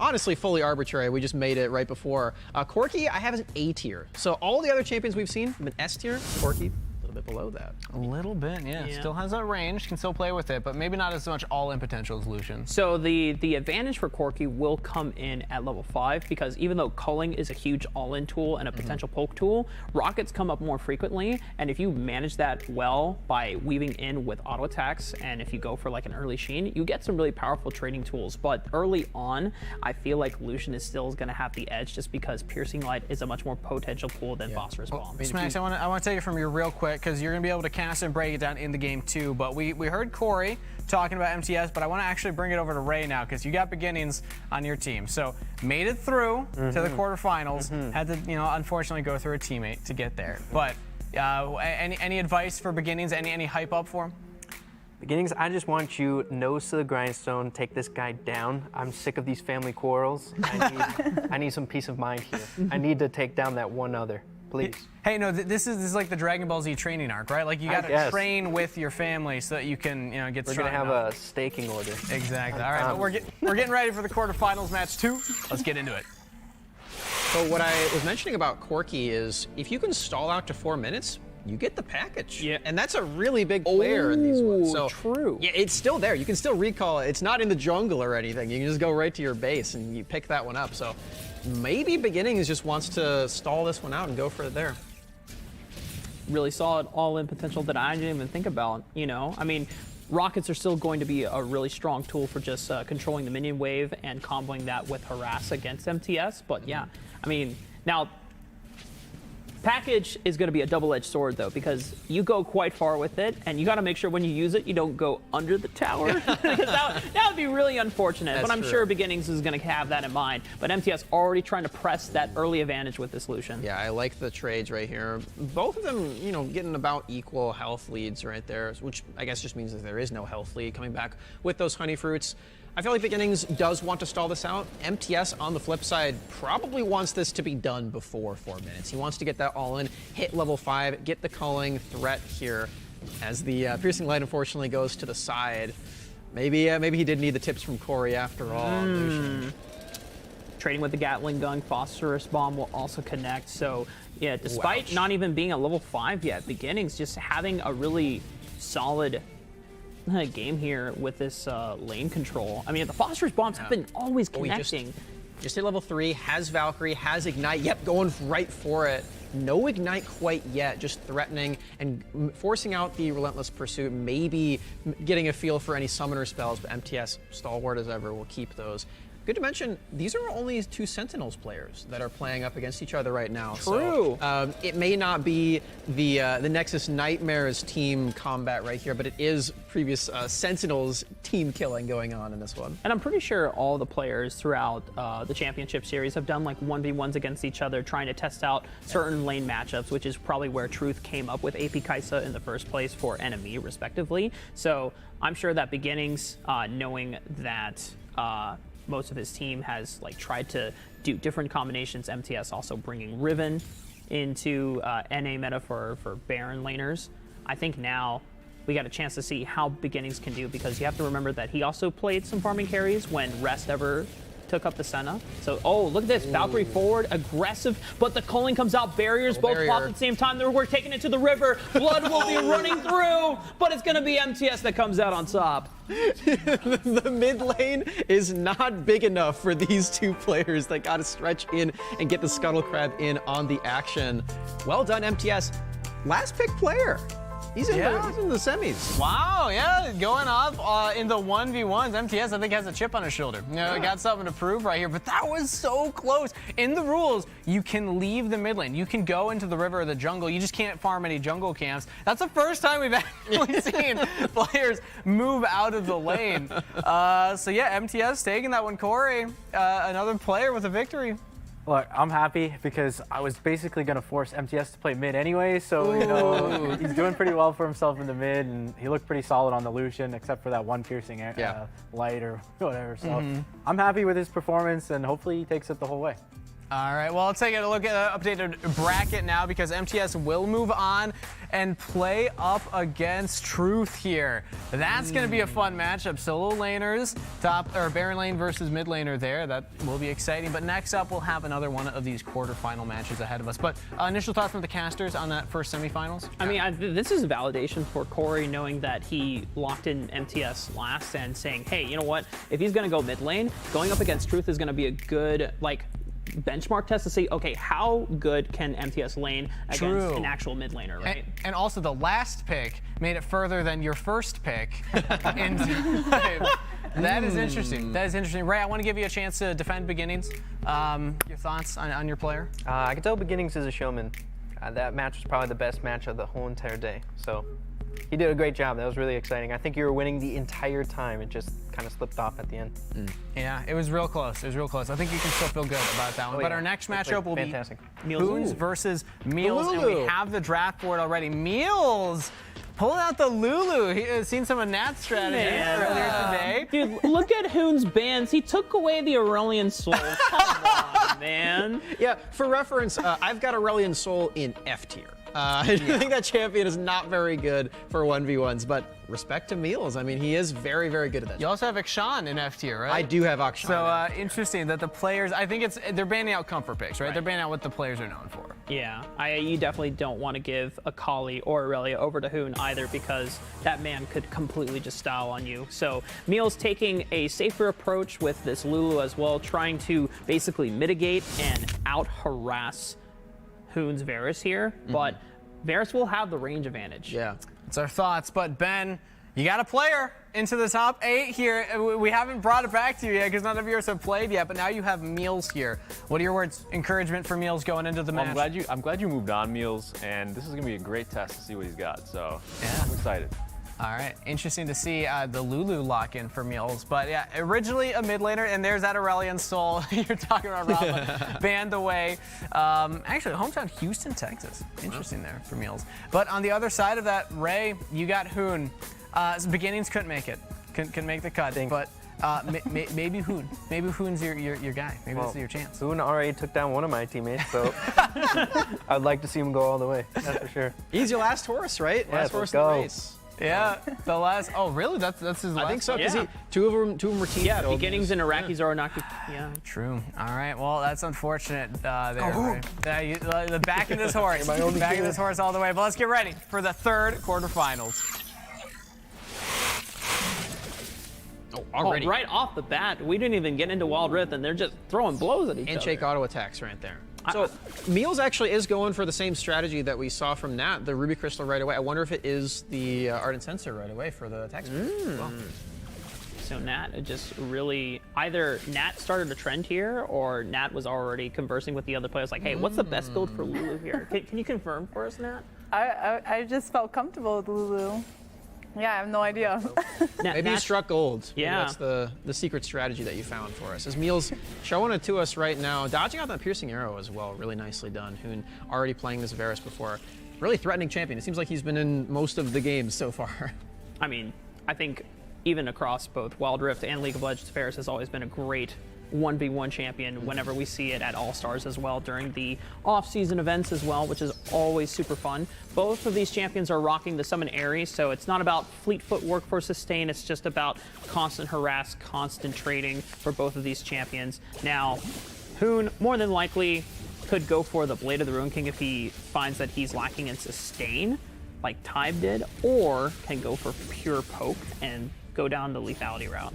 honestly fully arbitrary, we just made it right before. Corki, I have as an A tier. So all the other champions we've seen have been S tier. Corki, a little bit below that. A little bit, yeah. Still has that range, can still play with it, but maybe not as much all-in potential as Lucian. So the advantage for Corki will come in at level 5 because even though culling is a huge all-in tool and a potential poke tool, rockets come up more frequently, and if you manage that well by weaving in with auto attacks, and if you go for like an early Sheen, you get some really powerful trading tools. But early on, I feel like Lucian is still going to have the edge just because Piercing Light is a much more potential pool than Phosphorus Bomb. Smax, I want to take it from you real quick because you're going to be able to cast and break it down in the game too. But we heard Corey talking about MTS, but I want to actually bring it over to Ray now because you got Beginnings on your team. So made it through to the quarterfinals. Had to, unfortunately go through a teammate to get there. But any advice for Beginnings? Any hype up for him? Beginnings, I just want you nose to the grindstone, take this guy down. I'm sick of these family quarrels. I need some peace of mind here. I need to take down that one other, please. Hey, no, this is like the Dragon Ball Z training arc, right? Like you got to guess. train with your family so that you can, get We're strong gonna have enough. a staking order. Exactly. All right, but we're getting ready for the quarterfinals match 2. Let's get into it. So what I was mentioning about Corki is if you can stall out to 4 minutes, you get the package. Yeah. And that's a really big player in these ones. So true. Yeah, it's still there. You can still recall it. It's not in the jungle or anything. You can just go right to your base and you pick that one up. So maybe Beginnings just wants to stall this one out and go for it there. Really solid all-in potential that I didn't even think about, I mean, rockets are still going to be a really strong tool for just controlling the minion wave and comboing that with harass against MTS. But yeah, I mean, now package is going to be a double-edged sword though, because you go quite far with it, and you got to make sure when you use it, you don't go under the tower. Because that would be really unfortunate. That's but I'm true. sure Beginnings is going to have that in mind. But MTS already trying to press that early advantage with this solution. Yeah, I like the trades right here. Both of them, getting about equal health leads right there, which I guess just means that there is no health lead coming back with those honey fruits. I feel like Beginnings does want to stall this out. MTS, on the flip side, probably wants this to be done before 4 minutes. He wants to get that all in, hit level 5, get the culling threat here as the Piercing Light unfortunately goes to the side. Maybe he did need the tips from Corey after all. Trading with the Gatling gun, Phosphorus Bomb will also connect. So yeah, despite not even being a level 5 yet, Beginnings just having a really solid game here with this lane control. I mean, the Phosphorus Bombs have been always connecting. Just hit level 3, has Valkyrie, has Ignite. Yep, going right for it. No Ignite quite yet, just threatening and forcing out the Relentless Pursuit, maybe getting a feel for any summoner spells, but MTS, stalwart as ever, will keep those. Good to mention, these are only 2 Sentinels players that are playing up against each other right now. True. So, it may not be the Nexus Nightmares team combat right here, but it is previous Sentinels team killing going on in this one. And I'm pretty sure all the players throughout the championship series have done like 1v1s against each other, trying to test out certain lane matchups, which is probably where Truth came up with AP Kaisa in the first place for Enemy, respectively. So I'm sure that Beginnings, knowing that most of his team has like tried to do different combinations. MTS also bringing Riven into NA meta for Baron laners. I think now we got a chance to see how Beginnings can do, because you have to remember that he also played some farming carries when Rest ever took up the Senna. So, oh, look at this. Valkyrie forward, aggressive, but the culling comes out. Barriers both pop at the same time. We're taking it to the river. Blood will be running through, but it's going to be MTS that comes out on top. The mid lane is not big enough for these 2 players. They got to stretch in and get the Scuttle Crab in on the action. Well done, MTS. Last pick player. He's in, he's in the semis. Wow, yeah, going off in the 1v1s. MTS, I think, has a chip on his shoulder. You know, got something to prove right here, but that was so close. In the rules, you can leave the mid lane. You can go into the river or the jungle. You just can't farm any jungle camps. That's the first time we've actually seen players move out of the lane. So yeah, MTS taking that one. Corey, another player with a victory. Look, I'm happy because I was basically going to force MTS to play mid anyway, so, you know, he's doing pretty well for himself in the mid, and he looked pretty solid on the Lucian, except for that one piercing light or whatever. So I'm happy with his performance, and hopefully he takes it the whole way. All right, well, let's take a look at the updated bracket now, because MTS will move on and play up against Truth here. That's going to be a fun matchup. Solo laners, Baron lane versus mid laner there. That will be exciting. But next up, we'll have another one of these quarterfinal matches ahead of us. But initial thoughts from the casters on that first semifinals? I mean, this is validation for Corey, knowing that he locked in MTS last and saying, hey, you know what? If he's going to go mid lane, going up against Truth is going to be a good, like, benchmark test to see, okay, how good can MTS lane against an actual mid laner, right? And also the last pick made it further than your first pick. That is interesting. That is interesting. Ray, I want to give you a chance to defend Beginnings. Your thoughts on your player? I can tell Beginnings is a showman. That match was probably the best match of the whole entire day. So he did a great job. That was really exciting. I think you were winning the entire time. It just kind of slipped off at the end. Yeah, it was real close. It was real close. I think you can still feel good about that one. But our next matchup will be Hoons versus Meals, and we have the draft board already. Meals pulling out the Lulu. He has seen some of Nat's strategies earlier today. Dude, look at Hoon's bans. He took away the Aurelion Soul. Come on, man. Yeah, for reference, I've got Aurelion Soul in F tier. I think that champion is not very good for 1v1s, but respect to Meals. I mean, he is very, very good at that. You also have Akshan in F tier, right? I do have Akshan. So interesting that the players, I think they're banning out comfort picks, right? They're banning out what the players are known for. Yeah, you definitely don't want to give Akali or Aurelia over to Hoon either, because that man could completely just style on you. So Meals taking a safer approach with this Lulu as well, trying to basically mitigate and out-harass Hoon's Varus here, but Varus will have the range advantage. Yeah, it's our thoughts. But Ben, you got a player into the top 8 here. We haven't brought it back to you yet because none of yours have played yet, but now you have Meals here. What are your words? Encouragement for Meals going into the match? I'm glad you moved on, Meals, and this is going to be a great test to see what he's got. So I'm excited. All right, interesting to see the Lulu lock in for Meals. But yeah, originally a mid laner, and there's that Aurelion Soul you're talking about, Rob, banned away. Actually, hometown Houston, Texas. Interesting there for Meals. But on the other side of that, Ray, you got Hoon. Beginnings couldn't make it, couldn't make the cut, but maybe Hoon. Maybe Hoon's your guy. Maybe this is your chance. Hoon already took down one of my teammates, so I'd like to see him go all the way, that's for sure. He's your last horse, right? Yeah, last horse in the race. Yeah, the last. Oh, really? That's his last. I think so, because two of them were team. Yeah, Beginnings and Iraqis are not. Yeah. True. All right. Well, that's unfortunate. The back of this horse. Back of this horse all the way. But let's get ready for the third quarterfinals. Already. Right off the bat, we didn't even get into Wild Rift, and they're just throwing blows at each other. Handshake auto attacks right there. So Meals actually is going for the same strategy that we saw from Nat, the Ruby Crystal right away. I wonder if it is the Ardent Sensor right away for the attack speed. Well. So Nat just really, either Nat started a trend here or Nat was already conversing with the other players like, hey, what's the best build for Lulu here? Can you confirm for us, Nat? I just felt comfortable with Lulu. Yeah, I have no idea. Maybe you struck gold. Yeah. Maybe that's the secret strategy that you found for us. As Meals showing it to us right now, dodging out that piercing arrow as well. Really nicely done. Hoon already playing this Varus before. Really threatening champion. It seems like he's been in most of the games so far. I mean, I think even across both Wild Rift and League of Legends, Varus has always been a great 1v1 champion whenever we see it at All-Stars as well, during the off-season events as well, which is always super fun. Both of these champions are rocking the Summon Ares, so it's not about fleet footwork for sustain, it's just about constant harass, constant trading for both of these champions. Now, Hoon more than likely could go for the Blade of the Ruin King if he finds that he's lacking in sustain, like Tybe did, or can go for pure poke and go down the lethality route.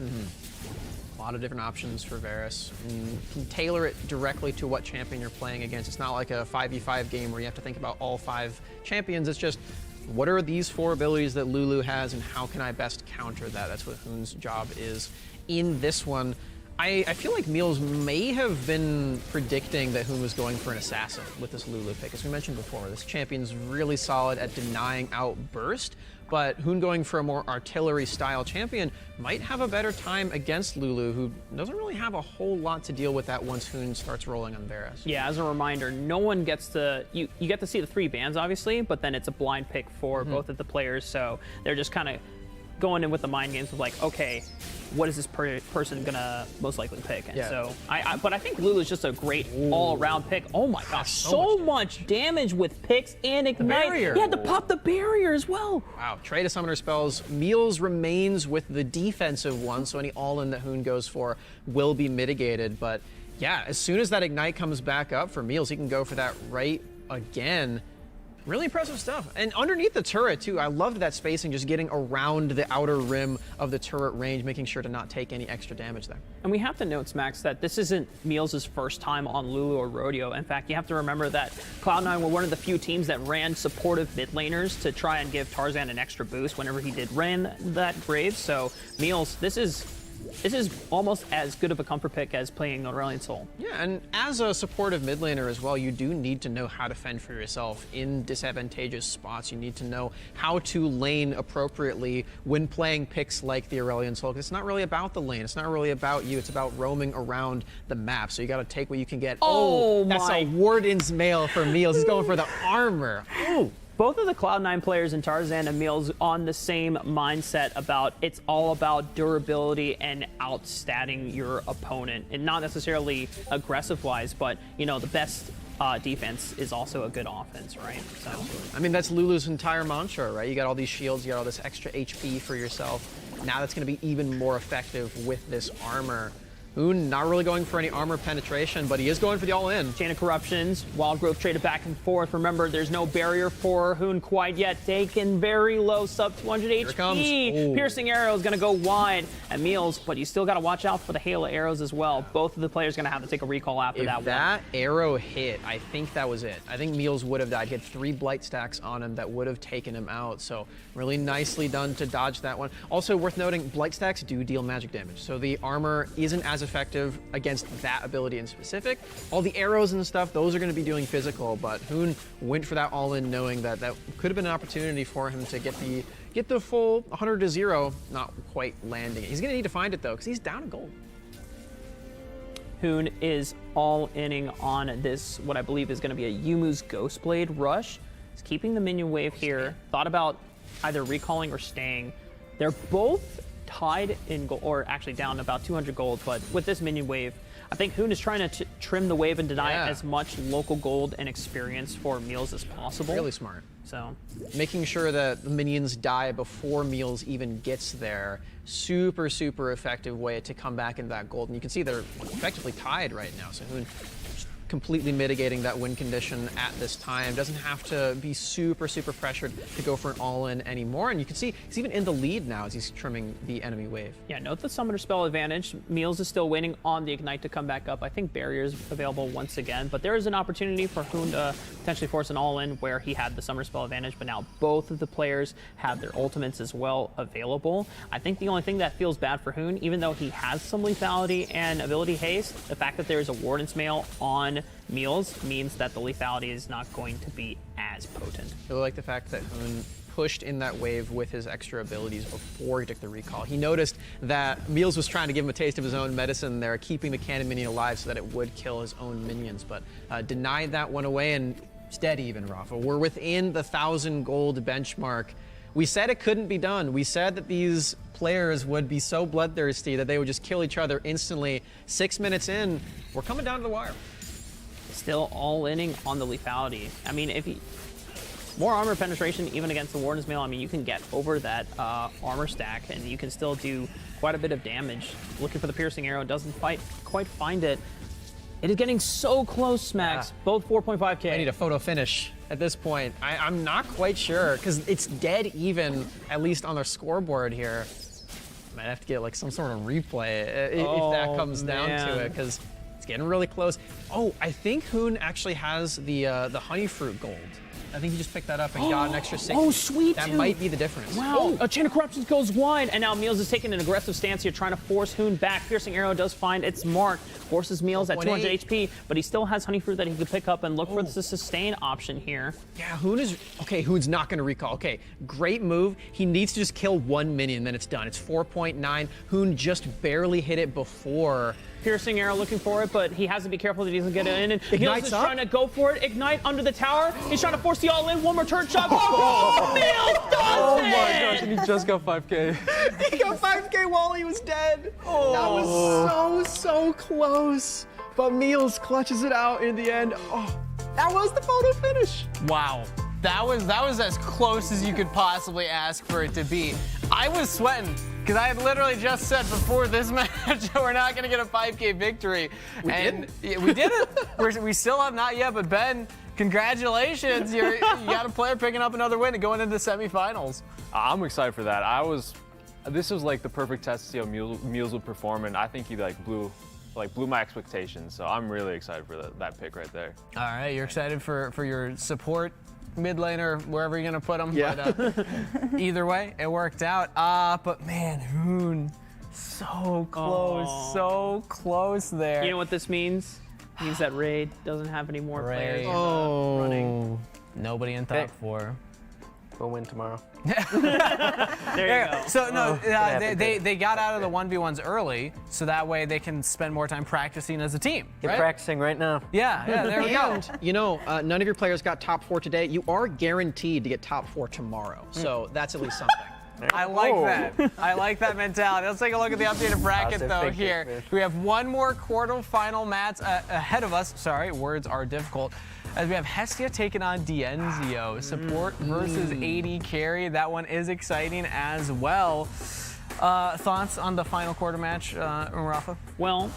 A lot of different options for Varus. And you can tailor it directly to what champion you're playing against. It's not like a 5v5 game where you have to think about all 5 champions. It's just, what are these 4 abilities that Lulu has and how can I best counter that? That's what Hoon's job is in this one. I feel like Meals may have been predicting that Hoon was going for an assassin with this Lulu pick. As we mentioned before, this champion's really solid at denying out burst, but Hoon going for a more artillery-style champion might have a better time against Lulu, who doesn't really have a whole lot to deal with that once Hoon starts rolling on Varus. Yeah, as a reminder, no one gets to, you get to see the 3 bans, obviously, but then it's a blind pick for both of the players, so they're just kind of going in with the mind games of like, okay, what is this person gonna most likely pick? And so, but I think Lulu's just a great all-around pick. Oh my gosh, so much damage with picks and Ignite. He had to pop the barrier as well. Wow, trade of summoner spells. Meals remains with the defensive one, so any all-in that Hoon goes for will be mitigated. But yeah, as soon as that Ignite comes back up for Meals, he can go for that right again. Really impressive stuff. And underneath the turret, too, I loved that spacing, just getting around the outer rim of the turret range, making sure to not take any extra damage there. And we have to note, Smax, that this isn't Meals' first time on Lulu or Rodeo. In fact, you have to remember that Cloud9 were one of the few teams that ran supportive mid laners to try and give Tarzan an extra boost whenever he did ran that Graves. So, Meals, this is almost as good of a comfort pick as playing Aurelion Sol. Yeah, and as a supportive mid laner as well, you do need to know how to fend for yourself in disadvantageous spots. You need to know how to lane appropriately when playing picks like the Aurelion Sol. It's not really about the lane. It's not really about you. It's about roaming around the map. So you got to take what you can get. Oh, that's a Warden's Mail for Meals. He's going for the armor. Ooh. Both of the Cloud9 players and Tarzan and Meals on the same mindset about it's all about durability and outstatting your opponent, and not necessarily aggressive-wise, but you know the best defense is also a good offense, right? So, I mean that's Lulu's entire mantra, right? You got all these shields, you got all this extra HP for yourself. Now that's going to be even more effective with this armor. Hoon not really going for any armor penetration, but he is going for the all-in. Chain of Corruptions, Wild Growth traded back and forth. Remember, there's no barrier for Hoon quite yet. Taken very low, sub 200 Here HP. it comes. Piercing arrow is going to go wide at Meals, but you still got to watch out for the hail of arrows as well. Both of the players going to have to take a recall after that one. If that arrow hit, I think that was it. I think Meals would have died. He had 3 blight stacks on him that would have taken him out. So really nicely done to dodge that one. Also worth noting, blight stacks do deal magic damage. So the armor isn't as effective against that ability in specific. All the arrows and stuff, those are going to be doing physical, but Hoon went for that all-in knowing that that could have been an opportunity for him to get the full 100 to 0, not quite landing it. He's going to need to find it though, because he's down a gold. Hoon is all-inning on this, what I believe is going to be a Yumu's Ghostblade rush. He's keeping the minion wave here. Thought about either recalling or staying. They're both tied in gold, or actually down about 200 gold, but with this minion wave, I think Hoon is trying to trim the wave and deny as much local gold and experience for Meals as possible. Really smart. So, making sure that the minions die before Meals even gets there. Super, super effective way to come back into that gold. And you can see they're effectively tied right now. So Hoon completely mitigating that win condition at this time. Doesn't have to be super pressured to go for an all-in anymore. And you can see he's even in the lead now as he's trimming the enemy wave. Yeah, note the summoner spell advantage. Meals is still waiting on the Ignite to come back up. I think Barrier's available once again, but there is an opportunity for Hoon to potentially force an all-in where he had the summoner spell advantage, but now both of the players have their ultimates as well available. I think the only thing that feels bad for Hoon, even though he has some lethality and ability haste, the fact that there is a Warden's Mail on Meals means that the lethality is not going to be as potent. I really like the fact that Hoon pushed in that wave with his extra abilities before he took the recall. He noticed that Meals was trying to give him a taste of his own medicine there, keeping the cannon minion alive so that it would kill his own minions, but denied that one away, and it's dead even, Rafa. We're within the 1,000 gold benchmark. We said it couldn't be done. We said that these players would be so bloodthirsty that they would just kill each other instantly. 6 minutes in, we're coming down to the wire. Still all-inning on the lethality. I mean, if he... More armor penetration, even against the Warden's Mail. I mean, you can get over that armor stack, and you can still do quite a bit of damage. Looking for the piercing arrow, doesn't quite find it. It is getting so close, Smacks. Yeah. Both 4.5K. I need a photo finish at this point. I'm not quite sure, because it's dead even, at least on their scoreboard here. Might have to get like some sort of replay if that comes down to it, because it's getting really close. Oh, I think Hoon actually has the honey fruit gold. I think he just picked that up and got an extra 60. Oh, sweet. That might be the difference. Wow. A Chain of Corruptions goes wide, and now Meals is taking an aggressive stance here, trying to force Hoon back. Piercing Arrow does find its mark, forces Meals at 200 HP, but he still has Honey Fruit that he could pick up and look for the sustain option here. Yeah, Hoon is... Okay, Hoon's not going to recall. Okay, great move. He needs to just kill one minion, then it's done. It's 4.9. Hoon just barely hit it before... Piercing Arrow looking for it, but he has to be careful that he doesn't get it in. And Meals is trying to go for it. Ignite under the tower. He's trying to force the all-in. One more turn shot. Oh, Meals does Oh my gosh, and he just got 5K. He got 5K while he was dead. Oh. That was so close. But Meals clutches it out in the end. Oh, that was the photo finish. Wow. That was as close as you could possibly ask for it to be. I was sweating because I had literally just said before this match we're not going to get a 5K victory. We did it. We still have not yet, but Ben, congratulations. You got a player picking up another win and going into the semifinals. I'm excited for that. This was like the perfect test to see how Meals would perform, and I think he blew my expectations. So I'm really excited for that pick right there. All right, you're excited for your support mid laner, wherever you're gonna put him. Yeah. But either way, it worked out. But man, Hoon, so close there. You know what this means? It means that Raid doesn't have any more players running. Nobody in top 4. We'll win tomorrow. There you go. So no, they got out of the 1v1s early, so that way they can spend more time practicing as a team. Get practicing right now. Yeah, there we go. You know, none of your players got top 4 today. You are guaranteed to get top 4 tomorrow, so that's at least something. I like that. I like that mentality. Let's take a look at the updated bracket though here. We have one more quarterfinal match ahead of us. Sorry, words are difficult. As we have Hestia taking on Dienzio. Support versus AD carry. That one is exciting as well. Thoughts on the final quarter match, Rafa? Well,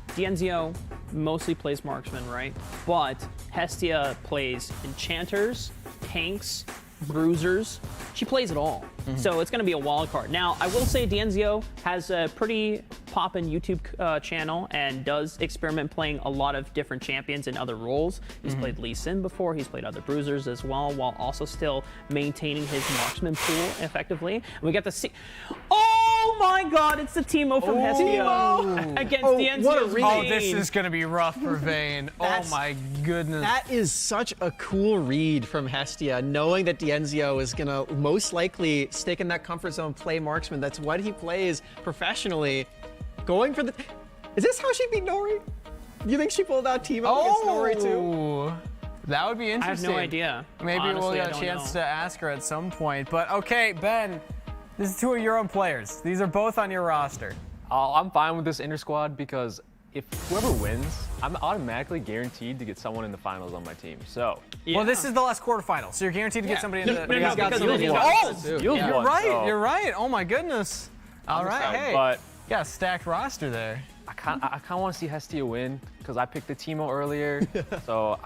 Dienzio mostly plays marksman, right? But Hestia plays enchanters, tanks, bruisers. She plays it all. So it's going to be a wild card. Now, I will say Dienzio has a pretty poppin' YouTube channel and does experiment playing a lot of different champions in other roles. He's played Lee Sin before. He's played other bruisers as well, while also still maintaining his marksman pool effectively. And we got to see... Oh my god, it's the Teemo from Hestia against Dienzio's Vayne. Oh, this is going to be rough for Vayne. Oh my goodness. That is such a cool read from Hestia, knowing that Dienzio is going to most likely stick in that comfort zone, play marksman. That's what he plays professionally. Going for the... Is this how she beat Nori? Do you think she pulled out Teemo against Nori too? That would be interesting. I have no idea. Maybe Honestly, we'll get a chance to ask her at some point. But okay, Ben, this is 2 of your own players. These are both on your roster. I'm fine with this inter squad because if whoever wins, I'm automatically guaranteed to get someone in the finals on my team. So, well, this is the last quarterfinal, so you're guaranteed to get somebody in the. You're right. Oh my goodness. All right, hey. But yeah, stacked roster there. I kind of want to see Hestia win because I picked the Teemo earlier. So,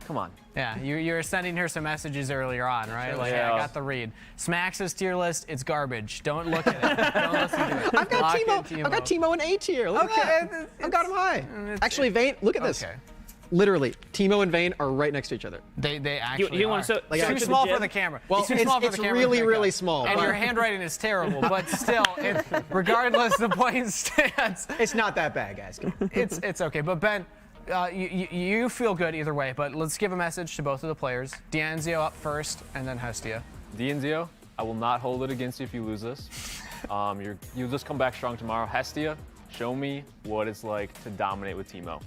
come on. Yeah, you were sending her some messages earlier on, right? Like, yeah. I got the read. Smax's tier list, it's garbage. Don't look at it. Don't listen to it. I've got Teemo. I've got Teemo in A tier. Look at that. I've got him high. Actually, Vayne, look at this. Okay. Literally, Teemo and Vayne are right next to each other. They actually you want are. to Like, Too actually, small for the camera. Well, Too small for it's the camera really, to pick really up. small. And but your handwriting is terrible, but still, regardless, the point stands. it's not that bad, guys. Come on. It's okay. But Ben, you feel good either way. But let's give a message to both of the players. D'Anzio up first, and then Hestia. D'Anzio, I will not hold it against you if you lose this. You'll just come back strong tomorrow. Hestia, show me what it's like to dominate with Teemo.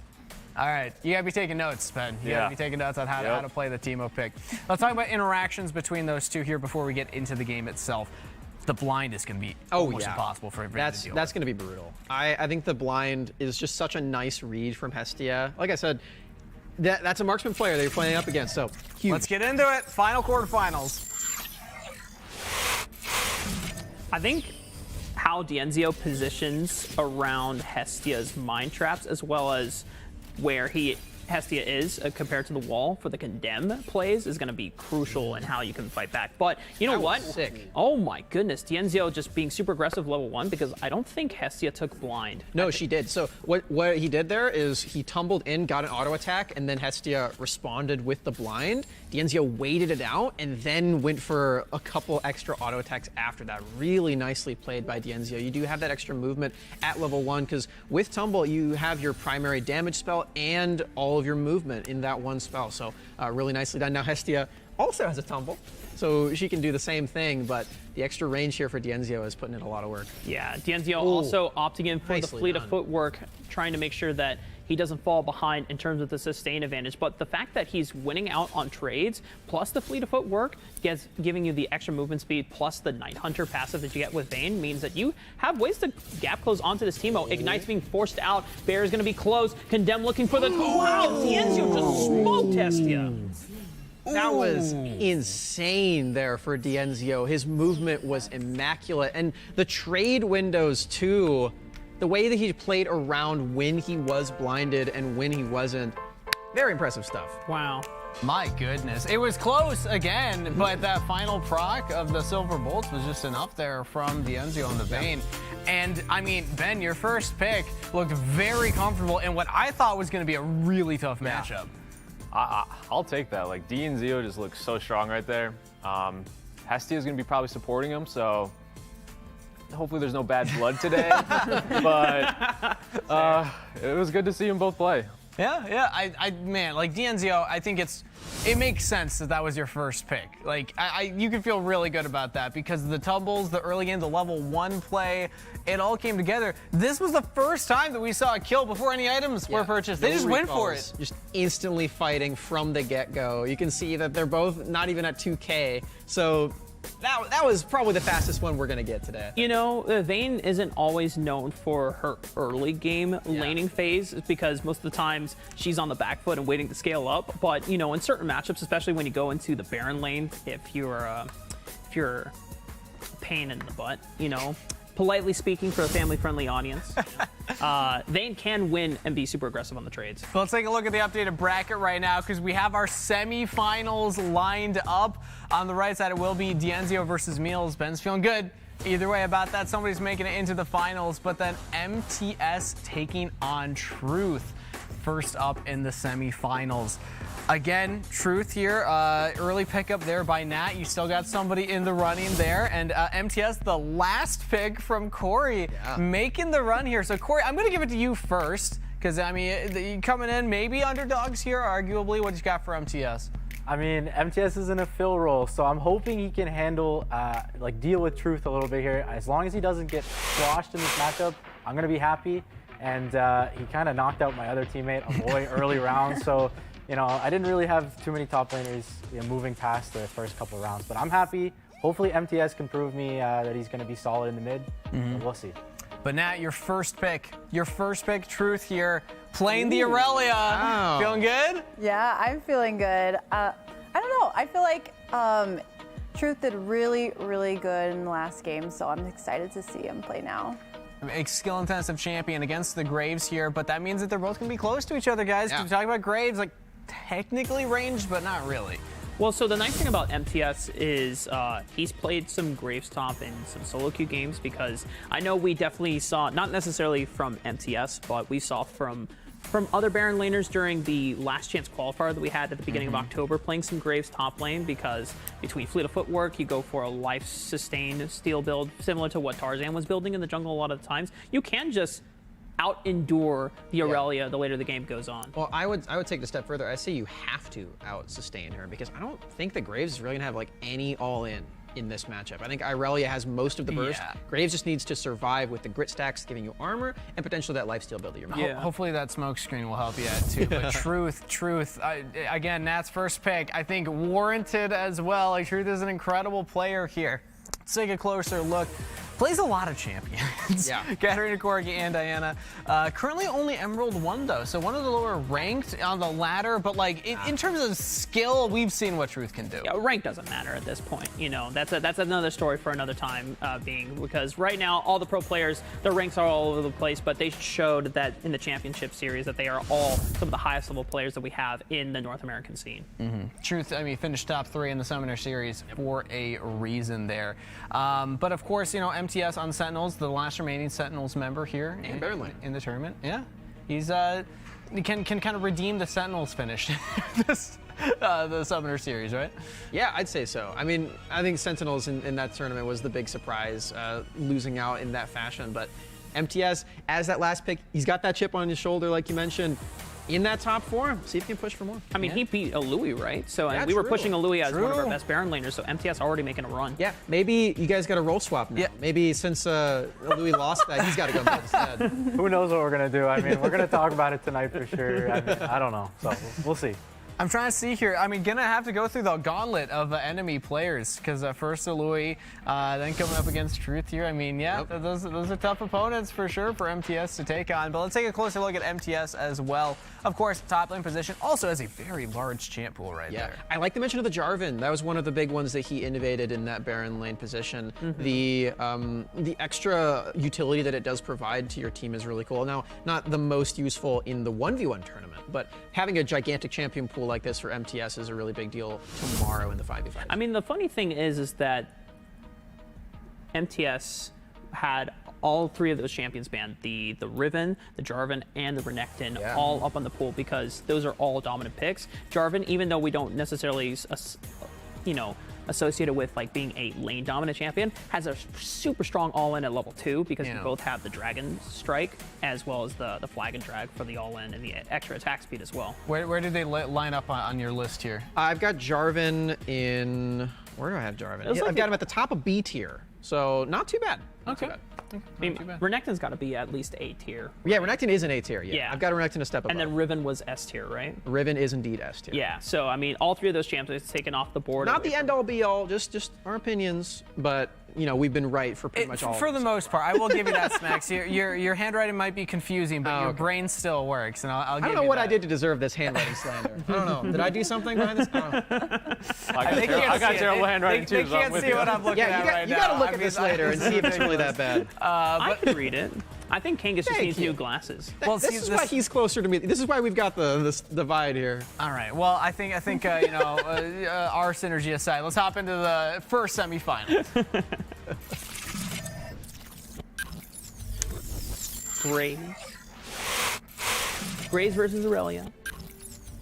All right, you gotta be taking notes, Ben. You gotta be taking notes on how to play the Teemo pick. Let's talk about interactions between those two here before we get into the game itself. The blind is gonna be almost impossible for everybody to deal with. That's gonna be brutal. I think the blind is just such a nice read from Hestia. Like I said, that's a marksman player that you're playing up against, so huge. Let's get into it. Final quarterfinals. I think how D'Anzio positions around Hestia's mind traps, as well as where Hestia is compared to the wall for the condemn plays, is going to be crucial in how you can fight back. But you know what? Sick. Oh my goodness, D'Anzio just being super aggressive level 1, because I don't think Hestia took blind. No, she did. So what he did there is he tumbled in, got an auto attack, and then Hestia responded with the blind. D'Anzio waited it out and then went for a couple extra auto attacks after that. Really nicely played by D'Anzio. You do have that extra movement at level 1, because with tumble you have your primary damage spell and all of your movement in that one spell. So really nicely done. Now Hestia also has a tumble, so she can do the same thing, but the extra range here for D'Anzio is putting in a lot of work. Yeah, D'Anzio also opting in for the fleet of footwork, trying to make sure that he doesn't fall behind in terms of the sustain advantage. But the fact that he's winning out on trades, plus the fleet of footwork, giving you the extra movement speed, plus the Night Hunter passive that you get with Vayne, means that you have ways to gap close onto this Teemo. Ignite's being forced out. Bear is going to be close. Condemn looking for the... Wow, D'Anzio just smoked Hestia. That was insane there for D'Anzio. His movement was immaculate. And the trade windows, too, the way that he played around when he was blinded and when he wasn't, very impressive stuff. Wow. My goodness. It was close again, but that final proc of the Silver Bolts was just enough there from D'Anzio on the Vayne. And, I mean, Ben, your first pick looked very comfortable in what I thought was going to be a really tough matchup. I'll take that. Like, D'Anzio just looks so strong right there. Hestia's going to be probably supporting him, so hopefully there's no bad blood today. But it was good to see them both play. Yeah. Man, like D'Anzio, I think it makes sense that was your first pick. Like, you can feel really good about that because the tumbles, the early game, the level 1 play, it all came together. This was the first time that we saw a kill before any items were purchased. They just went for it. Just instantly fighting from the get-go. You can see that they're both not even at 2K. So that was probably the fastest one we're going to get today. You know, Vayne isn't always known for her early game laning phase because most of the times she's on the back foot and waiting to scale up. But, you know, in certain matchups, especially when you go into the Baron lane, if you're a pain in the butt, you know, politely speaking for a family-friendly audience, Vayne can win and be super aggressive on the trades. So let's take a look at the updated bracket right now because we have our semifinals lined up. On the right side, it will be D'Anzio versus Meals. Ben's feeling good either way about that. Somebody's making it into the finals, but then MTS taking on Truth first up in the semifinals. Again, Truth here, early pickup there by Nat. You still got somebody in the running there. And MTS, the last pick from Corey, making the run here. So, Corey, I'm going to give it to you first because, I mean, coming in, maybe underdogs here, arguably. What you got for MTS? I mean, MTS is in a fill role, so I'm hoping he can handle, deal with Truth a little bit here. As long as he doesn't get squashed in this matchup, I'm going to be happy. And he kind of knocked out my other teammate, Avoy, early rounds. So, you know, I didn't really have too many top laners moving past the first couple of rounds. But I'm happy. Hopefully MTS can prove me that he's going to be solid in the mid. But we'll see. But Nat, your first pick, Truth here, playing the Aurelia. Wow. Feeling good? Yeah, I'm feeling good. I don't know. I feel like Truth did really, really good in the last game, so I'm excited to see him play now. A skill-intensive champion against the Graves here, but that means that they're both going to be close to each other, guys. Yeah. To talk about Graves, like, technically ranged, but not really. Well, so the nice thing about MTS is he's played some Graves top in some solo queue games, because I know we definitely saw, not necessarily from MTS, but we saw from other Baron laners during the last chance qualifier that we had at the beginning of October, playing some Graves top lane, because between Fleet of Footwork, you go for a life sustained steel build, similar to what Tarzan was building in the jungle a lot of the times. You can just out-endure the Aurelia the later the game goes on. Well, I would take it a step further. I say you have to out-sustain her, because I don't think that Graves is really going to have like any all-in this matchup. I think Irelia has most of the burst. Yeah. Graves just needs to survive with the grit stacks giving you armor and potentially that lifesteal build that you're making. Hopefully that smoke screen will help you out too. But Truth, again, Nat's first pick, I think warranted as well. Like, Truth is an incredible player here. Let's take a closer look. Plays a lot of champions. Yeah. Katarina, Corgi, and Diana. Currently only Emerald 1 though, so one of the lower ranked on the ladder, but like in terms of skill, we've seen what Truth can do. Yeah, rank doesn't matter at this point. You know, that's another story for another time, because right now all the pro players, their ranks are all over the place, but they showed that in the championship series that they are all some of the highest level players that we have in the North American scene. Truth, I mean, finished top 3 in the Summoner series for a reason there. But of course, you know, MTS on Sentinels, the last remaining Sentinels member here in the tournament. Yeah, he's he can kind of redeem the Sentinels finish the Summoner series, right? Yeah, I'd say so. I mean, I think Sentinels in that tournament was the big surprise, losing out in that fashion. But MTS, as that last pick, he's got that chip on his shoulder, like you mentioned. In that top 4, see if he can push for more. I mean, he beat a Louis, right? So Yeah, we were true. pushing a Louis as one of our True. best Baron laners, so MTS already making a run. Yeah, maybe you guys got a role swap now. Yeah. Maybe since Louis lost that, he's got to go mid instead. Who knows what we're going to do? I mean, we're going to talk about it tonight for sure. I mean, I don't know. So we'll see. I'm trying to see here. I mean, gonna have to go through the gauntlet of enemy players, because first Louis, then coming up against Truth here. I mean, yeah, those are tough opponents for sure for MTS to take on. But let's take a closer look at MTS as well. Of course, top lane position also has a very large champ pool right there. I like the mention of the Jarvan. That was one of the big ones that he innovated in that Baron lane position. The extra utility that it does provide to your team is really cool. Now, not the most useful in the 1v1 tournament, but having a gigantic champion pool like this for MTS is a really big deal tomorrow in the 5v5. I mean, the funny thing is that MTS had all 3 of those champions banned, the Riven, the Jarvan, and the Renekton, all up on the pool, because those are all dominant picks. Jarvan, even though we don't necessarily, you know, associated with like being a lane dominant champion, has a super strong all-in at level 2, because we both have the Dragon Strike as well as the Flag and Drag for the all-in and the extra attack speed as well. Where did they line up on your list here? I've got Jarvan in... Where do I have Jarvan? Like I've got him at the top of B tier, so not too bad. Not too bad. I mean, Renekton's got to be at least A tier. Yeah, Renekton is an A tier. Yeah, I've got Renekton a step above. And then Riven was S tier, right? Riven is indeed S tier. Yeah. So I mean, all 3 of those champions taken off the board. Not the end all be all, just our opinions, but you know we've been right for pretty much all. For the most part, I will give you that, Smax. Your handwriting might be confusing, but your brain still works, and I'll give you I don't know what that. I did to deserve this handwriting slander. I don't know. Did I do something behind this? I don't know. I got terrible handwriting too. They so I'm can't with see you. what I'm looking at right now. You got to look I at mean, this later and see if it's really that bad. I can read it. I think Kangas just Thank needs you. new glasses. Well, this is why he's closer to me. This is why we've got this divide here. All right. Well, I think you know, our synergy aside, let's hop into the first semifinal. Graves versus Aurelia.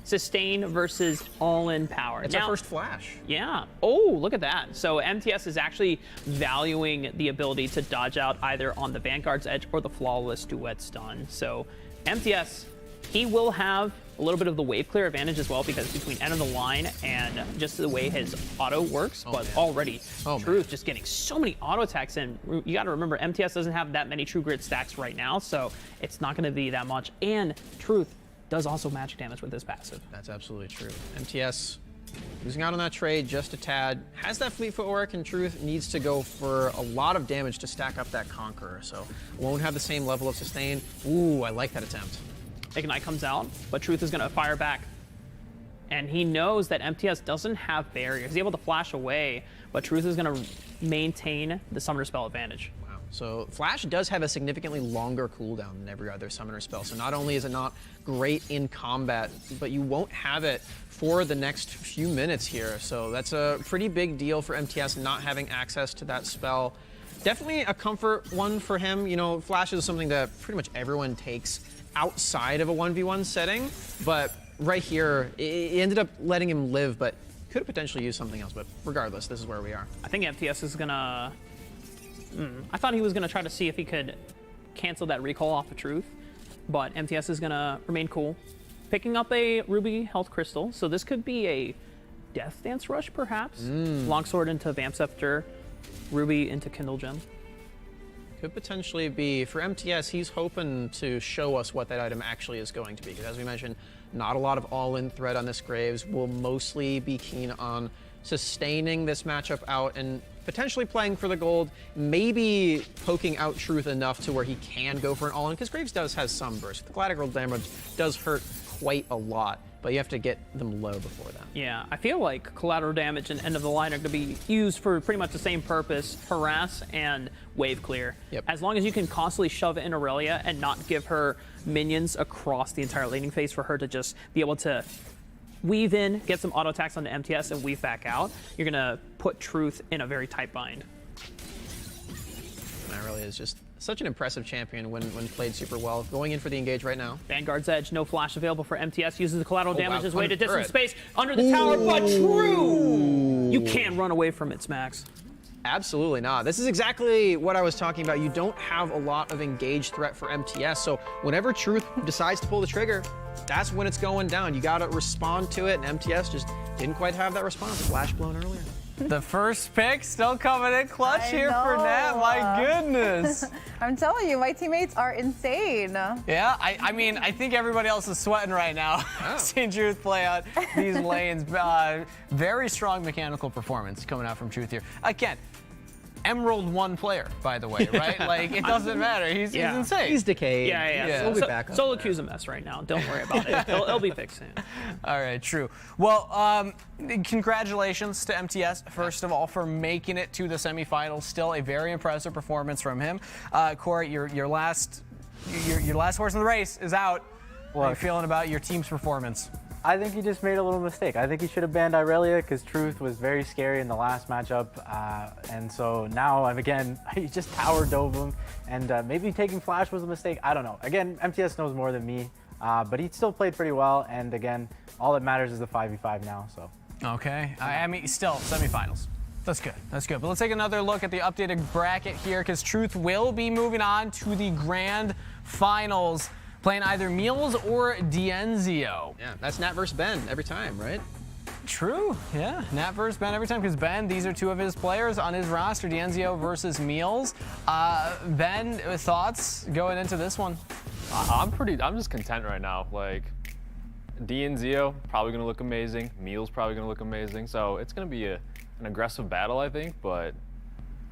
Sustain versus all-in power. It's our first flash. Yeah. Oh, look at that. So MTS is actually valuing the ability to dodge out either on the Vanguard's edge or the flawless duet stun. So MTS, he will have a little bit of the wave clear advantage as well, because between end of the line and just the way his auto works, already Truth just getting so many auto attacks in. You got to remember, MTS doesn't have that many true grit stacks right now, so it's not going to be that much. And Truth does also magic damage with his passive. That's absolutely true. MTS losing out on that trade just a tad. Has that fleet footwork, and Truth needs to go for a lot of damage to stack up that Conqueror, so won't have the same level of sustain. Ooh, I like that attempt. Ignite comes out, but Truth is going to fire back. And he knows that MTS doesn't have barrier. He's able to flash away, but Truth is going to maintain the Summoner Spell advantage. Wow. So Flash does have a significantly longer cooldown than every other summoner spell. So not only is it not great in combat, but you won't have it for the next few minutes here. So that's a pretty big deal for MTS not having access to that spell. Definitely a comfort one for him. You know, Flash is something that pretty much everyone takes outside of a 1v1 setting, but right here, it ended up letting him live, but could have potentially used something else. But regardless, this is where we are. I think MTS is gonna... I thought he was gonna try to see if he could cancel that recall off of Truth, but MTS is gonna remain cool. Picking up a Ruby Health Crystal, so this could be a Death Dance Rush, perhaps. Longsword into Vamp Scepter, Ruby into Kindle Gem. Could potentially be, for MTS, he's hoping to show us what that item actually is going to be. Because as we mentioned, not a lot of all-in threat on this Graves. Will mostly be keen on sustaining this matchup out and potentially playing for the gold, maybe poking out Truth enough to where he can go for an all-in, because Graves has some burst. The collateral damage does hurt quite a lot, but you have to get them low before that. Yeah, I feel like collateral damage and end of the line are going to be used for pretty much the same purpose, harass and wave clear. Yep. As long as you can constantly shove in Aurelia and not give her minions across the entire laning phase for her to just be able to weave in, get some auto attacks onto MTS and weave back out, you're going to put Truth in a very tight bind. Aurelia is just such an impressive champion when played super well. Going in for the engage right now. Vanguard's Edge, no flash available for MTS. Uses the collateral damage as way to distance space under the tower, but True! You can't run away from it, Smax. Absolutely not. This is exactly what I was talking about. You don't have a lot of engaged threat for MTS, so whenever Truth decides to pull the trigger, that's when it's going down. You gotta respond to it, and MTS just didn't quite have that response. Flash blown earlier. The first pick still coming in clutch here for Nat. My goodness. I'm telling you, my teammates are insane. Yeah, I mean, I think everybody else is sweating right now. Seeing Truth play out these lanes. Very strong mechanical performance coming out from Truth here. Again, Emerald 1 player, by the way, right? Like, it doesn't matter. He's insane. He's decayed. Yeah. We'll be back up. Solo Q's a mess right now. Don't worry about it. It'll be fixed soon. All right, true. Well, congratulations to MTS, first of all, for making it to the semifinals. Still a very impressive performance from him. Corey, your last horse in the race is out. What are you feeling about your team's performance? I think he just made a little mistake. I think he should have banned Irelia because Truth was very scary in the last matchup. And so now, again, he just tower dove him. And maybe taking Flash was a mistake. I don't know. Again, MTS knows more than me. But he still played pretty well. And again, all that matters is the 5v5 now. So. Okay. I mean, still, semifinals. That's good. That's good. But let's take another look at the updated bracket here because Truth will be moving on to the grand finals. Playing either Meals or Dienzio. Yeah, that's Nat versus Ben every time, right? True, yeah. Nat versus Ben every time, because Ben, these are two of his players on his roster, Dienzio versus Meals. Ben, thoughts going into this one? I'm just content right now. Like, Dienzio, probably gonna look amazing. Meals probably gonna look amazing. So it's gonna be an aggressive battle, I think, but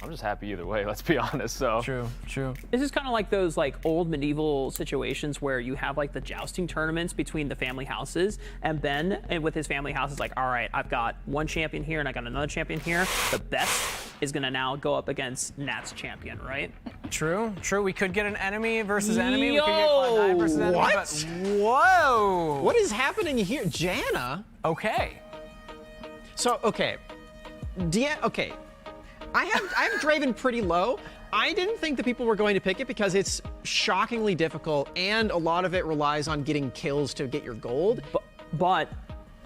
I'm just happy either way, let's be honest. So True. This is kind of like those old medieval situations where you have the jousting tournaments between the family houses, and Ben with his family house is like, all right, I've got one champion here and I got another champion here. The best is gonna now go up against Nat's champion, right? True. We could get an enemy versus enemy. We could get Cloud9 versus enemy. What? Whoa! What is happening here? Janna? Okay. So, okay. I have Draven pretty low. I didn't think that people were going to pick it because it's shockingly difficult and a lot of it relies on getting kills to get your gold. But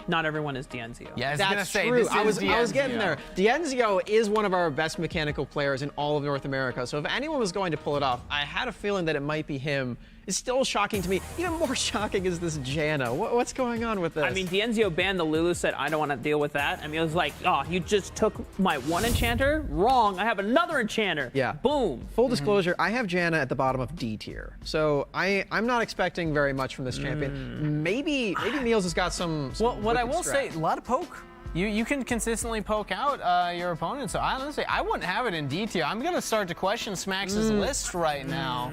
not everyone is Dienzio. Yeah, I was That's gonna say, true. this is I was getting there. Dienzio is one of our best mechanical players in all of North America. So if anyone was going to pull it off, I had a feeling that it might be him. It's still shocking to me. Even more shocking is this Janna. What's going on with this? I mean, Dienzio banned the Lulu, said, I don't want to deal with that. I mean, it was like, oh, you just took my one enchanter? Wrong, I have another enchanter. Yeah. Boom. Full disclosure, I have Janna at the bottom of D tier. So I'm not expecting very much from this champion. Maybe Meals has got some Well, what I will strat. say, a lot of poke. You can consistently poke out your opponent. So honestly, I wouldn't have it in D tier. I'm going to start to question Smax's list right now.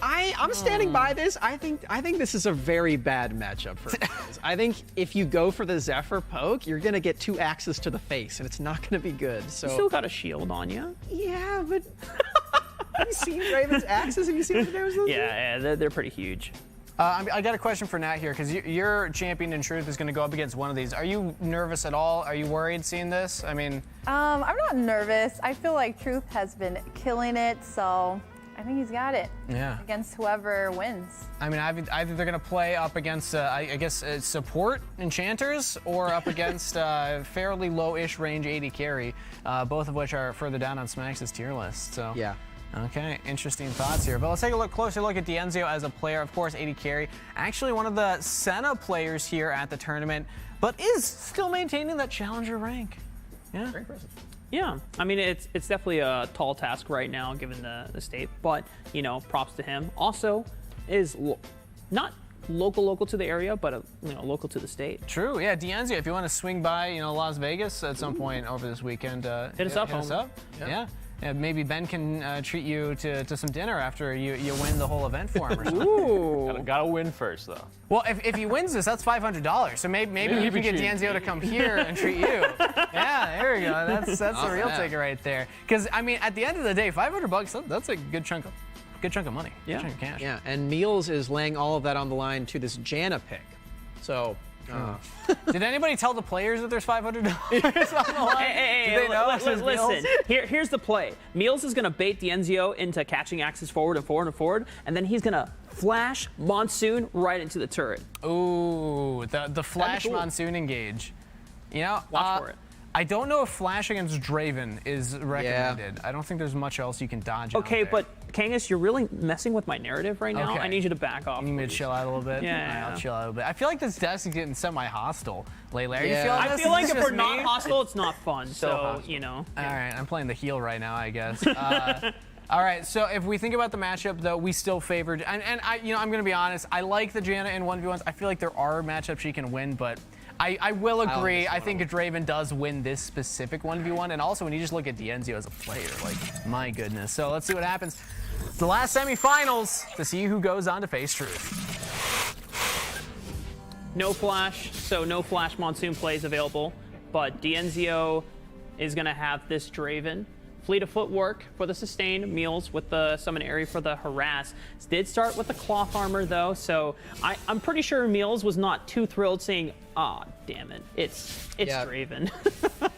I'm standing by this. I think this is a very bad matchup for Meals. I think if you go for the Zephyr poke, you're gonna get 2 axes to the face, and it's not gonna be good. So You still got a shield on you. yeah, but Have you seen Draven's axes? Have you seen the damage? Yeah, they're pretty huge. I got a question for Nat here, because your champion in truth is going to go up against one of these. Are you nervous at all? Are you worried seeing this? I mean, I'm not nervous. I feel like Truth has been killing it, so I think he's got it. Yeah. Against whoever wins. I mean, either they're going to play up against, I guess, support enchanters, or up against fairly low-ish range AD carry, both of which are further down on Smax's tier list. So Yeah. Okay, interesting thoughts here. But let's take a closer look at Dienzio as a player. Of course, AD carry, actually one of the Senna players here at the tournament, but is still maintaining that challenger rank. Yeah. Very impressive. Yeah, I mean, it's definitely a tall task right now given the state, but, you know, props to him. Also, is not local to the area, but local to the state. True, yeah. Dienzio, if you want to swing by, Las Vegas at some point over this weekend, hit us up. Yeah. Maybe Ben can treat you to some dinner after you win the whole event for him or something. Ooh. Gotta win first, though. Well, if he wins this, that's $500. So maybe you can get Dienzio to come here and treat you. Yeah, there we go. That's the real ticket right there. Because I mean, at the end of the day, $500, that's a good chunk of money. Yeah. Good chunk of cash. Yeah, and Meals is laying all of that on the line to this Janna pick. So. Did anybody tell the players that there's $500 on the line? Hey, listen. Here's the play. Meals is gonna bait Dienzio into catching axes forward and forward and forward, and then he's gonna flash Monsoon right into the turret. Ooh, the flash cool. Monsoon engage. Watch for it. I don't know if flash against Draven is recommended. I don't think there's much else you can dodge. Okay, but Kangas, you're really messing with my narrative right now. Okay. I need you to back off. You need me to chill out a little bit? Yeah. All right, I'll chill out a little bit. I feel like this desk is getting semi-hostile lately. Are you feeling I this? feel like Is if this we're just not me? hostile, it's not fun. So, hostile. All right, I'm playing the heel right now, I guess. All right, so if we think about the matchup, though, we still favored, and I'm going to be honest, I like the Janna in 1v1s. I feel like there are matchups she can win, but I will agree. I think Draven does win this specific 1v1, and also when you just look at Dienzio as a player, like, my goodness. So let's see what happens. It's the last semifinals to see who goes on to face Truth. No flash, so no flash Monsoon plays available, but Dienzio is going to have this Draven. Fleet of footwork for the sustain, Meals with the summon area for the harass. Did start with the cloth armor though, so I'm pretty sure Meals was not too thrilled saying, "Ah, damn it, it's Draven."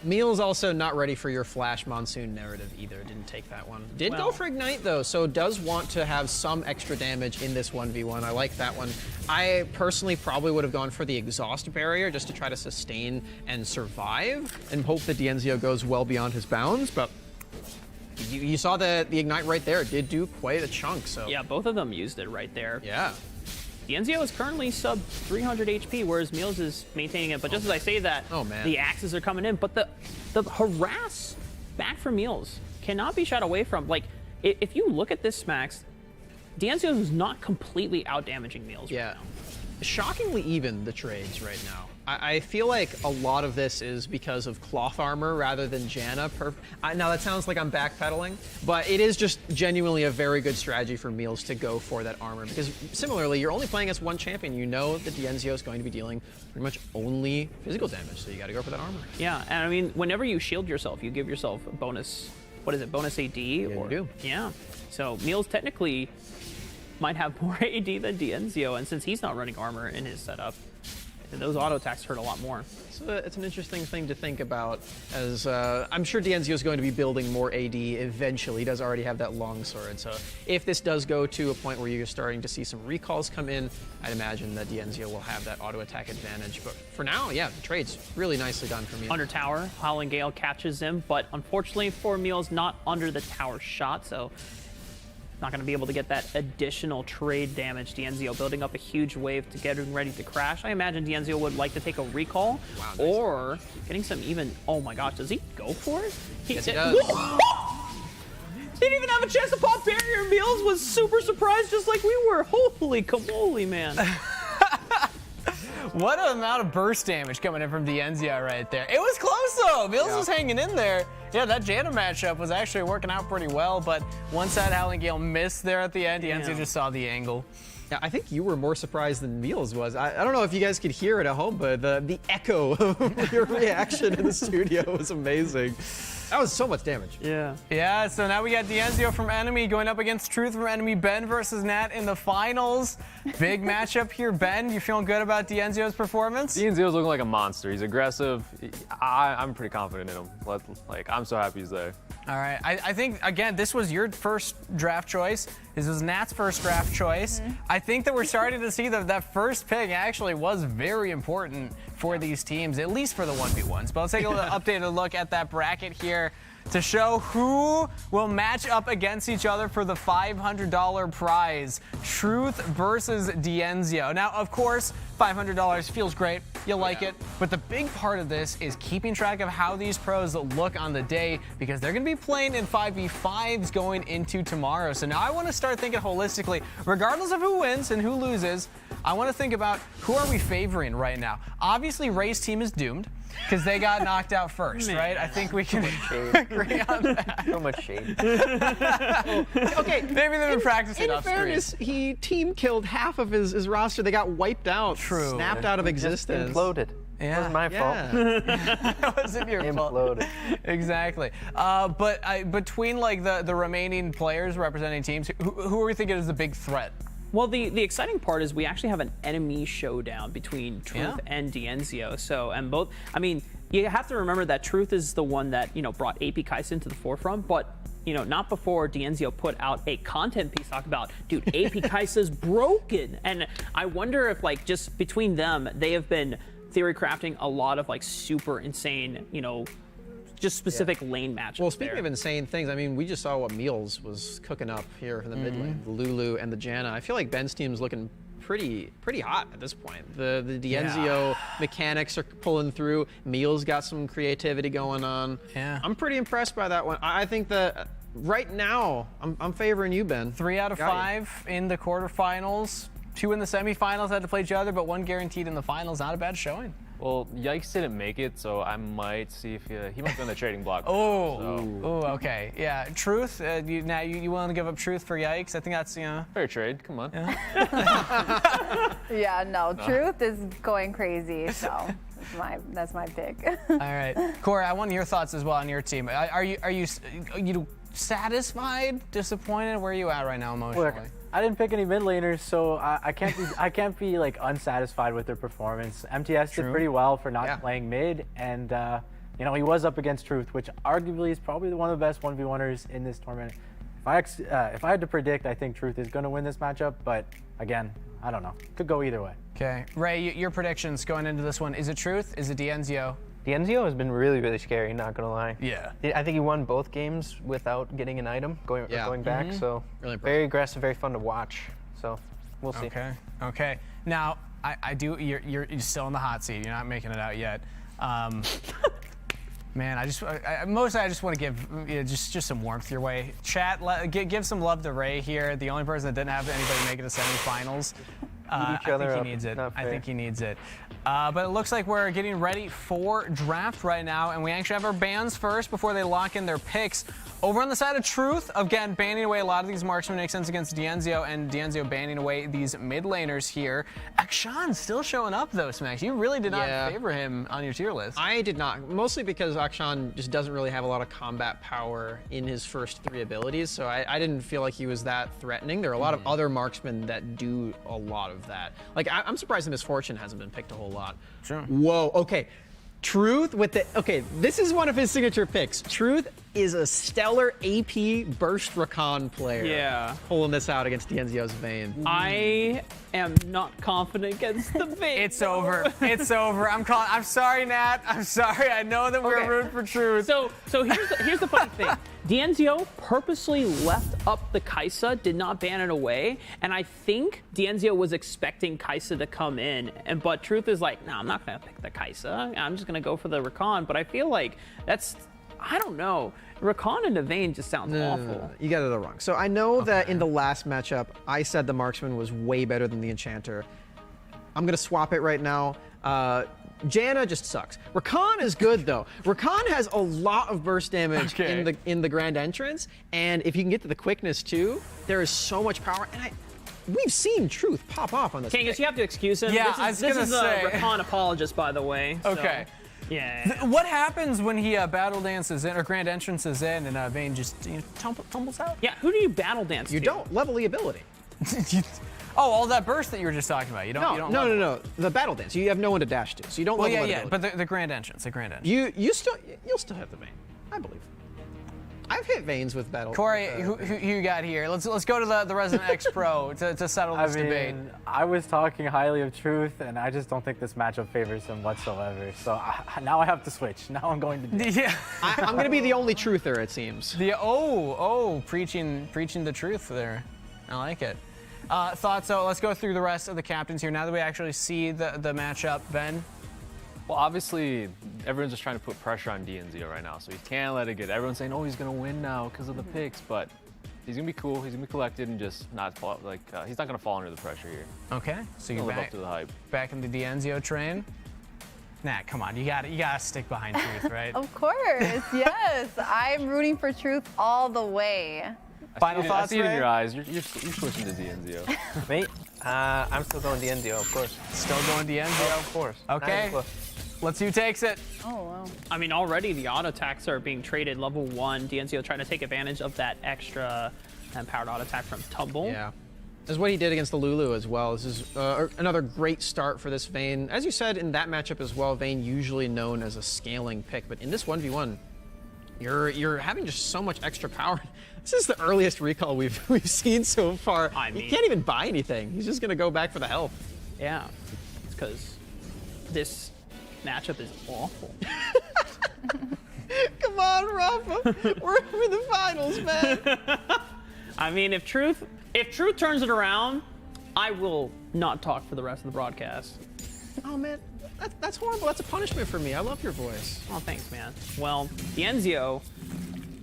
Meals also not ready for your flash Monsoon narrative either. Didn't take that one. Did go for Ignite though, so does want to have some extra damage in this 1v1. I like that one. I personally probably would have gone for the exhaust barrier just to try to sustain and survive and hope that Dienzio goes well beyond his bounds, but you saw the Ignite right there. It did do quite a chunk, so. Yeah, both of them used it right there. Yeah. Dienzio is currently sub 300 HP, whereas Meals is maintaining it. But just as I say that, the axes are coming in. But the harass back from Meals cannot be shot away from. Like, if you look at this Smax, Dienzio is not completely out-damaging Meals right now. Shockingly even, the trades right now. I feel like a lot of this is because of cloth armor rather than Janna. Now that sounds like I'm backpedaling, but it is just genuinely a very good strategy for Meals to go for that armor, because similarly, you're only playing as one champion. You know that Dienzio is going to be dealing pretty much only physical damage, so you got to go for that armor. Yeah, and I mean, whenever you shield yourself, you give yourself a bonus, what is it, bonus AD? Yeah, you do. Yeah, so Meals technically might have more AD than Dienzio, and since he's not running armor in his setup, those auto attacks hurt a lot more. So it's an interesting thing to think about, as I'm sure Dienzio is going to be building more AD eventually. He does already have that long sword, so if this does go to a point where you're starting to see some recalls come in, I'd imagine that Dienzio will have that auto attack advantage. But for now, yeah, the trade's really nicely done for me. Under tower, Howling Gale catches him, but unfortunately for Meals, not under the tower shot, so not going to be able to get that additional trade damage. Dienzio building up a huge wave to get him ready to crash. I imagine Dienzio would like to take a recall, or getting some even. Oh my gosh, does he go for it? Yes, he does. Didn't even have a chance to pop barrier. Meals was super surprised, just like we were. Holy camoli, man. What an amount of burst damage coming in from Dienzio right there. It was close though. Meals was hanging in there. Yeah, that Janna matchup was actually working out pretty well, but once that Howling Gale missed there at the end, Dienzio just saw the angle. Yeah, I think you were more surprised than Meals was. I don't know if you guys could hear it at home, but the echo of your reaction in the studio was amazing. That was so much damage. Yeah. Yeah, so now we got Dienzio from Enemy going up against Truth from Enemy. Ben versus Nat in the finals. Big matchup here. Ben, you feeling good about Dienzio's performance? Dienzio's looking like a monster. He's aggressive. I'm pretty confident in him. Like, I'm so happy he's there. All right. I think, again, this was your first draft choice. This was Nat's first draft choice. I think that we're starting to see that first pick actually was very important for these teams, at least for the 1v1s. But let's take a updated look at that bracket here to show who will match up against each other for the $500 prize. Truth versus Dienzio. Now, of course, $500 feels great. You like it. But the big part of this is keeping track of how these pros look on the day, because they're going to be playing in 5v5s going into tomorrow. So now I want to start thinking holistically, regardless of who wins and who loses. I want to think about who are we favoring right now. Obviously, Ray's team is doomed because they got knocked out first, right? I think we can agree on that. So much shade. Okay, maybe they've been practicing in fairness, he team killed half of his roster. They got wiped out, snapped out of existence. Just imploded. Yeah. It was my fault. That wasn't your fault. Imploded. Exactly. But between like the remaining players representing teams, who are we thinking is the big threat? Well, the exciting part is we actually have an enemy showdown between Truth and Dienzio. So, and both, I mean, you have to remember that Truth is the one that, brought AP Kaisa into the forefront, but, not before Dienzio put out a content piece talking about, dude, AP Kaisa's broken. And I wonder if, like, just between them, they have been theory crafting a lot of, like, super insane, just specific lane matchups. Well, speaking of insane things, I mean, we just saw what Meals was cooking up here in the mid lane, the Lulu and the Janna. I feel like Ben's team's looking pretty hot at this point. The Dienzio mechanics are pulling through. Meals got some creativity going on. Yeah. I'm pretty impressed by that one. I think that right now, I'm favoring you, Ben. 3 out of 5 in the quarterfinals. 2 in the semifinals, had to play each other, but 1 guaranteed in the finals. Not a bad showing. Well, Yikes didn't make it, so I might see if he might be on the trading block. Okay. Yeah, Truth. You willing to give up Truth for Yikes? I think that's fair trade. Come on. Yeah, no, Truth is going crazy, so that's my pick. All right, Corey, I want your thoughts as well on your team. Are you satisfied, disappointed? Where are you at right now emotionally? Look, I didn't pick any mid laners, so I can't be like unsatisfied with their performance. MTS did pretty well for not playing mid, and he was up against Truth, which arguably is probably one of the best 1v1ers in this tournament. If I had to predict, I think Truth is going to win this matchup, but again, I don't know. Could go either way. Okay, Ray, your predictions going into this one: is it Truth? Is it Dienzio? Dienzio has been really scary, not gonna lie. Yeah. I think he won both games without getting an item going back, so really very aggressive, very fun to watch. So we'll see. Okay. Now, I do. You're still in the hot seat. You're not making it out yet. Man, I just want to give just some warmth your way. Chat, give some love to Ray here, the only person that didn't have anybody make it to semifinals. I think he needs it. But it looks like we're getting ready for draft right now, and we actually have our bans first before they lock in their picks. Over on the side of Truth, again, banning away a lot of these marksmen make sense against Dienzio, and Dienzio banning away these mid laners here. Akshan still showing up though, Smax. You really did not favor him on your tier list. I did not, mostly because Akshan just doesn't really have a lot of combat power in his first 3 abilities, so I didn't feel like he was that threatening. There are a lot of other marksmen that do a lot of that. Like, I'm surprised the Misfortune hasn't been picked a whole lot. Sure. Whoa, okay. Truth with the, this is one of his signature picks. Truth is a stellar AP Burst Rakan player. Yeah. Pulling this out against Dienzio's Vayne. I am not confident against the Vayne. It's over. It's over. I'm sorry, Nat. I'm sorry. I know that we're rooting for Truth. So here's the funny thing. Dienzio purposely left up the Kaisa, did not ban it away, and I think Dienzio was expecting Kaisa to come in, but Truth is like, no, I'm not gonna pick the Kaisa. I'm just gonna go for the Rakan. But I feel like I don't know. Rakan and Vayne just sounds awful. No. You got it all wrong. So I know that in the last matchup, I said the Marksman was way better than the Enchanter. I'm gonna swap it right now. Janna just sucks. Rakan is good though. Rakan has a lot of burst damage in the grand entrance, and if you can get to the quickness too, there is so much power. And we've seen Truth pop off on this. Kangas, you have to excuse him. Yeah, this is a Rakan apologist, by the way. So, Okay. Yeah. What happens when he battle dances in or grand entrances in and Vayne just tumbles out? Yeah, who do you battle dance You to? don't level the ability. Oh, all that burst that you were just talking about. You don't. No. The battle dance. You have no one to dash to, so you don't. Well, level yeah, that yeah. ability. But the grand entrance, you'll still have the Vayne, I believe. I've hit Vaynes with battle. Corey, who you got here? Let's go to the Resident X Pro to settle this debate. I was talking highly of Truth, and I just don't think this matchup favors him whatsoever. So now I have to switch. Now I'm going to do it. Yeah. I'm going to be the only truther, it seems. Preaching the truth there. I like it. Thoughts? So let's go through the rest of the captains here. Now that we actually see the matchup, Ben. Well, obviously, everyone's just trying to put pressure on DNZO right now, so he can't let it get. Everyone's saying, "Oh, he's gonna win now because of the picks," but he's gonna be cool. He's gonna be collected and just not fall. He's not gonna fall under the pressure here. Okay, so He'll you're live up to the hype. Back in the DNZO train. Nah, come on, you gotta stick behind Truth, right? Of course, yes. I'm rooting for Truth all the way. Final thoughts, I see it in Ray? your eyes. You're switching to DNZO. Me? I'm still going DNZO, of course. Still going DNZO? Of course. Okay. Let's see who takes it. Oh, wow. I mean, already the auto attacks are being traded level 1. DNZO trying to take advantage of that extra powered auto attack from Tumble. Yeah. This is what he did against the Lulu as well. This is another great start for this Vayne. As you said in that matchup as well, Vayne usually known as a scaling pick, but in this 1v1, you're having just so much extra power. This is the earliest recall we've seen so far. I mean, he can't even buy anything. He's just gonna go back for the health. Yeah, it's because this matchup is awful. Come on, Rafa. We're in the finals, man. I mean, if Truth turns it around, I will not talk for the rest of the broadcast. Oh man, that's horrible. That's a punishment for me. I love your voice. Oh, thanks, man. Well, DNZO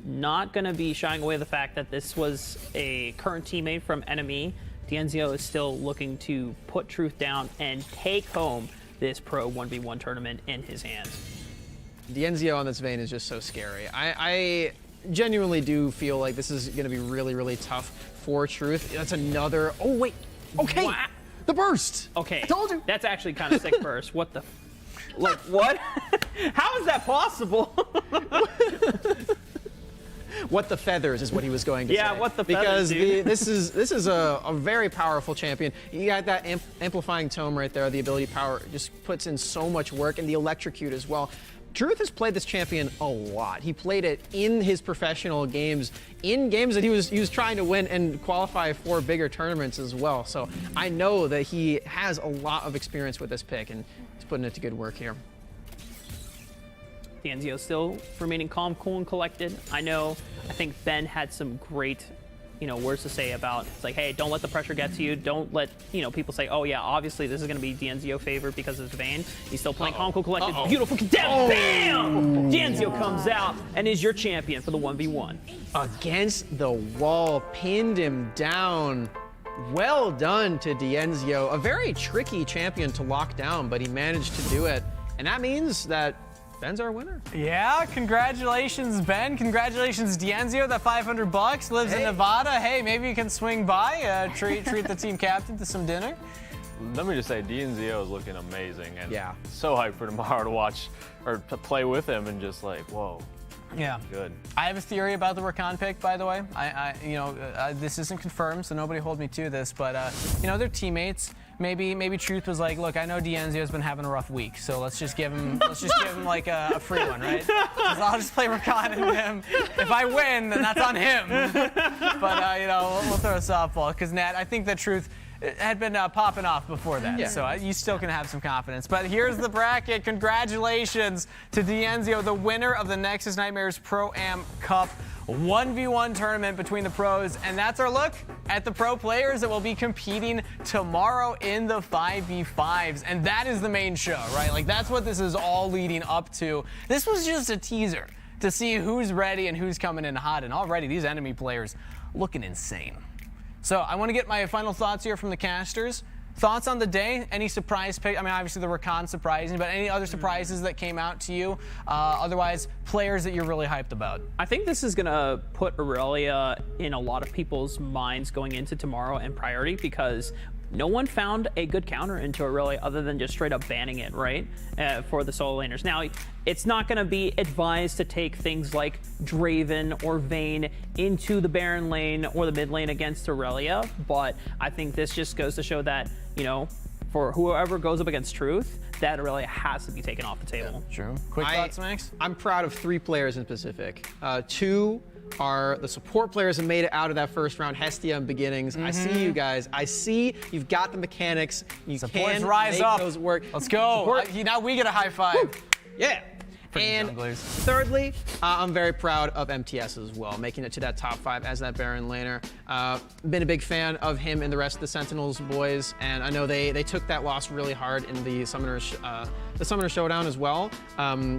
not going to be shying away the fact that this was a current teammate from Enemy. DNZO is still looking to put Truth down and take home this Pro 1v1 tournament in his hands. DNZO on this Vayne is just so scary. I genuinely do feel like this is going to be really, really tough for Truth. That's another... Oh, wait. Okay. Wow. The burst. Okay. I told you. That's actually kind of sick burst. What the... Like, what? How is that possible? What the feathers is what he was going to say. Yeah, what the feathers, Because this is a very powerful champion. You got that amplifying tome right there. The ability power just puts in so much work, and the electrocute as well. Truth has played this champion a lot. He played it in his professional games, in games that he was trying to win and qualify for bigger tournaments as well. So I know that he has a lot of experience with this pick, and he's putting it to good work here. DNZO still remaining calm, cool, and collected. I think Ben had some great, words to say about, it's like, hey, don't let the pressure get to you. Don't let, people say, oh yeah, obviously this is going to be DNZO favor because of Vayne. He's still playing calm, cool, collected. Beautiful death. Bam! DNZO comes out and is your champion for the 1v1. Against the wall, pinned him down. Well done to DNZO. A very tricky champion to lock down, but he managed to do it. And that means that Ben's our winner. Yeah, congratulations, Ben. Congratulations, DNZO. That $500 lives in Nevada. Hey, maybe you can swing by, treat the team captain to some dinner. Let me just say, DNZO is looking amazing, and so hyped for tomorrow to watch or to play with him, and just like, whoa. Yeah. Good. I have a theory about the Rakan pick, by the way. This isn't confirmed, so nobody hold me to this, but they're teammates. Maybe Truth was like, look, I know DNZO's been having a rough week, so let's just give him like a free one, right? I'll just play Rakan and him. If I win, then that's on him. But we'll throw a softball because Nat, I think that Truth had been popping off before that, so you still can have some confidence. But here's the bracket. Congratulations to DNZO, the winner of the Nexus Nightmares Pro-Am Cup 1v1 tournament between the pros, and that's our look at the pro players that will be competing tomorrow in the 5v5s, and that is the main show, right? Like, that's what this is all leading up to. This was just a teaser to see who's ready and who's coming in hot, and already these enemy players looking insane. So I want to get my final thoughts here from the casters. Thoughts on the day? Any surprise pick? I mean, obviously the Rakan surprising, but any other surprises that came out to you? Otherwise, players that you're really hyped about? I think this is going to put Aurelia in a lot of people's minds going into tomorrow and priority, because no one found a good counter into Aurelia other than just straight up banning it, right, for the solo laners. Now, it's not going to be advised to take things like Draven or Vayne into the Baron lane or the mid lane against Aurelia, but I think this just goes to show that, you know, for whoever goes up against Truth, that Aurelia has to be taken off the table. Yeah, true. Quick thoughts, Max? I'm proud of 3 players in specific. 2 are the support players that made it out of that first round, Hestia and Beginnings. I see you guys. I see you've got the mechanics. You can rise make up. those work. Let's go. Now we get a high five. Woo. Yeah. And junglers. thirdly, I'm very proud of MTS as well, making it to that top 5 as that Baron laner. Been a big fan of him and the rest of the Sentinels boys, and I know they took that loss really hard in the Summoner Showdown as well.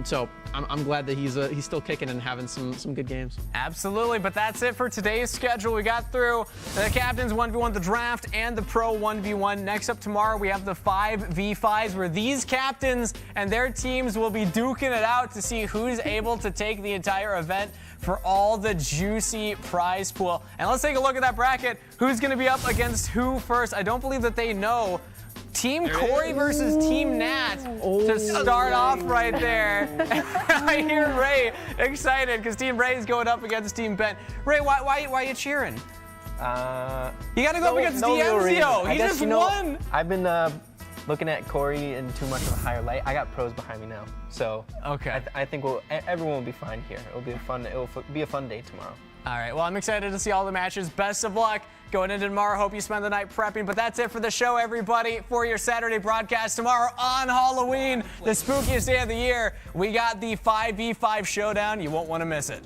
So I'm glad that he's still kicking and having some good games. Absolutely, but that's it for today's schedule. We got through the Captains 1v1, the draft, and the Pro 1v1. Next up tomorrow, we have the 5v5s, where these captains and their teams will be duking it out to see who's able to take the entire event for all the juicy prize pool. And let's take a look at that bracket. Who's going to be up against who first? I don't believe that they know. Team Corey versus Team Nat to start off right there. I hear Ray excited because Team Ray is going up against Team Ben. Ray, why are you cheering? You got to go up against DMZO. He just won. I've been looking at Corey in too much of a higher light. I got pros behind me now, so okay. I think everyone will be fine here. It'll be a fun day tomorrow. All right, well, I'm excited to see all the matches. Best of luck going into tomorrow. Hope you spend the night prepping. But that's it for the show, everybody, for your Saturday broadcast. Tomorrow on Halloween, the spookiest day of the year, we got the 5v5 showdown. You won't want to miss it.